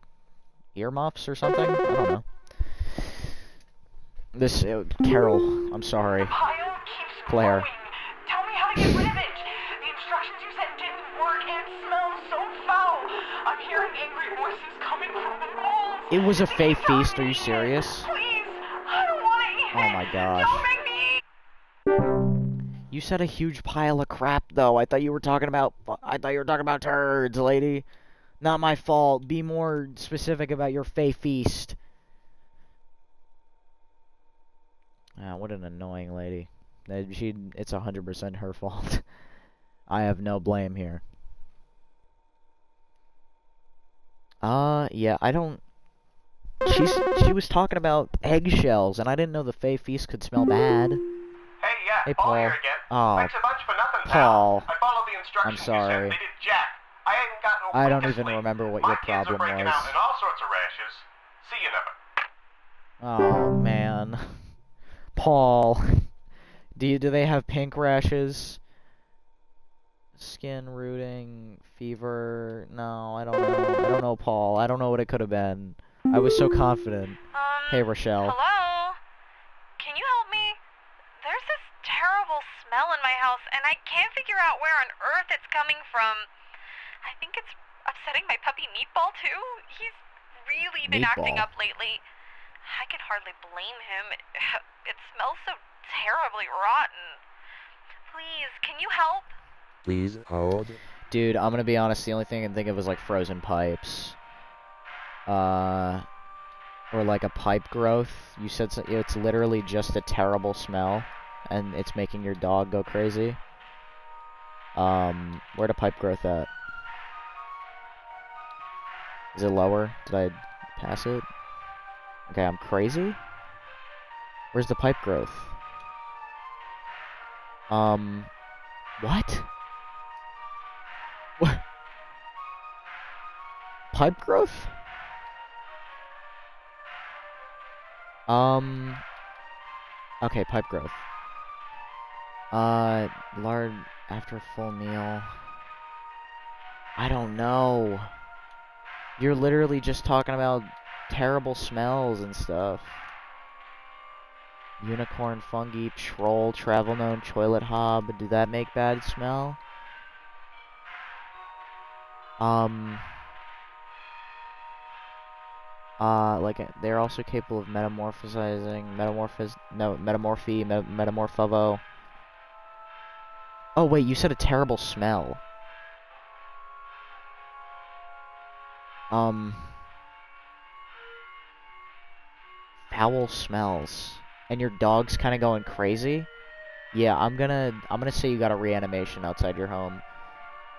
earmuffs or something? I don't know. Carol, I'm sorry. The pile keeps Claire. growing. Tell me how to get rid of it. The instructions you sent didn't work and it smells so foul. I'm hearing angry voices coming from the walls. It was a fey feast, are you serious? Please, I don't want to eat it. Oh my gosh. Don't make me eat. You said a huge pile of crap, though. I thought you were talking about turds, lady. Not my fault. Be more specific about your fey feast. Ah, what an annoying lady. It's 100% her fault. I have no blame here. Yeah, I don't... She was talking about eggshells, and I didn't know the fey feast could smell bad. Hey, yeah, Hey, Paul. here again. Oh, Thanks a bunch for nothing, Paul. pal. I followed the instructions I'm sorry. you sent. They did jack. I ain't got no I don't wink of even sleep. remember what My your kids problem are breaking was. out in all sorts of rashes. See you never. Oh, man. Paul. Do they have pink rashes? Skin rooting, fever. No, I don't know. I don't know, Paul. I don't know what it could have been. I was so confident. Hey, Rochelle. Hello? Can you help me? There's this terrible smell in my house, and I can't figure out where on earth it's coming from. I think it's upsetting my puppy Meatball, too. He's really been acting up lately. I can hardly blame him. It smells so terribly rotten. Please, can you help? Please hold. Dude, I'm gonna be honest, the only thing I can think of is like frozen pipes. Or like a pipe growth. You said it's literally just a terrible smell, and it's making your dog go crazy. Where the pipe growth at? Is it lower? Did I pass it? Okay, I'm crazy? Where's the pipe growth? What? What? Pipe growth? Okay, pipe growth. Lard after a full meal. I don't know. You're literally just talking about terrible smells and stuff. Unicorn, fungi, troll, travel gnome, toilet hob. Do that make bad smell? Like, they're also capable of metamorphosizing, metamorphovo. Oh, wait, you said a terrible smell. Foul smells. And your dog's kind of going crazy? Yeah, I'm gonna say you got a reanimation outside your home.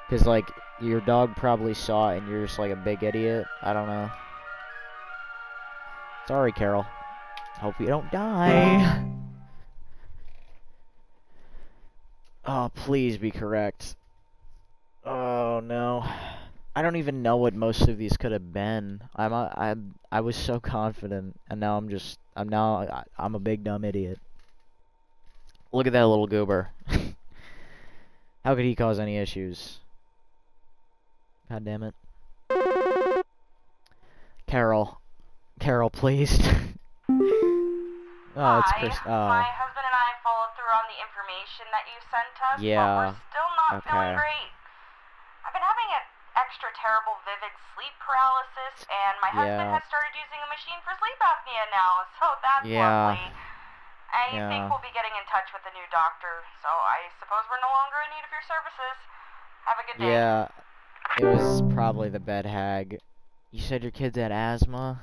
Cause, like, your dog probably saw it and you're just like a big idiot. I don't know. Sorry, Carol. Hope you don't die. Oh, please be correct. Oh, no. I don't even know what most of these could have been. I was so confident, and now I'm a big dumb idiot. Look at that little goober. How could he cause any issues? God damn it. Carol, please. Oh, it's Chris. Oh. My husband and I followed through on the information that you sent us, Yeah. but we're still not feeling Okay. great. I've been having an extra terrible vivid sleep paralysis, and my husband has started using a machine for sleep apnea now, so that's lovely. I think we'll be getting in touch with the new doctor, so I suppose we're no longer in need of your services. Have a good day. Yeah, it was probably the bed hag. You said your kids had asthma?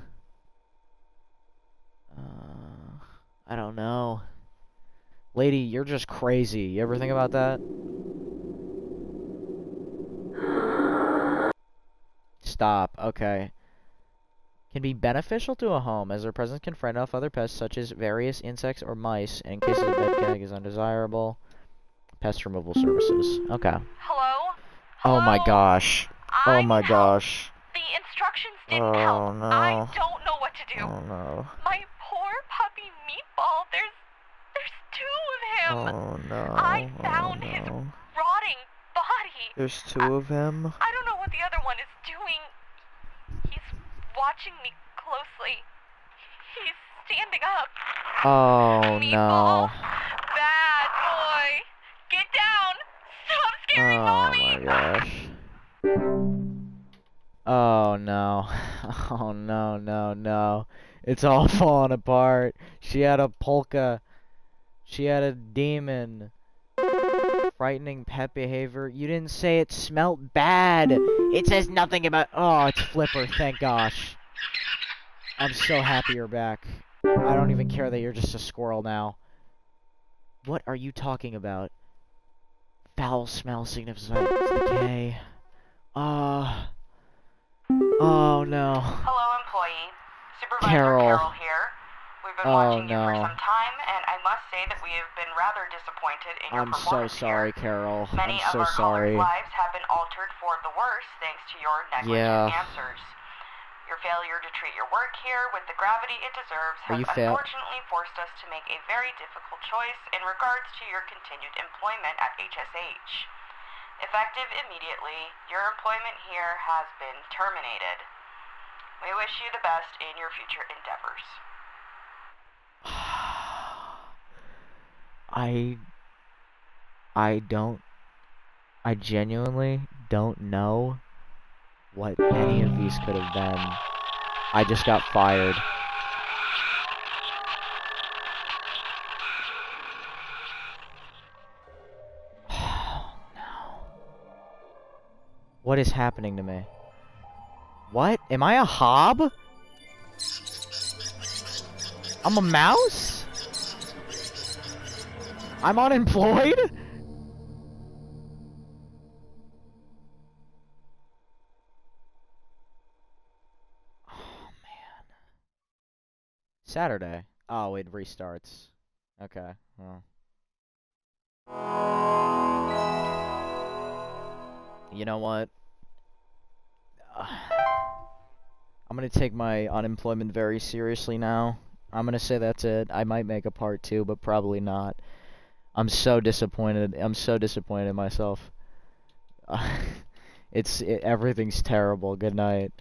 I don't know. Lady, you're just crazy. You ever think about that? Stop. Okay. Can be beneficial to a home, as their presence can frighten off other pests such as various insects or mice, and in cases of bed hag is undesirable. Pest removal services. Okay. Hello? Oh my Hello? gosh. I Oh my need help. gosh. The instructions didn't Oh help. no. I don't know what to do. Oh no. My poor puppy Meatball, there's two of him. Oh no. I found Oh his no. rotting body. There's two of him? I don't know what the other one is doing. He's watching me closely. He's standing up. Oh Meatball, no. bad boy. Get down. Stop scaring Oh Mommy. my gosh. Oh no. Oh no, no, no. It's all falling apart. She had a polka. She had a demon. Frightening pet behavior. You didn't say it smelt bad. It says nothing about... Oh, it's Flipper. Thank gosh. I'm so happy you're back. I don't even care that you're just a squirrel now. What are you talking about? Foul smell signifies decay. Oh no. Hello, employee. Supervisor Carol here. We've been watching you for some time, and I must say that we have been rather disappointed in your performance so sorry, here. Carol. Many I'm so of our sorry. callers' lives have been altered for the worse thanks to your negligent answers. Your failure to treat your work here with the gravity it deserves has unfortunately forced us to make a very difficult choice in regards to your continued employment at HSH. Effective immediately, your employment here has been terminated. We wish you the best in your future endeavors. I genuinely don't know what any of these could have been. I just got fired. Oh no. What is happening to me? What? Am I a hob? I'm a mouse? I'm unemployed? Oh, man. Saturday. Oh, it restarts. Okay, well. You know what? I'm gonna take my unemployment very seriously now. I'm gonna say that's it. I might make a part 2, but probably not. I'm so disappointed. I'm so disappointed in myself. Everything's terrible. Good night.